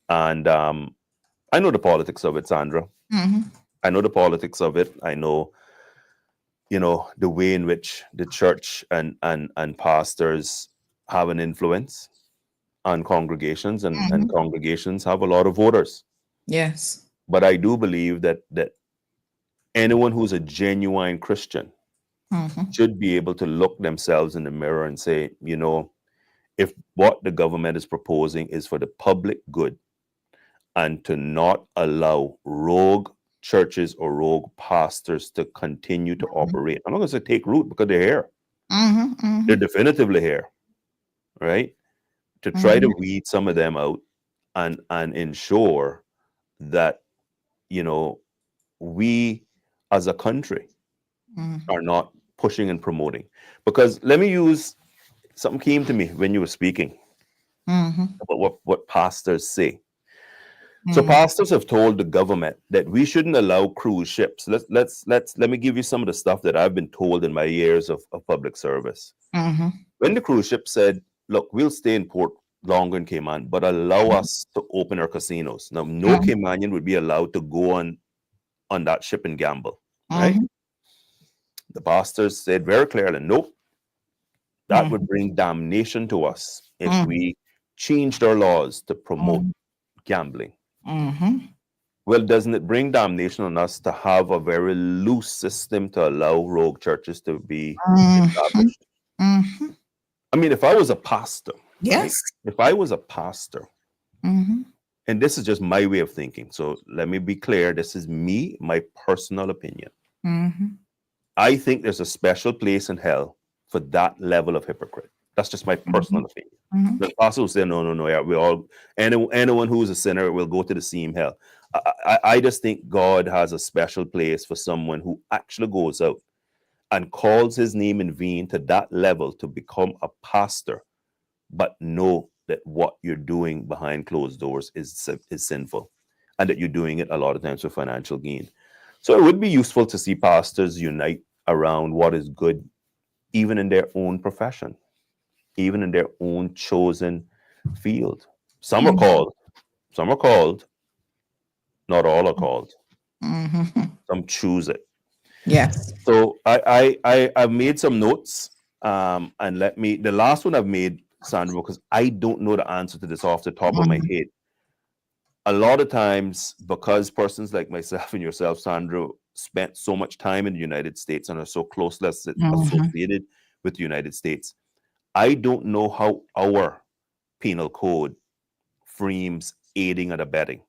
And I know the politics of it, Sandra. I know the politics of it. I know, the way in which the church and pastors have an influence. on congregations, and congregations have a lot of voters. Yes. But I do believe that anyone who's a genuine Christian should be able to look themselves in the mirror and say, you know, if what the government is proposing is for the public good, and to not allow rogue churches or rogue pastors to continue to operate. I'm not going to say take root, because they're here. They're definitively here, right? To try to weed some of them out and ensure that, you know, we as a country are not pushing and promoting. Because let me use something came to me when you were speaking about what pastors say. So pastors have told the government that we shouldn't allow cruise ships. Let me give you some of the stuff that I've been told in my years of public service. When the cruise ship said, look, we'll stay in port longer in Cayman, but allow us to open our casinos. Now, no Caymanian would be allowed to go on that ship and gamble, right? The pastors said very clearly, nope, that would bring damnation to us if we changed our laws to promote gambling. Well, doesn't it bring damnation on us to have a very loose system to allow rogue churches to be established? I mean, if I was a pastor, right? If I was a pastor, and this is just my way of thinking, so let me be clear, this is me, my personal opinion. I think there's a special place in hell for that level of hypocrite. That's just my personal opinion. The pastor will say, no, yeah, we all, anyone who is a sinner will go to the same hell. I just think God has a special place for someone who actually goes out and calls his name in vain to that level to become a pastor, but know that what you're doing behind closed doors is sinful, and that you're doing it a lot of times for financial gain. So it would be useful to see pastors unite around what is good, even in their own profession, even in their own chosen field. Some are called, not all are called. Some choose it. Yes. So I've made some notes, and the last one I've made, Sandra, because I don't know the answer to this off the top of my head. A lot of times, because persons like myself and yourself, Sandra, spent so much time in the United States and are so closely associated with the United States, I don't know how our penal code frames aiding and abetting.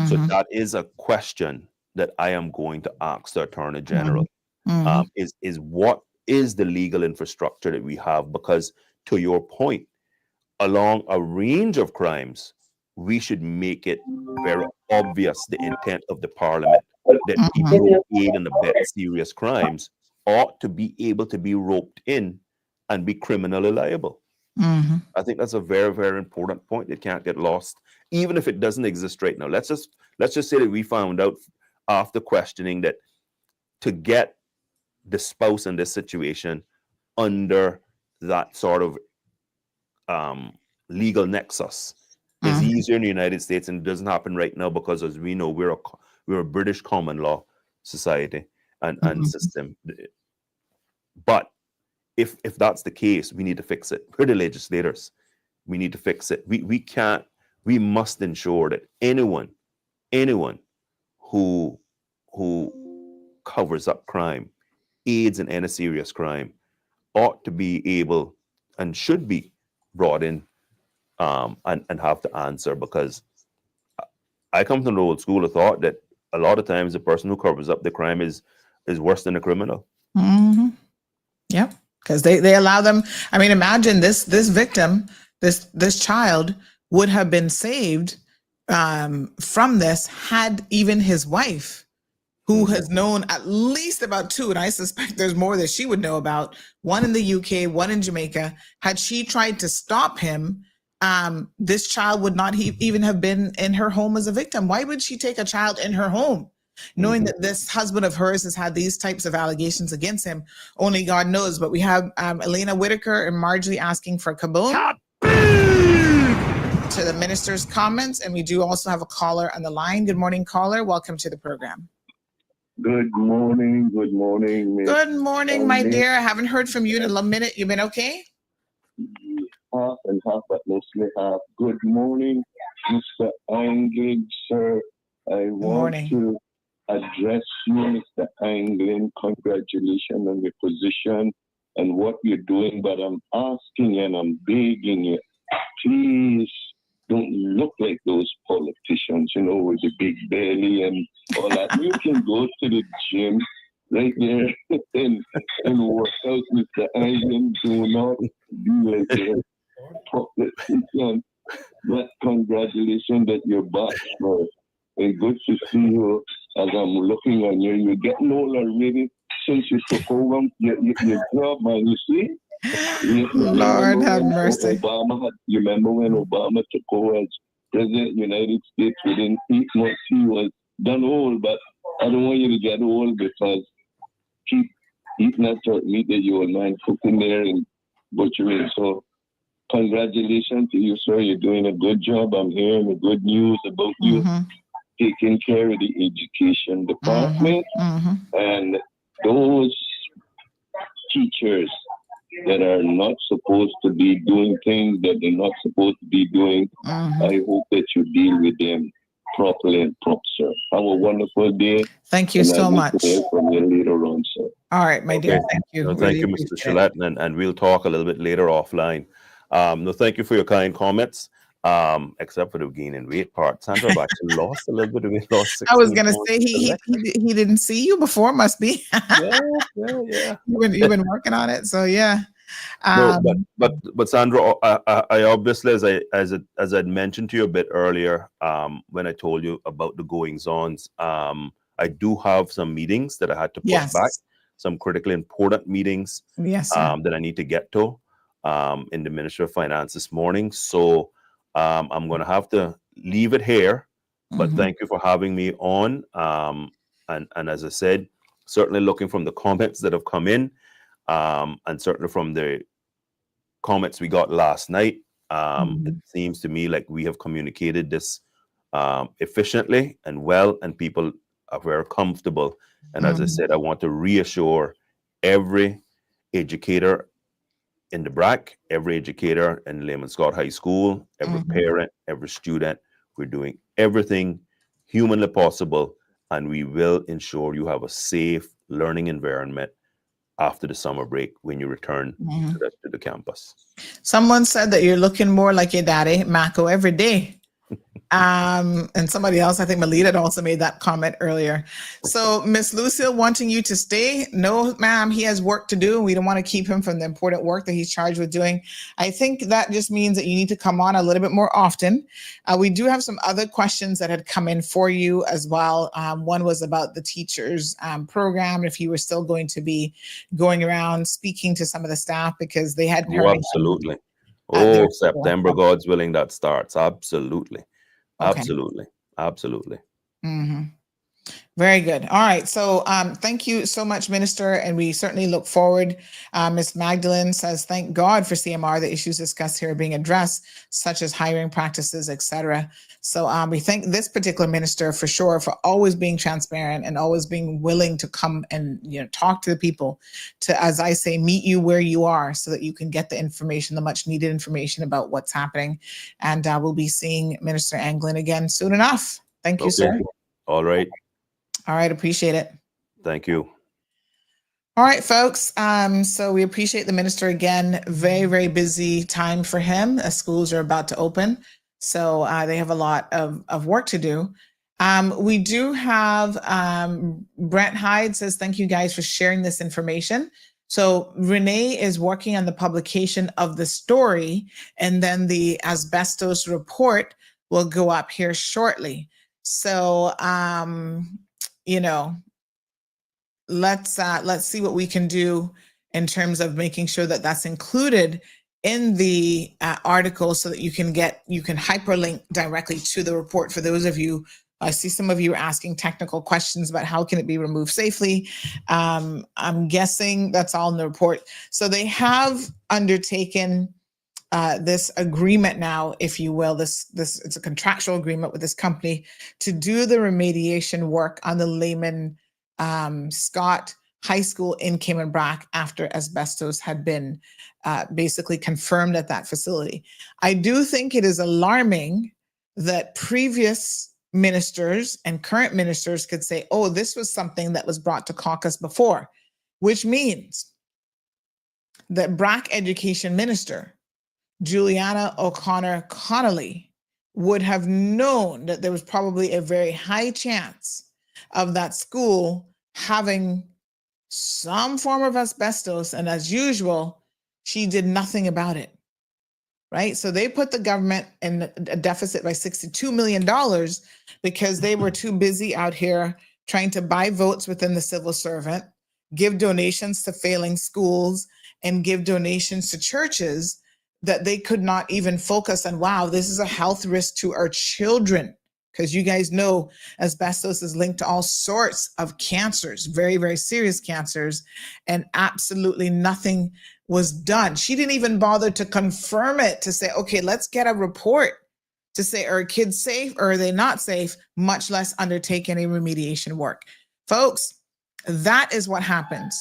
So that is a question that I am going to ask the Attorney General. Is what is the legal infrastructure that we have? Because to your point, along a range of crimes, we should make it very obvious the intent of the Parliament that people who aid and abet serious crimes ought to be able to be roped in and be criminally liable. I think that's a very, very important point that can't get lost, even if it doesn't exist right now. Let's just say that we found out after questioning that to get the spouse in this situation under that sort of legal nexus is easier in the United States, and it doesn't happen right now because, as we know, we're a British common law society and system. But if that's the case, we need to fix it. We're the legislators. We need to fix it. We must ensure that anyone who covers up crime, aids in any serious crime, ought to be able and should be brought in and have to answer, because I come from the old school of thought that a lot of times the person who covers up the crime is worse than a criminal. Yep. Because they allow them. I mean, imagine this victim, this child would have been saved from this had even his wife, who has known at least about two, and I suspect there's more that she would know about, one in the UK, one in Jamaica, had she tried to stop him, this child would not even have been in her home as a victim. Why would she take a child in her home, knowing that this husband of hers has had these types of allegations against him? Only God knows. But we have Elena Whitaker and Marjorie asking for kaboom to the minister's comments, and we do also have a caller on the line. Good morning, caller. Welcome to the program. Good morning. Good morning. Good morning, my dear. I haven't heard from you in a minute. You been okay? half and half, but mostly half. Good morning, Mr. Anglin, sir. I want to address you, Mr. Anglin. Congratulations on your position and what you're doing, but I'm asking and I'm begging you, please don't look like those politicians, with the big belly and all that. You can go to the gym right there and work out, Mr. Anglin. Do not be like a politician. But congratulations that you're back, bro. And good to see you as I'm looking on you. You're getting old already since you took over your job, man. You see? Lord have mercy. You remember when Obama took over as president of the United States? Within 8 months, he was done old. But I don't want you to get old because keep eating that sort of meat that you and man cooking there and butchering. So congratulations to you, sir. You're doing a good job. I'm hearing the good news about you taking care of the education department and those teachers that are not supposed to be doing things that they're not supposed to be doing. I hope that you deal with them properly and proper, sir. Have a wonderful day. Thank you so much. From you later on, sir. All right, my dear. Thank you. No, thank you, Mr. Shillette, and we'll talk a little bit later offline. No, thank you for your kind comments. Except for the gain in weight part. Sandra actually lost a little bit of weight. I was gonna say he didn't see you before, must be. yeah. You've been working on it, so yeah. No, but Sandra, I obviously, as I'd mentioned to you a bit earlier, when I told you about the goings-ons, I do have some meetings that I had to push back, some critically important meetings that I need to get to in the Ministry of Finance this morning. So I'm going to have to leave it here, but thank you for having me on. And as I said, certainly looking from the comments that have come in, and certainly from the comments we got last night, it seems to me like we have communicated this efficiently and well, and people are very comfortable. And as I said, I want to reassure every educator in the BRAC, every educator in Lehman Scott High School, every parent, every student, we're doing everything humanly possible, and we will ensure you have a safe learning environment after the summer break when you return to the campus. Someone said that you're looking more like your daddy, Mako, every day. And somebody else, I think Melita also made that comment earlier. So Miss Lucille wanting you to stay. No, ma'am, he has work to do. We don't want to keep him from the important work that he's charged with doing. I think that just means that you need to come on a little bit more often. We do have some other questions that had come in for you as well. One was about the teachers program, if you were still going to be going around speaking to some of the staff because they hadn't heard. Absolutely. September, God's willing, that starts. Absolutely. Okay. Absolutely. Very good. All right. So thank you so much, Minister. And we certainly look forward. Ms. Magdalene says, thank God for CMR. The issues discussed here are being addressed, such as hiring practices, etc. So we thank this particular minister for sure for always being transparent and always being willing to come and talk to the people to, as I say, meet you where you are so that you can get the information, the much needed information about what's happening. And we'll be seeing Minister Anglin again soon enough. Thank you, sir. All right. All right. Appreciate it. Thank you. All right, folks. So we appreciate the minister again. Very, very busy time for him as schools are about to open. So they have a lot of work to do. We do have Brent Hyde says, thank you guys for sharing this information. So Renee is working on the publication of the story, and then the asbestos report will go up here shortly. So, let's see what we can do in terms of making sure that that's included in the article so that you can hyperlink directly to the report. For those of you, I see some of you asking technical questions about how can it be removed safely. I'm guessing that's all in the report. So they have undertaken this agreement now, if you will, this it's a contractual agreement with this company to do the remediation work on the Lehman Scott high school in Cayman Brac after asbestos had been basically confirmed at that facility. I do think it is alarming that previous ministers and current ministers could say, oh, this was something that was brought to caucus before, which means that Brac Education Minister Juliana O'Connor Connolly would have known that there was probably a very high chance of that school having some form of asbestos, and as usual, she did nothing about it, right? So they put the government in a deficit by $62 million because they were too busy out here trying to buy votes within the civil servant, give donations to failing schools, and give donations to churches that they could not even focus on, wow, this is a health risk to our children. Because you guys know asbestos is linked to all sorts of cancers, very, very serious cancers, and absolutely nothing was done. She didn't even bother to confirm it, to say, okay, let's get a report to say, are kids safe or are they not safe, much less undertake any remediation work. Folks, that is what happens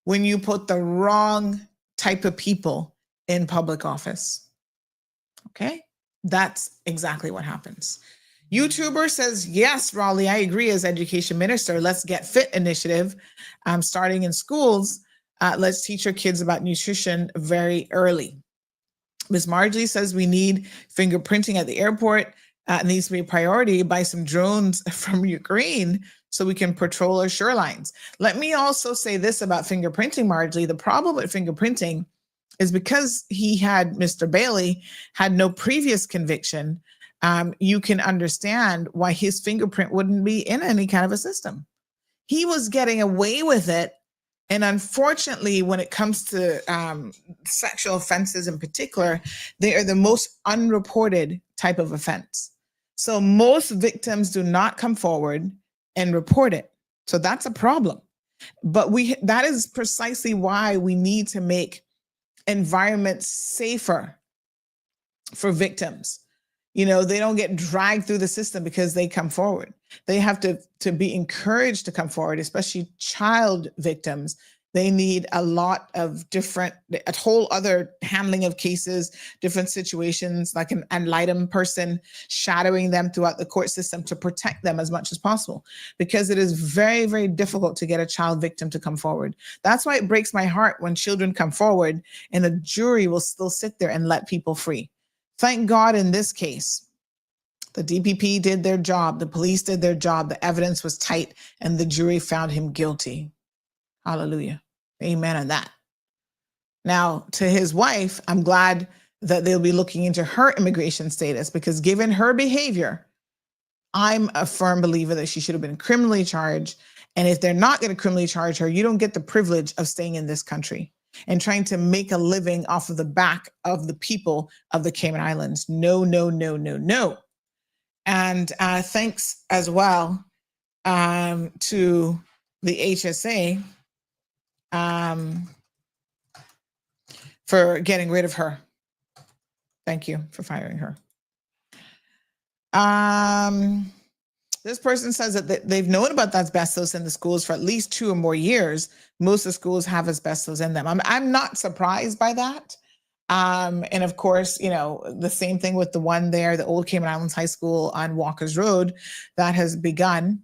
when you put the wrong type of people in public office. Okay? That's exactly what happens. YouTuber says, yes, Raleigh, I agree as education minister. Let's Get Fit initiative starting in schools. Let's teach our kids about nutrition very early. Ms. Marjorie says we need fingerprinting at the airport. It needs to be a priority. Buy some drones from Ukraine so we can patrol our shorelines. Let me also say this about fingerprinting, Marjorie. The problem with fingerprinting is because Mr. Bailey had no previous conviction. You can understand why his fingerprint wouldn't be in any kind of a system. He was getting away with it. And unfortunately, when it comes to sexual offenses in particular, they are the most unreported type of offense. So most victims do not come forward and report it. So that's a problem. But that is precisely why we need to make environments safer for victims. You know, they don't get dragged through the system because they come forward. They have to be encouraged to come forward, especially child victims. They need a lot of a whole other handling of cases, different situations, like an enlightened person shadowing them throughout the court system to protect them as much as possible, because it is very, very difficult to get a child victim to come forward. That's why it breaks my heart when children come forward and a jury will still sit there and let people free. Thank God in this case, the DPP did their job, the police did their job, the evidence was tight, and the jury found him guilty. Hallelujah. Amen on that. Now, to his wife, I'm glad that they'll be looking into her immigration status, because given her behavior, I'm a firm believer that she should have been criminally charged. And if they're not going to criminally charge her, you don't get the privilege of staying in this country and trying to make a living off of the back of the people of the Cayman Islands. No, no, no, no, no. And thanks as well to the HSA for getting rid of her. Thank you for firing her. This person says that they've known about the asbestos in the schools for at least 2 or more years. Most of the schools have asbestos in them. I'm not surprised by that. And of course, you know, the same thing with the one there, the old Cayman Islands High School on Walker's Road, that has begun.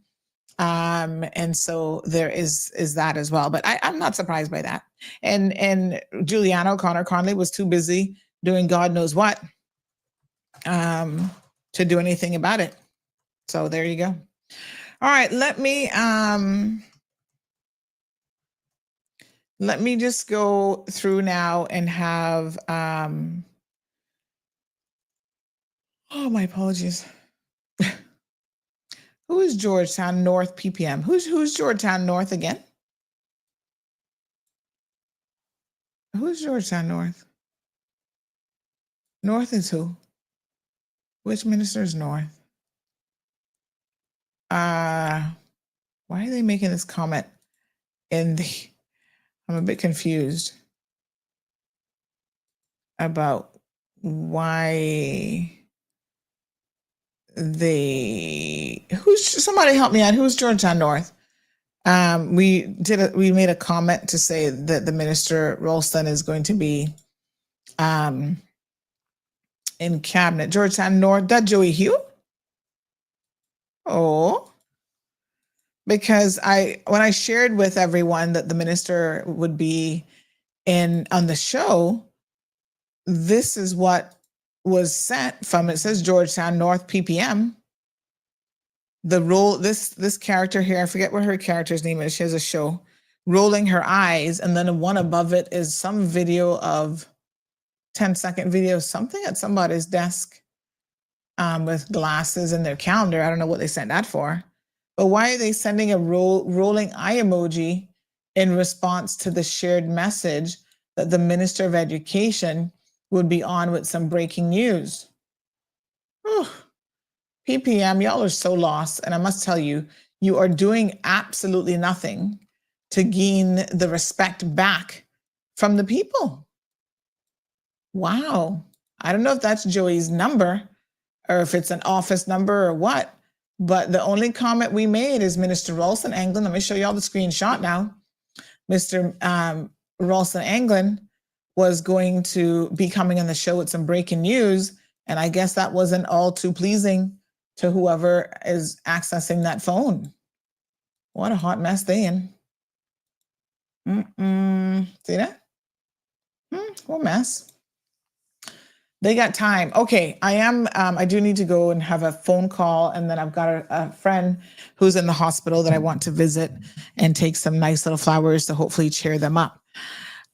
And so there is that as well. But I'm not surprised by that. And Juliana O'Connor Conley was too busy doing God knows what to do anything about it. So there you go. All right, let me just go through now and have oh, my apologies. Who is Georgetown North PPM? Who's Georgetown North again? Who's Georgetown North? North is who? Which minister is North? Why are they making this comment I'm a bit confused about why somebody help me out. Who's Georgetown North? we made a comment to say that the Minister Ralston is going to be in cabinet. Georgetown North, that Joey Hugh? Oh, because when I shared with everyone that the minister would be on the show, this is what was sent from, it says Georgetown North PPM. The role, this character here, I forget what her character's name is. She has a show, rolling her eyes, and then one above it is some video of 10-second video, something at somebody's desk with glasses and their calendar. I don't know what they sent that for. But why are they sending a rolling eye emoji in response to the shared message that the Minister of Education would be on with some breaking news? Whew. PPM, y'all are so lost. And I must tell you, you are doing absolutely nothing to gain the respect back from the people. Wow. I don't know if that's Joey's number or if it's an office number or what, but the only comment we made is Minister Ralston Anglin. Let me show you all the screenshot now. Mr. Ralston Anglin was going to be coming on the show with some breaking news, and I guess that wasn't all too pleasing to whoever is accessing that phone. What a hot mess they in. See that? What mess. They got time. Okay, I do need to go and have a phone call, and then I've got a friend who's in the hospital that I want to visit and take some nice little flowers to hopefully cheer them up.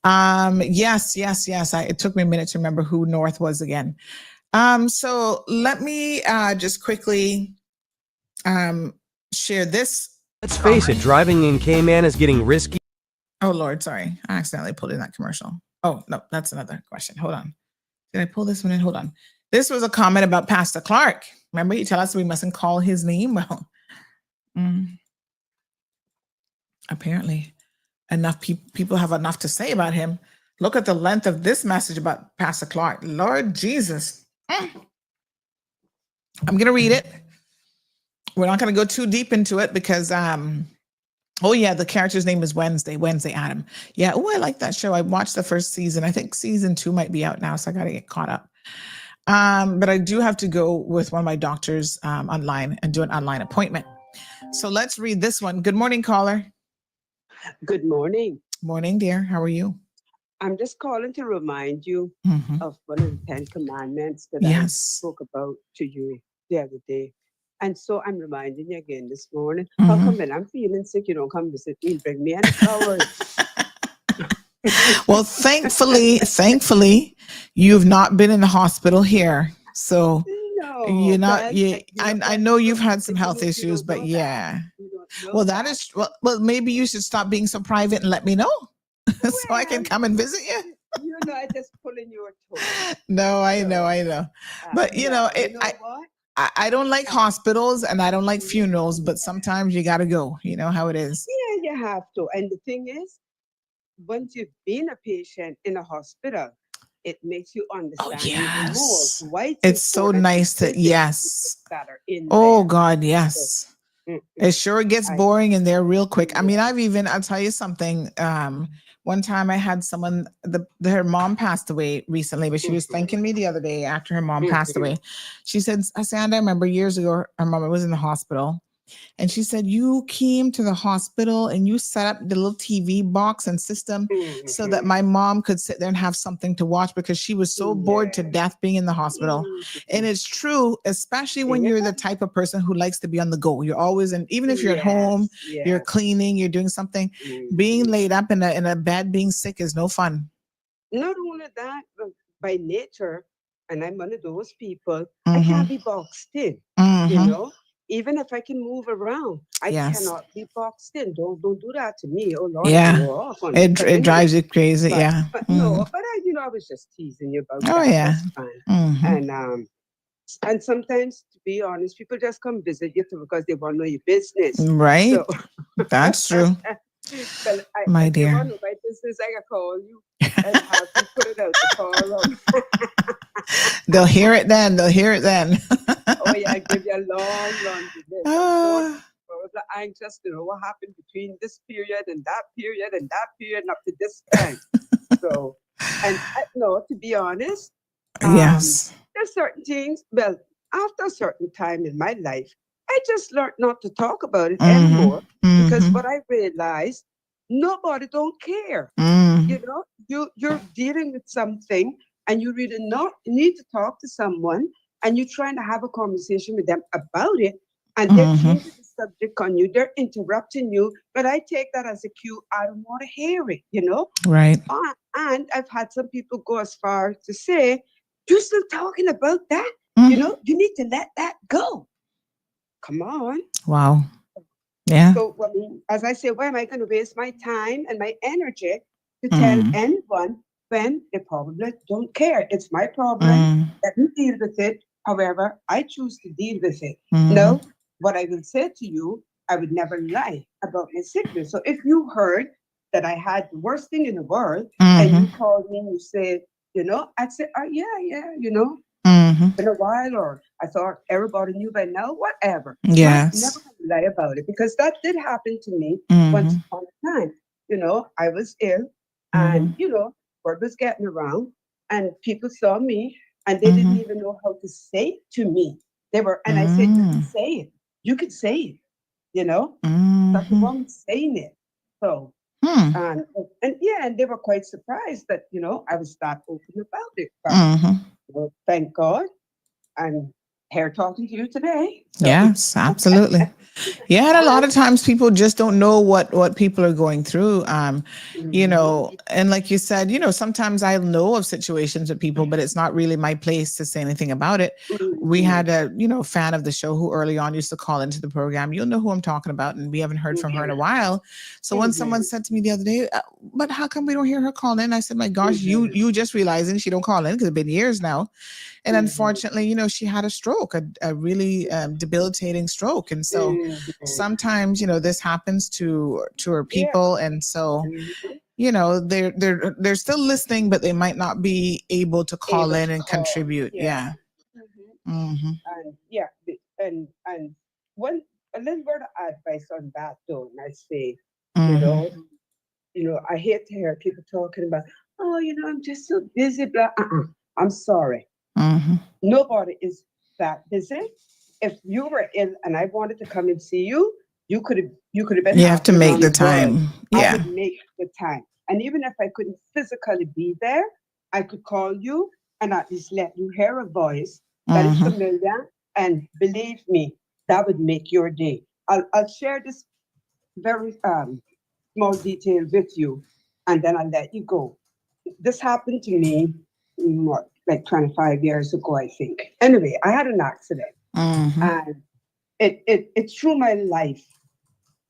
Yes. It took me a minute to remember who North was again. So let me just quickly share this. Let's face it, driving in Cayman is getting risky. Oh, Lord, sorry. I accidentally pulled in that commercial. Oh, no, that's another question. Hold on. Did I pull this one in? Hold on. This was a comment about Pastor Clark. Remember, he told us we mustn't call his name? Well, apparently enough people have enough to say about him. Look at the length of this message about Pastor Clark. Lord Jesus. I'm going to read it. We're not going to go too deep into it because, oh yeah, the character's name is Wednesday Adam. Yeah, oh, I like that show. I watched the first season. I think season 2 might be out now, so I got to get caught up. But I do have to go with one of my doctors online and do an online appointment. So let's read this one. Good morning, caller. Good morning. Morning, dear. How are you? I'm just calling to remind you of one of the 10 commandments that I spoke about to you the other day. And so I'm reminding you again this morning. How come when I'm feeling sick, you don't come visit me and bring me any flowers? Well, thankfully, you've not been in the hospital here. So you're not. I know you've had some health issues, but yeah. Well, that is well. Maybe you should stop being so private and let me know, so I can come and visit you. You know, I just pulling your toe. No, I know. But you know, I don't like hospitals and I don't like funerals, but sometimes you got to go. You know how it is. Yeah, you have to. And the thing is, once you've been a patient in a hospital, it makes you understand even more. Why it's so nice that that are in oh there. God, yes. So, it sure gets boring in there real quick. I mean, I'll tell you something. One time I had someone, her mom passed away recently, but she was thanking me the other day after her mom passed away. She said, Sandra, I remember years ago, her mom was in the hospital. And she said, you came to the hospital and you set up the little TV box and system so that my mom could sit there and have something to watch because she was so bored to death being in the hospital. And it's true, especially when you're the type of person who likes to be on the go. You're always in, even if you're at home, you're cleaning, you're doing something, being laid up in a bed, being sick is no fun. Not only that, but by nature, and I'm one of those people, I can't be boxed in, you know? Even if I can move around, I cannot be boxed in. Don't do that to me. Oh Lord, it drives you crazy. But no, but I was just teasing you about that. That's fine. And sometimes, to be honest, people just come visit you because they want to know your business. Right. So, that's true. My dear. If you want to know my business, I can call you and have you put it out the forum. They'll hear it then. Oh yeah, I give you a long list. I was anxious to know what happened between this period and that period and that period and up to this time. So, and no, to be honest, yes, there's certain things, well, after a certain time in my life, I just learned not to talk about it anymore because what I realized, nobody don't care. You know, you're dealing with something and you really not need to talk to someone and you're trying to have a conversation with them about it and they're changing the subject on you, they're interrupting you, but I take that as a cue, I don't want to hear it, you know? Right. And I've had some people go as far to say, you're still talking about that? You know, you need to let that go. Come on. Wow. Yeah. So, I mean, as I say, why am I going to waste my time and my energy to tell anyone when they probably don't care? It's my problem. Let me deal with it. However, I choose to deal with it. No, what I will say to you, I would never lie about my sickness. So if you heard that I had the worst thing in the world and you called me and you said, you know, I'd say, oh, yeah, you know, been a while, or I thought everybody knew by now, whatever. Yes. Never lie about it because that did happen to me once upon a time. You know, I was ill and, you know, word was getting around and people saw me and they didn't even know how to say it to me. They were, and I said, you can say it. You can say it, you know, that's the one saying it. So, and yeah, and they were quite surprised that, you know, I was that open about it. But, well, thank God I'm here talking to you today. So. Yes, absolutely. Yeah, and a lot of times people just don't know what people are going through. You know, and like you said, you know, sometimes I know of situations with people, but it's not really my place to say anything about it. We had a, you know, fan of the show who early on used to call into the program. You'll know who I'm talking about, and we haven't heard from her in a while. So when someone said to me the other day, but how come we don't hear her call in? I said, my gosh, you just realizing she don't call in because it's been years now. And unfortunately, you know, she had a stroke, a really debilitating stroke. And so sometimes, you know, this happens to her people. And so, you know, they're still listening, but they might not be able to call in and contribute. Yeah. And yeah, and one a little word of advice on that though, and I say, you know, I hate to hear people talking about, oh, you know, I'm just so busy, blah. I'm sorry. Nobody is that busy. If you were ill and I wanted to come and see you, you could have been. You have to make the time. Yeah. I would make the time. And even if I couldn't physically be there, I could call you and at least let you hear a voice that is familiar. And believe me, that would make your day. I'll share this very small detail with you, and then I'll let you go. This happened to me, what, like 25 years ago, I think. Anyway, I had an accident, and it threw my life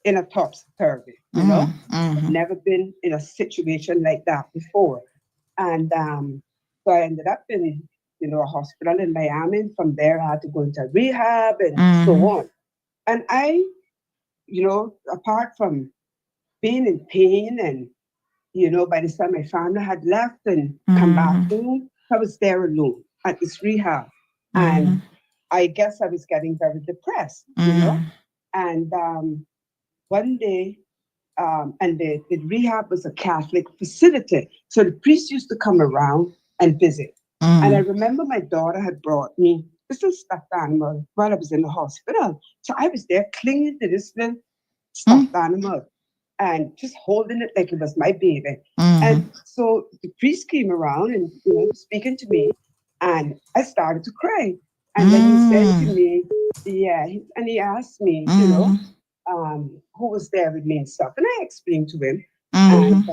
in a topsy-turvy, you know? I've never been in a situation like that before. And so I ended up in, you know, a hospital in Miami. And from there, I had to go into rehab and so on. And I, you know, apart from being in pain and, you know, by the time my family had left and come back home, I was there alone at this rehab. And I guess I was getting very depressed, you know? And one day, and the rehab was a Catholic facility. So the priest used to come around and visit. And I remember my daughter had brought me this little stuffed animal while I was in the hospital. So I was there clinging to this little stuffed animal and just holding it like it was my baby. And so the priest came around and, you know, speaking to me, and I started to cry. And then he said to me, and he asked me, you know, who was there with me and stuff. And I explained to him. And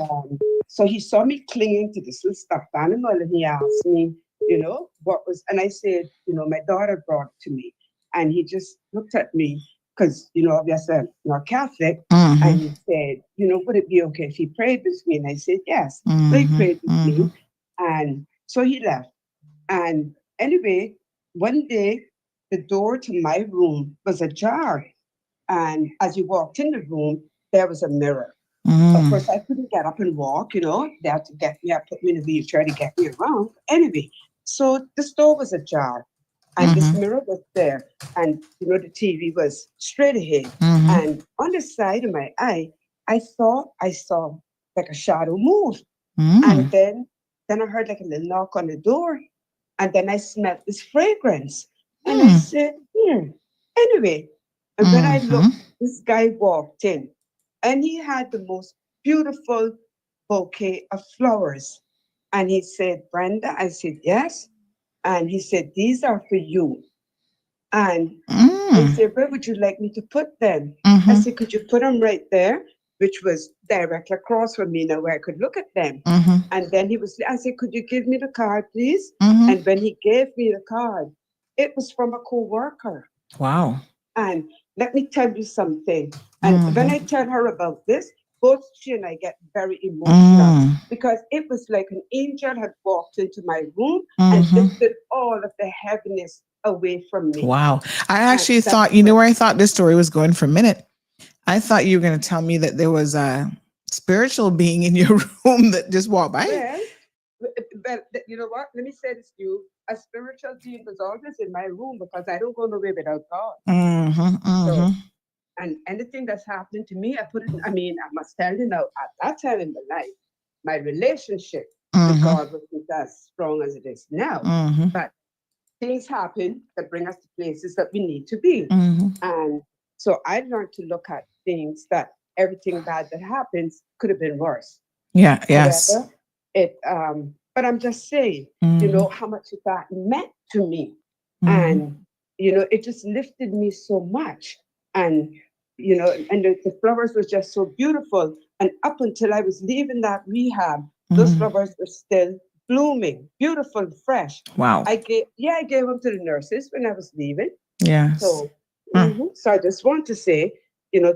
so he saw me clinging to this little stuffed animal, and he asked me, you know, what was, and I said, you know, my daughter brought it to me. And he just looked at me, because, you know, obviously I'm not Catholic. And he said, you know, would it be okay if he prayed with me? And I said, yes. So he prayed with me. And so he left. And anyway, one day, the door to my room was ajar. And as you walked in the room, there was a mirror. Of course, I couldn't get up and walk, you know. They had to get me up, put me in a wheelchair to get me around. Anyway, so the door was ajar. And this mirror was there. And, you know, the TV was straight ahead. And on the side of my eye, I thought I saw like a shadow move. And then I heard like a little knock on the door. And then I smelled this fragrance. And I said, Anyway, and when I looked, this guy walked in and he had the most beautiful bouquet of flowers. And he said, Brenda, I said, yes. And he said, these are for you. And he said, where would you like me to put them? I said, could you put them right there? Which was directly across from me now where I could look at them. And then I said, could you give me the card, please? And when he gave me the card, it was from a co-worker. Wow. And let me tell you something. And when I tell her about this, both she and I get very emotional because it was like an angel had walked into my room and lifted all of the heaviness away from me. Wow. I actually thought, where I thought this story was going for a minute? I thought you were going to tell me that there was a spiritual being in your room that just walked by. Well, you know what? Let me say this to you. A spiritual being was always in my room because I don't go nowhere without God. So, and anything that's happening to me, I must tell you now, at that time in my life, my relationship with God wasn't as strong as it is now. But things happen that bring us to places that we need to be. And so I learned to look at things that everything bad that happens could have been worse. Yeah, yes. However, but I'm just saying, how much that meant to me. And, it just lifted me so much. And, and the flowers were just so beautiful. And up until I was leaving that rehab, those flowers were still blooming, beautiful, fresh. Wow. I gave them to the nurses when I was leaving. Yes. So, so I just want to say,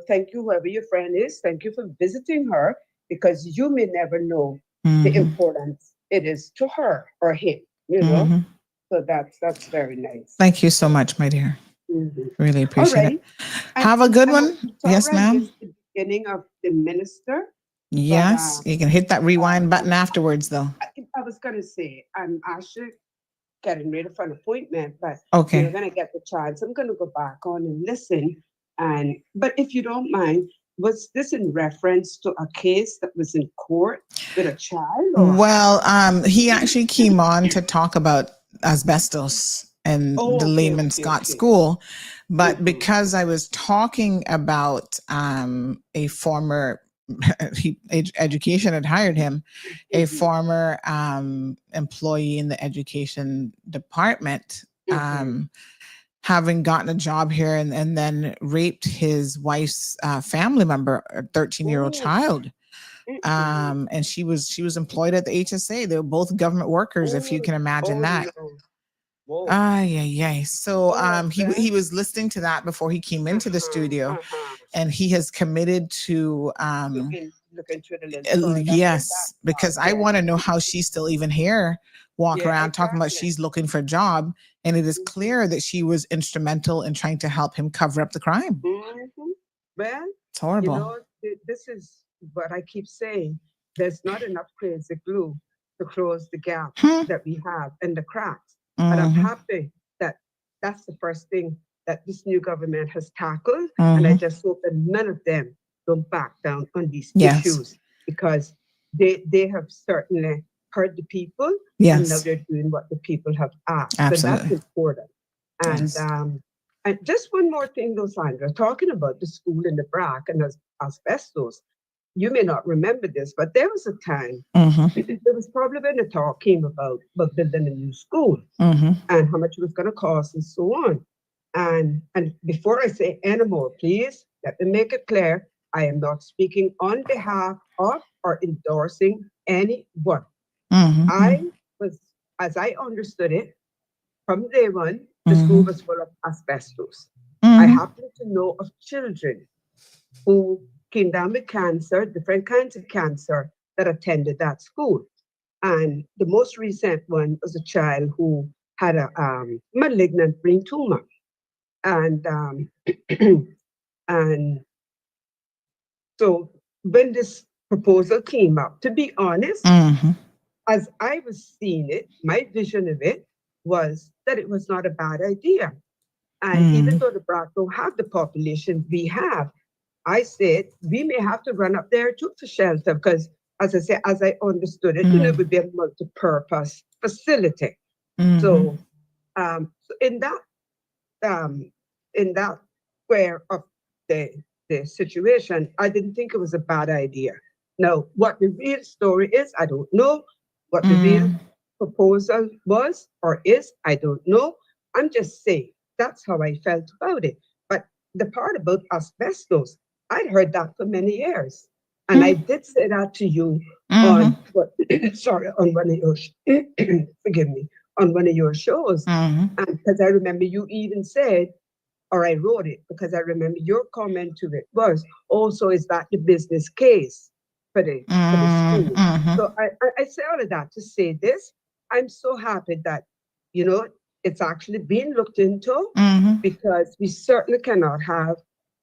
thank you, whoever your friend is. Thank you for visiting her because you may never know the importance it is to her or him, So that's very nice. Thank you so much, my dear. Really appreciate it. Have a good one. Yes, ma'am. It's the beginning of the minister. Yes, you can hit that rewind button afterwards, though. I was going to say, I'm actually getting ready for an appointment, but okay. When I get the chance, I'm going to go back on and listen. But if you don't mind, was this in reference to a case that was in court with a child? Or? Well, he actually came on to talk about asbestos and the Lehman Scott School. But because I was talking about a former education had hired him, a former employee in the education department, having gotten a job here and then raped his wife's family member, a 13-year-old child. And she was employed at the HSA. They were both government workers, if you can imagine that. So he was listening to that before he came into the studio, and he has committed to look into it a little yes, because I want to know how she's still even here, around talking about she's looking for a job, and it is clear that she was instrumental in trying to help him cover up the crime. Well, it's horrible. This is what I keep saying. There's not enough crazy glue to close the gap that we have and the cracks. But I'm happy that that's the first thing that this new government has tackled. And I just hope that none of them don't back down on these issues, because they have certainly heard the people. And now they're doing what the people have asked. Absolutely. So that's important. And and just one more thing, though, Sandra, talking about the school in the BRAC and asbestos. You may not remember this, but there was a time, there was probably when the talk came about building a new school and how much it was going to cost and so on. And before I say any more, please, let me make it clear, I am not speaking on behalf of or endorsing anyone. I was, as I understood it, from day one, the school was full of asbestos. I happen to know of children who came down with cancer, different kinds of cancer, that attended that school. And the most recent one was a child who had a malignant brain tumor. And and so when this proposal came up, to be honest, as I was seeing it, my vision of it was that it was not a bad idea. And even though the BRAC don't have the population we have, I said, we may have to run up there too for shelter because, as I said, as I understood it, it would be a multi-purpose facility. So, in that square of the situation, I didn't think it was a bad idea. Now, what the real story is, I don't know. What the real proposal was or is, I don't know. I'm just saying that's how I felt about it. But the part about asbestos, I'd heard that for many years. And I did say that to you on one of your forgive me, on one of your shows. And because I remember you even said, or I wrote it because I remember your comment to it was also, is that the business case for the school? So I say all of that to say this. I'm so happy that, you know, it's actually being looked into because we certainly cannot have,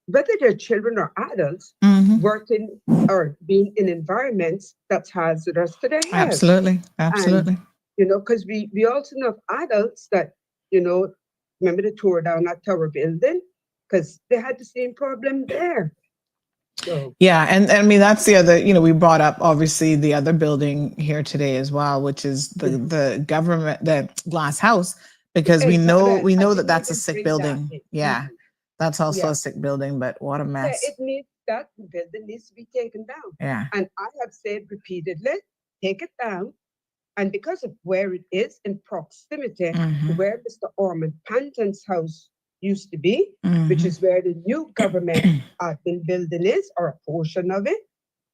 whether they're children or adults, working or being in environments that's hazardous to their health. Absolutely. And, you know, because we also know of adults that, you know, remember the tour down that tower building? Because they had the same problem there. So. Yeah, and I mean, that's the other, you know, we brought up obviously the other building here today as well, which is the government, the glass house, because we know that that's a sick building. Yeah, that's also a sick building, but what a mess. Yeah, that building needs to be taken down. Yeah. And I have said repeatedly, take it down. And because of where it is in proximity to where Mr. Ormond Panton's house used to be, which is where the new government admin building is, or a portion of it,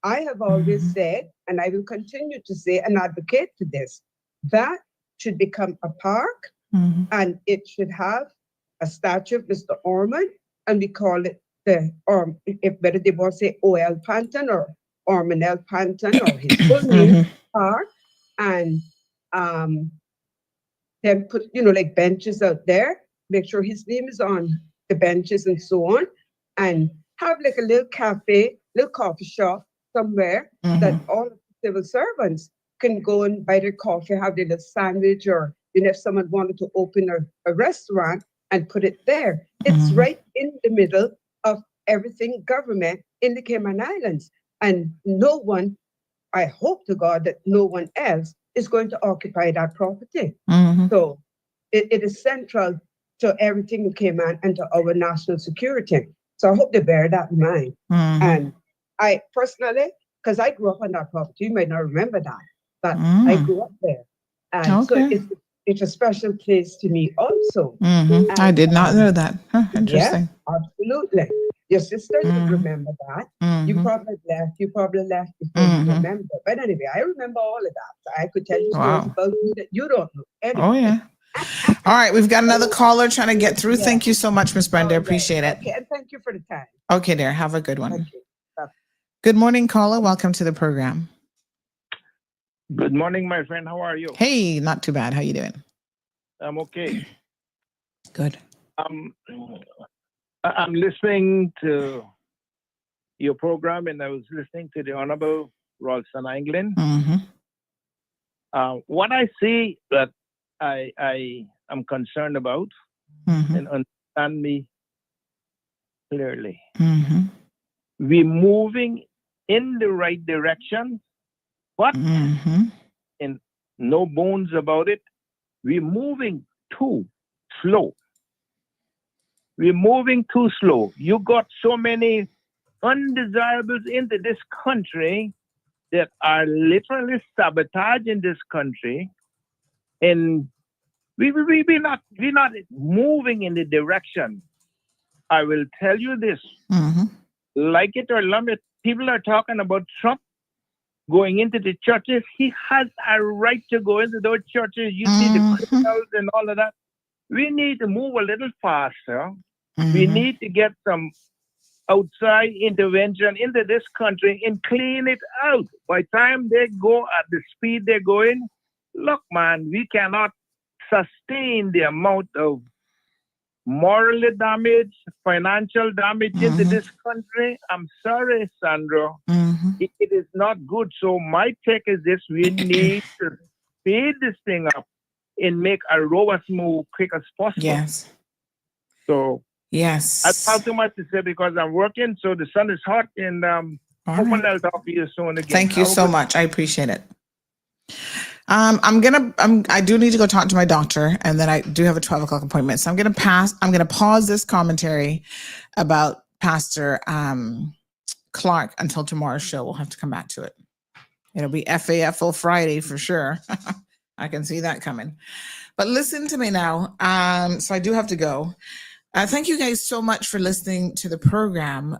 I have always said, and I will continue to say and advocate for this, that should become a park and it should have a statue of Mr. Ormond, and we call it if whether they want to say O.L. Panton or Ormond L. Panton or his full name, park. And then put, you know, like benches out there, make sure his name is on the benches and so on, and have like a little cafe, little coffee shop somewhere that all of the civil servants can go and buy their coffee, have their little sandwich, or, you know, if someone wanted to open a restaurant and put it there. It's right in the middle of everything government in the Cayman Islands. And no one, I hope to God that no one else is going to occupy that property. So it is central to everything in Cayman and to our national security. So I hope they bear that in mind. And I personally, because I grew up on that property, you might not remember that, but I grew up there. And so it's a special place to me also. And, I did not know that. Huh, interesting. Yeah, absolutely. Your sister would remember that. You probably left before you remember. But anyway, I remember all of that. So I could tell you stories about you that you don't know. Anyway. Oh, yeah. All right, we've got another caller trying to get through. Thank you so much, Miss Brenda. Appreciate it. Okay, and thank you for the time. Okay, dear. Have a good one. Thank you. Good morning, caller. Welcome to the program. Good morning, my friend. How are you? Hey, not too bad. How you doing? I'm okay. Good. I'm listening to your program, and I was listening to the Honorable Ralston Anglin. What I see that I am concerned about, and understand me clearly. We're moving in the right direction, but and no bones about it, we're moving too slow. We're moving too slow. You got so many undesirables into this country that are literally sabotaging this country, and we're not moving in the direction. I will tell you this, like it or lump it, people are talking about Trump going into the churches. He has a right to go into those churches. You see the criminals and all of that. We need to move a little faster. We need to get some outside intervention into this country and clean it out. By the time they go at the speed they're going, look, man, we cannot sustain the amount of moral damage, financial damage into this country. I'm sorry, Sandra. It is not good. So my take is this: we need to speed this thing up and make a robust move quick as possible. Yes. So Yes. I have too much to say because I'm working, so the sun is hot, and hopefully I'll talk to you soon again. Thank you so much. I appreciate it. I do need to go talk to my doctor, and then I do have a 12 o'clock appointment. So I'm going to pause this commentary about Pastor Clark until tomorrow's show. We'll have to come back to it. It'll be FAFO Friday for sure. I can see that coming. But listen to me now. So I do have to go. Thank you guys so much for listening to the program.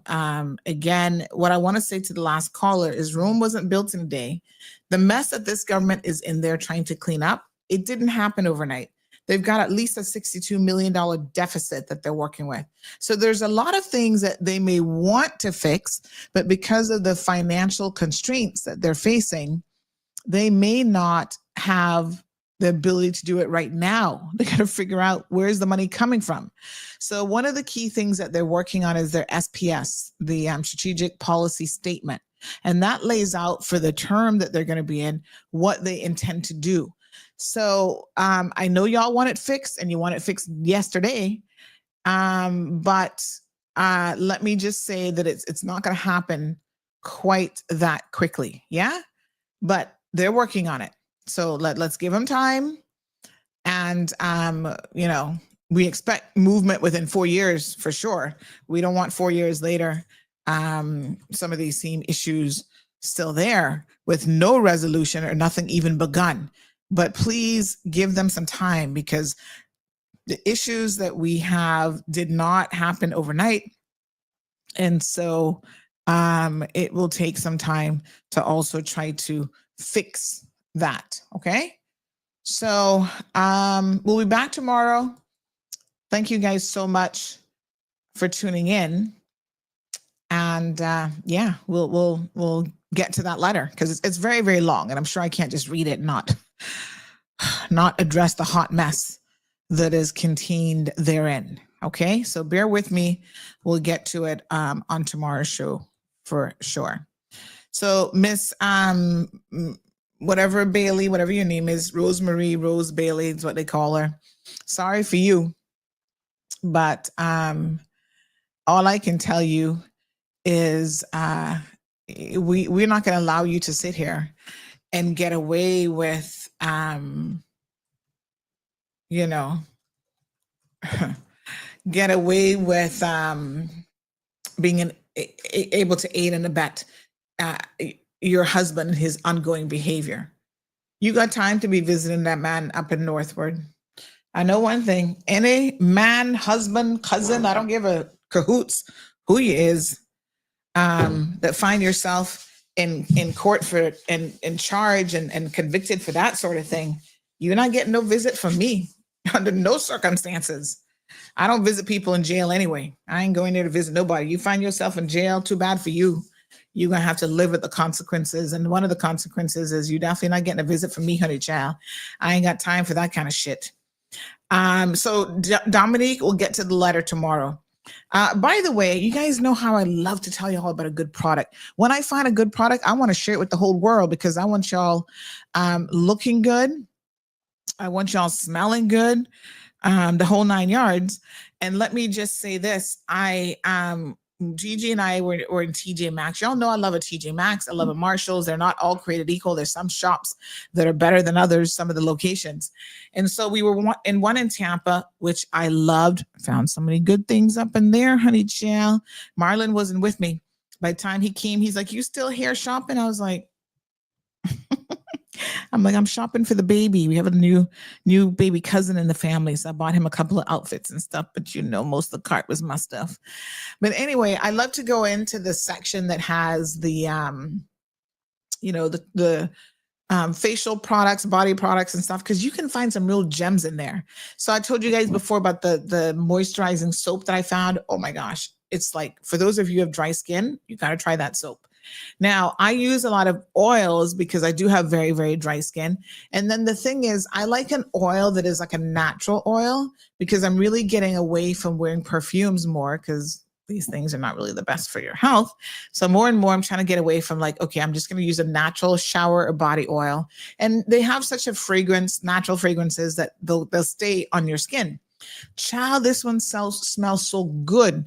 Again, what I want to say to the last caller is Rome wasn't built in a day. The mess that this government is in there trying to clean up, it didn't happen overnight. They've got at least a $62 million deficit that they're working with. So there's a lot of things that they may want to fix, but because of the financial constraints that they're facing, they may not have the ability to do it right now. They got to figure out where's the money coming from. So one of the key things that they're working on is their SPS, the Strategic Policy Statement. And that lays out for the term that they're going to be in, what they intend to do. So I know y'all want it fixed and you want it fixed yesterday. But let me just say that it's not going to happen quite that quickly. Yeah. But they're working on it. So let's give them time. And, we expect movement within 4 years for sure. We don't want 4 years later, some of these same issues still there with no resolution or nothing even begun. But please give them some time because the issues that we have did not happen overnight. And so it will take some time to also try to fix that. Okay. So we'll be back tomorrow. Thank you guys so much for tuning in. And we'll get to that letter because it's very, very long. And I'm sure I can't just read it and not address the hot mess that is contained therein. Okay. So bear with me. We'll get to it on tomorrow's show for sure. So Miss whatever Bailey, whatever your name is, Rose Bailey is what they call her. Sorry for you. But all I can tell you is we're not going to allow you to sit here and get away with, get away with being able to aid and abet your husband and his ongoing behavior. You got time to be visiting that man up in Northward. I know one thing, any man, husband, cousin, I don't give a cahoots who you is, that find yourself in court for and in charge and convicted for that sort of thing, you're not getting no visit from me under no circumstances. I don't visit people in jail anyway. I ain't going there to visit nobody. You find yourself in jail, too bad for you. You're going to have to live with the consequences. And one of the consequences is you definitely not getting a visit from me, honey child. I ain't got time for that kind of shit. So Dominique will get to the letter tomorrow. By the way, you guys know how I love to tell you all about a good product. When I find a good product, I want to share it with the whole world because I want y'all looking good. I want y'all smelling good, the whole 9 yards. And let me just say this. Gigi and I were in TJ Maxx. Y'all know I love a TJ Maxx. I love a Marshalls. They're not all created equal. There's some shops that are better than others, some of the locations. And so we were in one in Tampa, which I loved. Found so many good things up in there, honey child. Marlon wasn't with me. By the time he came, he's like, you still here shopping? I was like, I'm shopping for the baby. We have a new baby cousin in the family. So I bought him a couple of outfits and stuff, but most of the cart was my stuff. But anyway, I love to go into the section that has the, facial products, body products and stuff, because you can find some real gems in there. So I told you guys before about the moisturizing soap that I found. Oh my gosh. It's like, for those of you who have dry skin, you got to try that soap. Now, I use a lot of oils because I do have very, very dry skin. And then the thing is, I like an oil that is like a natural oil because I'm really getting away from wearing perfumes more because these things are not really the best for your health. So more and more, I'm trying to get away from I'm just going to use a natural shower or body oil. And they have such a fragrance, natural fragrances that they'll stay on your skin. Child, this one smells so good.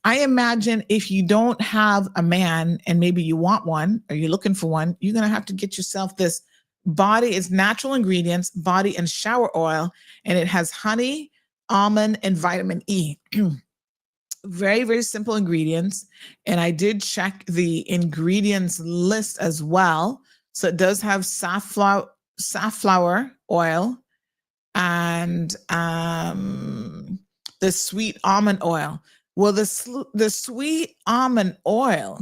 I imagine if you don't have a man and maybe you want one or you're looking for one, you're going to have to get yourself this body. It's natural ingredients, body and shower oil, and it has honey, almond, and vitamin E. Very, very simple ingredients. And I did check the ingredients list as well. So it does have safflower oil and the sweet almond oil. Well, the sweet almond oil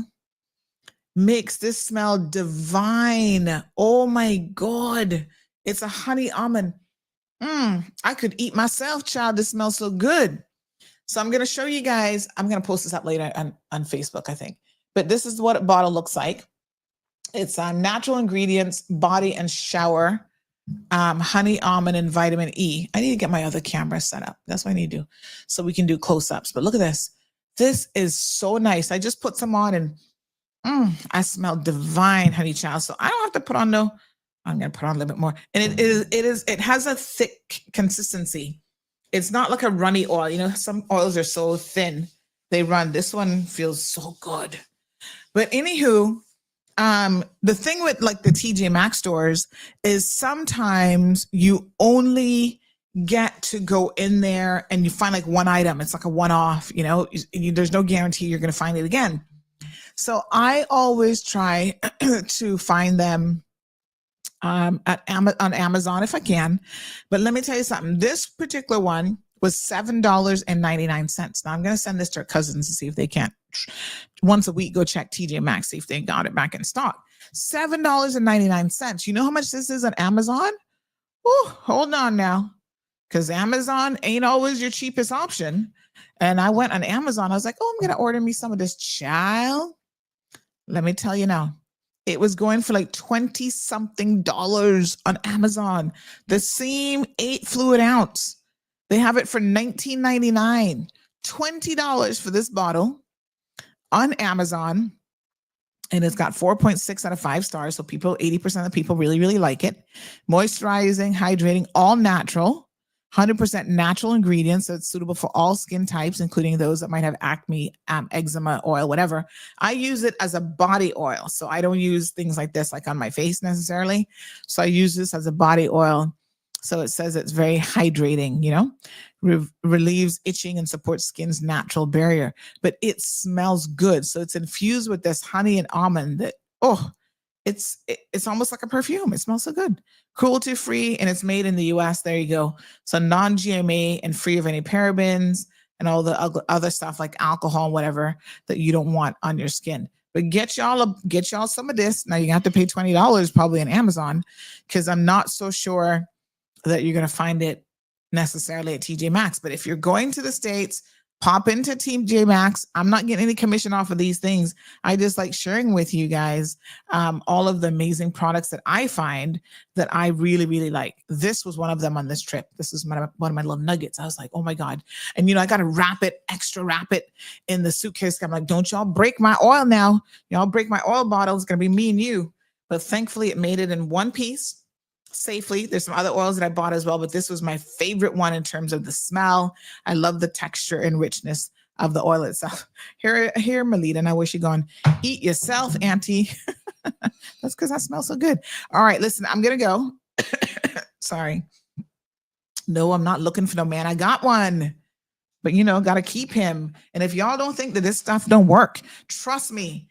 makes this smell divine. Oh my God. It's a honey almond. I could eat myself, child. This smells so good. So I'm going to show you guys. I'm going to post this up later on Facebook, I think. But this is what a bottle looks like. It's natural ingredients, body and shower, honey, almond, and vitamin E. I need to get my other camera set up. That's what I need to do so we can do close-ups. But look at this. This is so nice. I just put some on and I smell divine, honey child. So I don't have to put on no. I'm going to put on a little bit more. And it has a thick consistency. It's not like a runny oil. You know, some oils are so thin, they run. This one feels so good. But anywho, the thing with like the TJ Maxx stores is sometimes you only get to go in there and you find like one item. It's like a one-off, you know, there's no guarantee you're going to find it again. So I always try to find them on Amazon if I can. But let me tell you something. This particular one was $7.99. Now I'm going to send this to our cousins to see if they can't once a week go check TJ Maxx, see if they got it back in stock. $7.99. You know how much this is on Amazon? Oh, hold on now. Because Amazon ain't always your cheapest option. And I went on Amazon. I was like, oh, I'm going to order me some of this, child. Let me tell you now. It was going for like $20-something on Amazon. The same 8 fluid ounce. They have it for $19.99. $20 for this bottle on Amazon. And it's got 4.6 out of 5 stars. So 80% of the people really, really like it. Moisturizing, hydrating, all natural. 100% natural ingredients, so it's suitable for all skin types, including those that might have acne, eczema, oil, whatever. I use it as a body oil, so I don't use things like this like on my face necessarily. So I use this as a body oil. So it says it's very hydrating, you know, relieves itching and supports skin's natural barrier. But it smells good. So it's infused with this honey and almond that, it's almost like a perfume. It smells so good. Cruelty free, and it's made in the US. There you go. So non-GMA and free of any parabens and all the other stuff like alcohol, whatever that you don't want on your skin. But get y'all some of this. Now you have to pay $20 probably on Amazon, because I'm not so sure that you're going to find it necessarily at TJ Maxx. But if you're going to the States, pop into TJ Maxx. I'm not getting any commission off of these things. I just like sharing with you guys all of the amazing products that I find that I really, really like. This was one of them on this trip. This is one of my little nuggets. I was like, oh my God. And, you know, I got to extra wrap it in the suitcase. I'm like, don't y'all break my oil now. Y'all break my oil bottle. It's going to be me and you. But thankfully it made it in one piece safely. There's some other oils that I bought as well, but this was my favorite one in terms of the smell. I love the texture and richness of the oil itself. Here, Melita, now where's she going? Eat yourself, Auntie. That's because I smell so good. All right, listen, I'm going to go. Sorry. No, I'm not looking for no man. I got one, but you know, got to keep him. And if y'all don't think that this stuff don't work, trust me.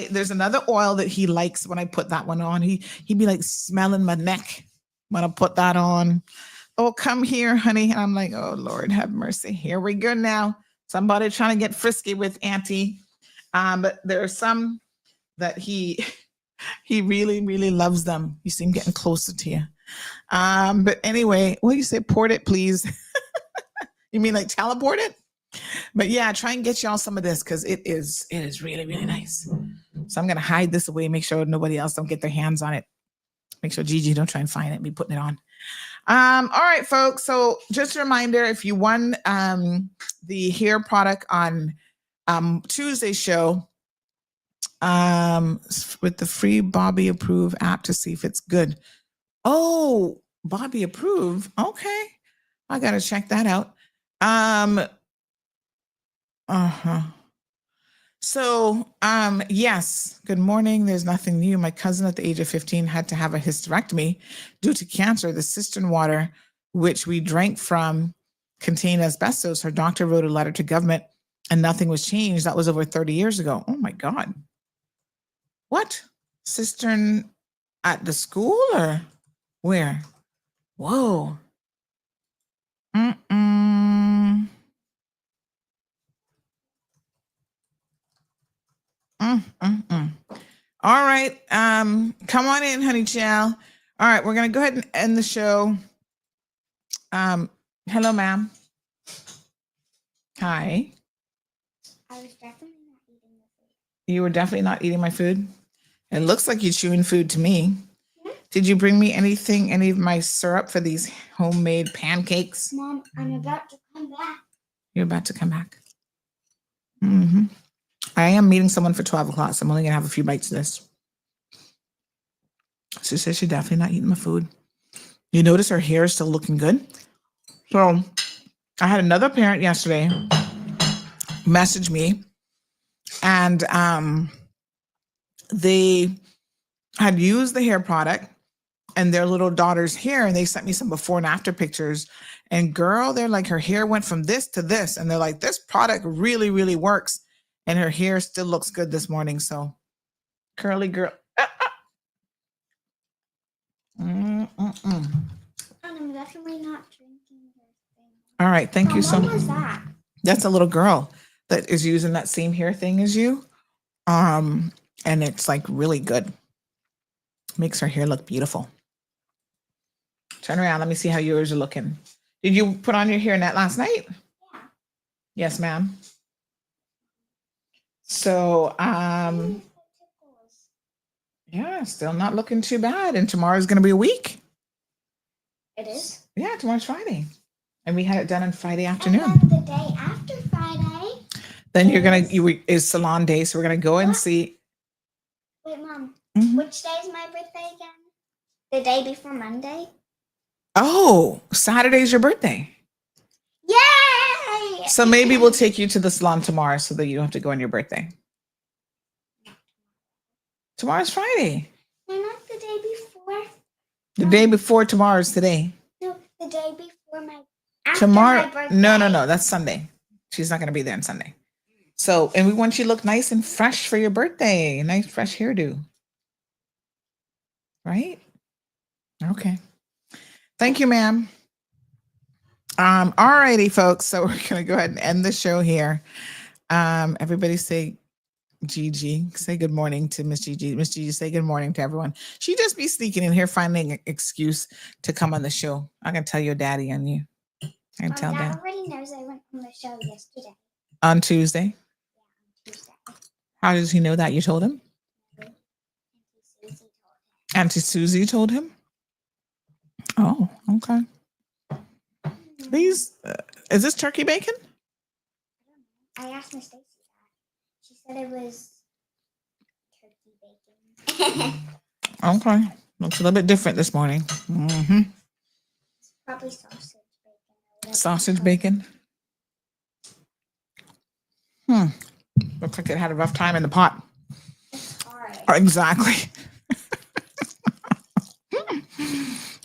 There's another oil that he likes when I put that one on. He'd be like smelling my neck when I put that on. Oh, come here, honey. And I'm like, oh, Lord, have mercy. Here we go now. Somebody trying to get frisky with Auntie. But there are some that he really, really loves them. You see him getting closer to you. But anyway, what do you say? Port it, please. You mean like teleport it? But yeah, try and get y'all some of this because it is really, really nice. So I'm going to hide this away, make sure nobody else don't get their hands on it. Make sure Gigi don't try and find it and be putting it on. All right, folks. So just a reminder, if you won the hair product on Tuesday's show with the free Bobby Approve app to see if it's good. Oh, Bobby Approve. Okay. I got to check that out. So, yes, good morning. There's nothing new. My cousin at the age of 15 had to have a hysterectomy due to cancer. The cistern water, which we drank from, contained asbestos. Her doctor wrote a letter to government and nothing was changed. That was over 30 years ago. Oh my God. What? Cistern at the school or where? Whoa. Mm-mm. All right. Come on in, honey child. All right, we're gonna go ahead and end the show. Hello, ma'am. Hi. I was definitely not eating the food. You were definitely not eating my food? It looks like you're chewing food to me. Did you bring me anything, any of my syrup for these homemade pancakes? Mom, I'm about to come back. You're about to come back. Mm-hmm. I am meeting someone for 12 o'clock, so I'm only going to have a few bites of this. She says she's definitely not eating my food. You notice her hair is still looking good? So I had another parent yesterday message me, and they had used the hair product and their little daughter's hair, and they sent me some before and after pictures. And girl, they're like, her hair went from this to this. And they're like, this product really, really works. And her hair still looks good this morning. So curly girl. I'm definitely not drinking your thing. All right. Thank you so much. What was that? That's a little girl that is using that same hair thing as you. And it's like really good. Makes her hair look beautiful. Turn around. Let me see how yours are looking. Did you put on your hairnet last night? Yeah. Yes, ma'am. So, yeah, still not looking too bad. And tomorrow's going to be a week. It is? Yeah, tomorrow's Friday. And we had it done on Friday afternoon. And then the day after Friday. Then is salon day. So we're going to go and see. Wait, Mom. Mm-hmm. Which day is my birthday again? The day before Monday? Oh, Saturday's your birthday. Yay! So maybe we'll take you to the salon tomorrow so that you don't have to go on your birthday. Tomorrow's Friday. No, not the day before. The day before tomorrow's today. No, the day before my birthday. No, that's Sunday. She's not going to be there on Sunday. So, and we want you to look nice and fresh for your birthday. Nice fresh hairdo. Right? Okay. Thank you, ma'am. All righty, folks. So we're going to go ahead and end the show here. Everybody say Gigi. Say good morning to Miss Gigi. Miss Gigi, say good morning to everyone. She just be sneaking in here, finding an excuse to come on the show. I can tell your daddy on you. I can tell Dad Dad. already knows I went on the show yesterday. On Tuesday? Yeah, on Tuesday. How does he know that? You told him? Auntie Susie told him? Oh, okay. These, is this turkey bacon? I asked Miss Stacy that. She said it was turkey bacon. Okay. Looks a little bit different this morning. Mm-hmm. It's probably sausage bacon. Sausage bacon? Looks like it had a rough time in the pot. It's hard. Exactly.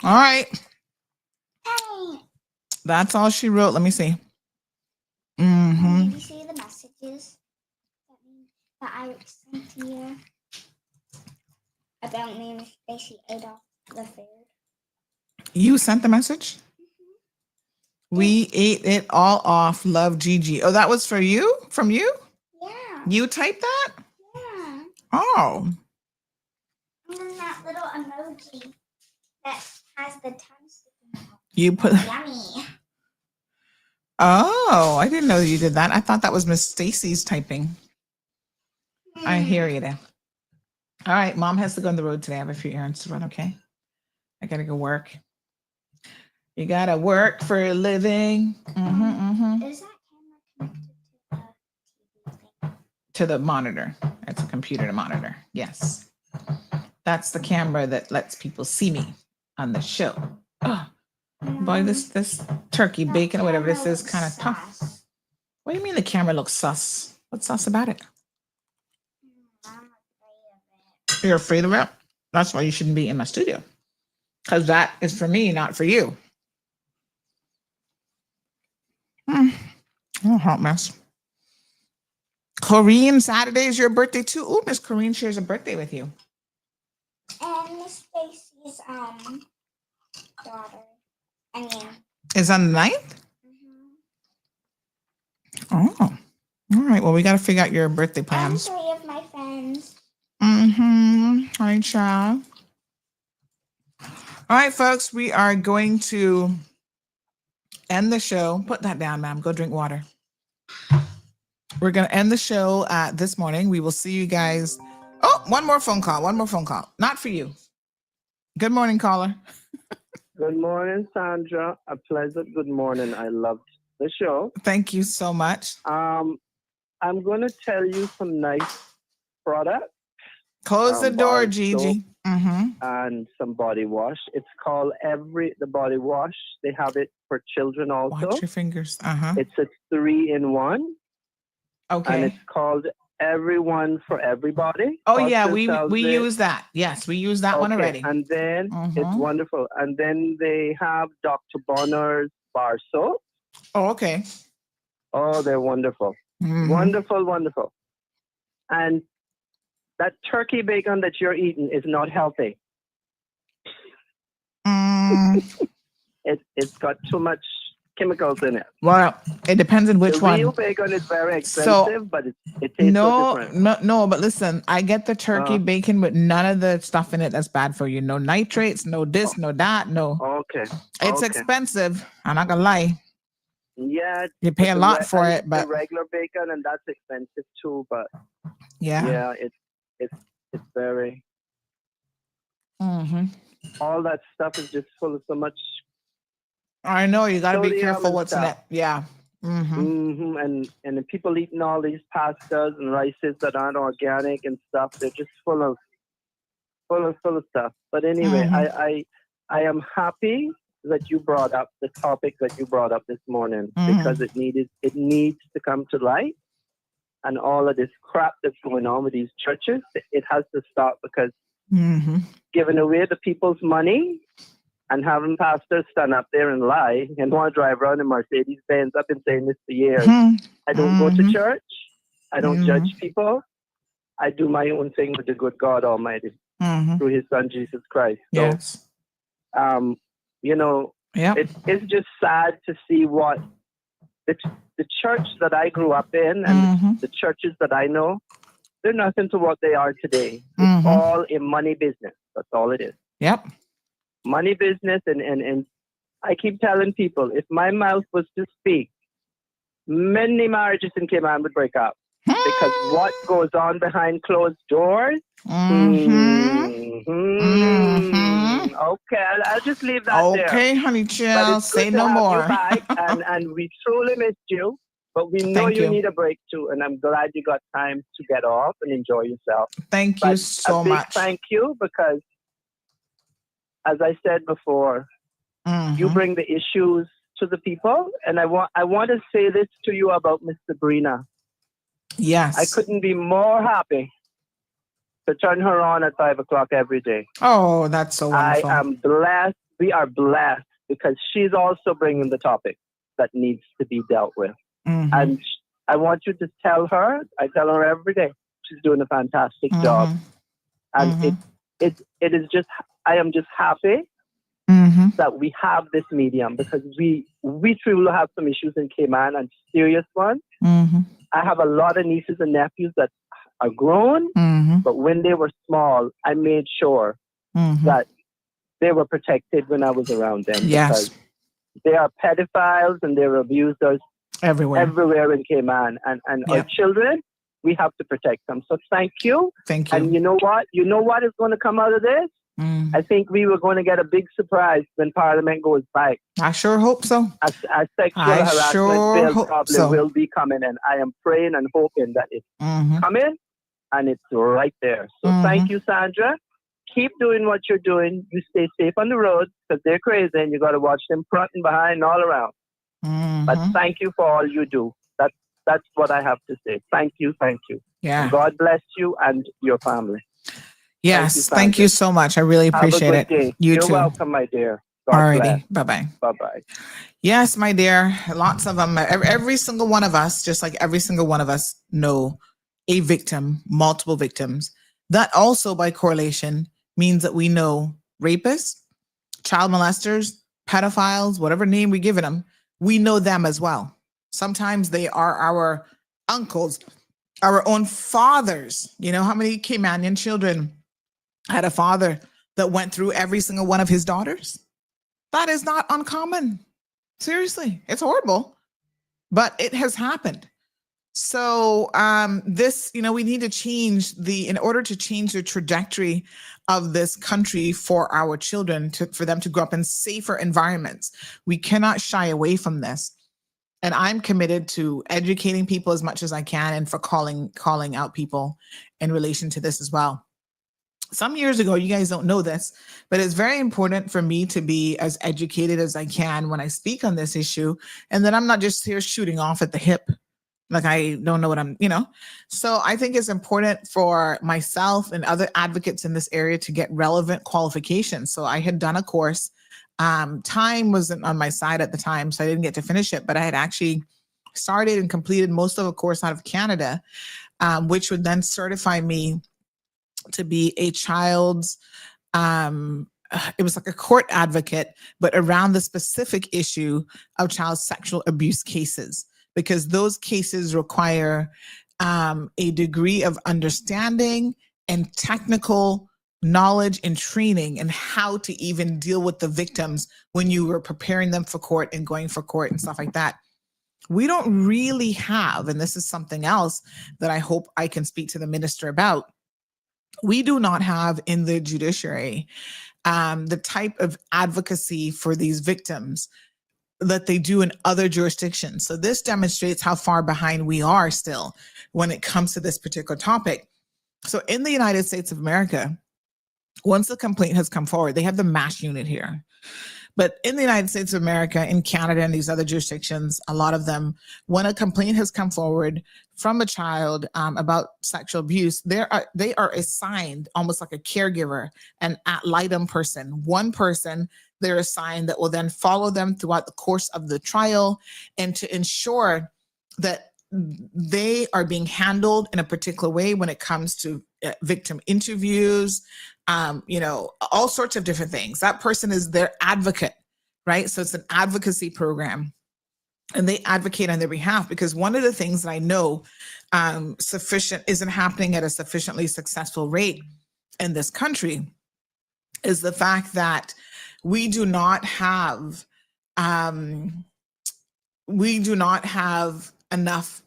All right. Hey! That's all she wrote. Let me see. Mm-hmm. Did you see the messages that I sent to you about me and Miss Stacy ate off the food? You sent the message? Mm-hmm. We ate it all off. Love Gigi. Oh, that was for you? From you? Yeah. You typed that? Yeah. Oh. And then that little emoji that has the tongue sticking out. You put. Yummy. Oh, I didn't know you did that. I thought that was Miss Stacy's typing. I hear you there. All right, Mom has to go on the road today. I have a few errands to run, okay? I gotta go work. You gotta work for a living. Is that camera connected to the TV thing? To the monitor. It's a computer to monitor. Yes. That's the camera that lets people see me on the show. Oh, Boy, this turkey bacon or whatever this is kind of tough. What do you mean the camera looks sus? What's sus about it? You're afraid of it? That's why you shouldn't be in my studio. Because that is for me, not for you. Oh, hot mess. Corrine, Saturday is your birthday too. Oh, Miss Corrine shares a birthday with you. And Miss Stacy's daughter. Is on the 9th? Oh. All right. Well, we got to figure out your birthday plans. And 3 of my friends. Hi, child. All right, folks. We are going to end the show. Put that down, ma'am. Go drink water. We're going to end the show this morning. We will see you guys. Oh, one more phone call. Not for you. Good morning, caller. Good morning, Sandra. A pleasant good morning. I loved the show. Thank you so much. I'm going to tell you some nice products. Close the door, Gigi. And some body wash. It's called the body wash. They have it for children also. Watch your fingers. It's a 3-in-1. Okay. And it's called Everyone for Everybody. Oh, yeah, we use that. Yes, we use that one already. And then it's wonderful. And then they have Dr. Bonner's bar soap. Oh, okay. Oh, they're wonderful. Wonderful, wonderful. And that turkey bacon that you're eating is not healthy. It's got too much chemicals in it. Well, it depends on which one. Real bacon is very expensive, but it tastes so different. No, but listen, I get the turkey bacon with none of the stuff in it that's bad for you. No nitrates, no this, no that, no. Okay. It's expensive. I'm not gonna lie. Yeah. You pay a lot for it, but the regular bacon, and that's expensive too. But yeah, it's very. All that stuff is just full of so much. I know, you got to be careful what's in it. Yeah. And the people eating all these pastas and rices that aren't organic and stuff, they're just full of stuff. But anyway, I am happy that you brought up the topic that you brought up this morning because it needs to come to light, and all of this crap that's going on with these churches, it has to stop because giving away the people's money and having pastors stand up there and lie and want to drive around in Mercedes-Benz. I've been saying this for years. I don't go to church. I don't judge people. I do my own thing with the good God Almighty through His Son Jesus Christ. So, yes. It's just sad to see what the church that I grew up in and the churches that I know, they're nothing to what they are today. It's all in money business. That's all it is. Yep. Money business, and I keep telling people, if my mouth was to speak, many marriages in Cayman would break up because what goes on behind closed doors. Okay, I'll just leave that there. Okay, honey child, say no more. and we truly missed you, but we know you need a break too, and I'm glad you got time to get off and enjoy yourself. Thank you so much. Thank you, because as I said before, you bring the issues to the people, and I want to say this to you about Miss Sabrina. Yes. I couldn't be more happy to turn her on at 5 o'clock every day. Oh, that's so wonderful. I am blessed. We are blessed because she's also bringing the topic that needs to be dealt with. And I want you to tell her, I tell her every day, she's doing a fantastic job. And it is just, I am just happy that we have this medium, because we truly have some issues in Cayman, and serious ones. I have a lot of nieces and nephews that are grown, but when they were small, I made sure that they were protected when I was around them. Yes. Because they are pedophiles and they're abusers everywhere in Cayman. And our children, we have to protect them. So thank you. Thank you. And you know what? You know what is going to come out of this? I think we were going to get a big surprise when Parliament goes back. I sure hope so. A sexual harassment bill probably will be coming in. I am praying and hoping that it's coming and it's right there. So thank you, Sandra. keep doing what you're doing. You stay safe on the road because they're crazy and you got to watch them front and behind and all around. But thank you for all you do. That's what I have to say. Thank you. Yeah. And God bless you and your family. Yes. Thank you so much. I really appreciate it. Day. You're too. Welcome, my dear. Alrighty. Bye-bye. Bye-bye. Yes, my dear. Lots of them. Every single one of us, just like every single one of us, know a victim, multiple victims. That also, by correlation, means that we know rapists, child molesters, pedophiles, whatever name we give them, we know them as well. Sometimes they are our uncles, our own fathers. You know how many Caymanian children had a father that went through every single one of his daughters? That is not uncommon. Seriously, it's horrible, but it has happened. So this, we need to change in order to change the trajectory of this country for our children, for them to grow up in safer environments. We cannot shy away from this. And I'm committed to educating people as much as I can and for calling out people in relation to this as well. Some years ago, you guys don't know this, but it's very important for me to be as educated as I can when I speak on this issue. And then I'm not just here shooting off at the hip. Like I don't know what So I think it's important for myself and other advocates in this area to get relevant qualifications. So I had done a course. Time wasn't on my side at the time, so I didn't get to finish it, but I had actually started and completed most of a course out of Canada, which would then certify me to be a child's, it was like a court advocate, but around the specific issue of child sexual abuse cases, because those cases require a degree of understanding and technical knowledge and training and how to even deal with the victims when you were preparing them for court and going for court and stuff like that. We don't really have, and this is something else that I hope I can speak to the minister about. We do not have in the judiciary the type of advocacy for these victims that they do in other jurisdictions. So this demonstrates how far behind we are still when it comes to this particular topic. So in the United States of America, once the complaint has come forward, they have the MASH unit here. But in the United States of America, in Canada, and these other jurisdictions, a lot of them, when a complaint has come forward from a child about sexual abuse, they are assigned almost like a caregiver, an ad litem person, one person they're assigned that will then follow them throughout the course of the trial and to ensure that they are being handled in a particular way when it comes to victim interviews, all sorts of different things. That person is their advocate, right? So it's an advocacy program and they advocate on their behalf, because one of the things that I know isn't happening at a sufficiently successful rate in this country is the fact that we do not have enough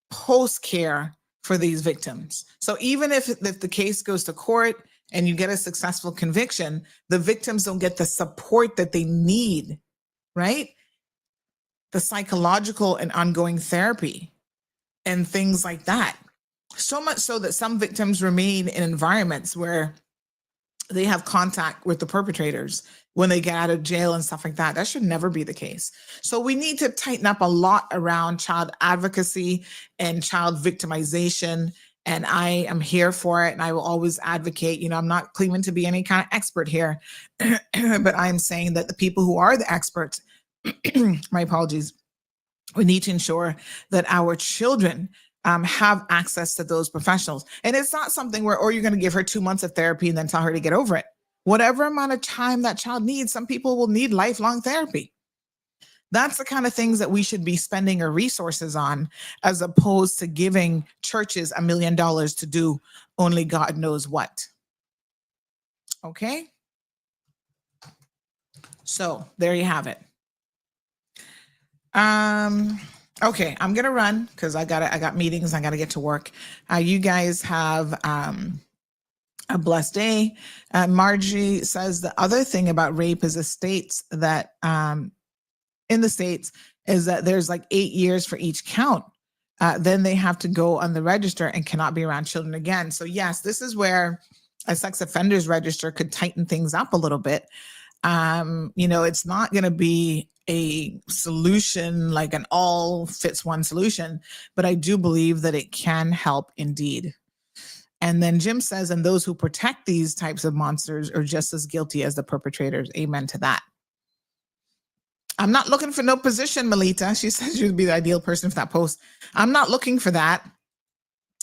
post-care for these victims. So even if the case goes to court and you get a successful conviction, the victims don't get the support that they need, right? The psychological and ongoing therapy and things like that. So much so that some victims remain in environments where they have contact with the perpetrators when they get out of jail and stuff like that. That should never be the case. So we need to tighten up a lot around child advocacy and child victimization. And I am here for it. And I will always advocate. I'm not claiming to be any kind of expert here, but I'm saying that the people who are the experts, my apologies, we need to ensure that our children have access to those professionals. And it's not something where, you're going to give her 2 months of therapy and then tell her to get over it. Whatever amount of time that child needs, some people will need lifelong therapy. That's the kind of things that we should be spending our resources on, as opposed to giving churches $1 million to do only God knows what. Okay? So there you have it. Okay, I'm gonna run because I got meetings. I gotta get to work. You guys have a blessed day. Margie says the other thing about rape is in the States is that there's like 8 years for each count. Then they have to go on the register and cannot be around children again. So yes, this is where a sex offenders register could tighten things up a little bit. It's not going to be a solution, like an all fits one solution, but I do believe that it can help indeed. And then Jim says, and those who protect these types of monsters are just as guilty as the perpetrators. Amen to that. I'm not looking for no position, Melita. She says you'd be the ideal person for that post. I'm not looking for that,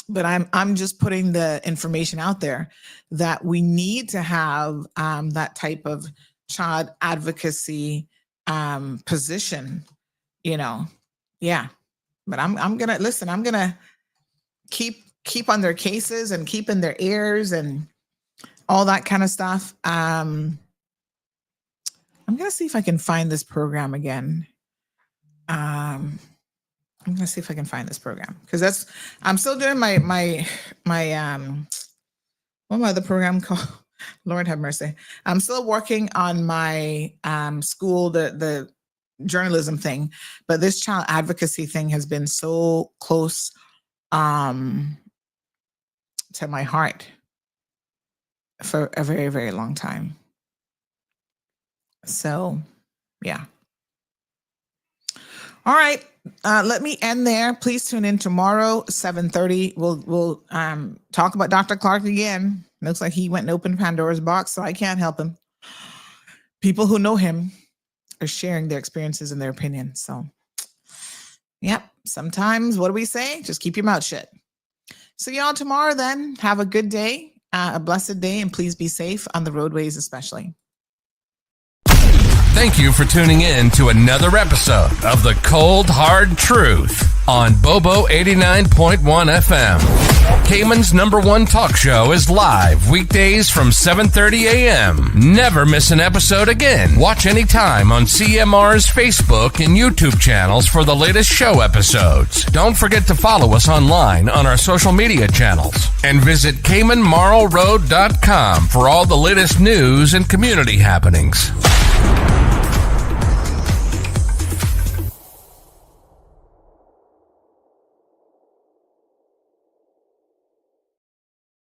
but I'm just putting the information out there that we need to have that type of child advocacy position, Yeah. But I'm gonna keep on their cases and keep in their ears and all that kind of stuff. I'm gonna see if I can find this program again. I'm gonna see if I can find this program because I'm still doing my what my other program called? Lord have mercy. I'm still working on my school, the journalism thing, but this child advocacy thing has been so close to my heart for a very, very long time. So, yeah. All right. Let me end there. Please tune in tomorrow, 7:30. We'll talk about Dr. Clark again. Looks like he went and opened Pandora's box, so I can't help him. People who know him are sharing their experiences and their opinions. So, yep. Sometimes, what do we say? Just keep your mouth shut. See y'all tomorrow then. Have a good day, a blessed day, and please be safe on the roadways especially. Thank you for tuning in to another episode of The Cold Hard Truth on Bobo 89.1 FM. Cayman's #1 talk show is live weekdays from 7:30 a.m. Never miss an episode again. Watch anytime on CMR's Facebook and YouTube channels for the latest show episodes. Don't forget to follow us online on our social media channels and visit CaymanMarlRoad.com for all the latest news and community happenings.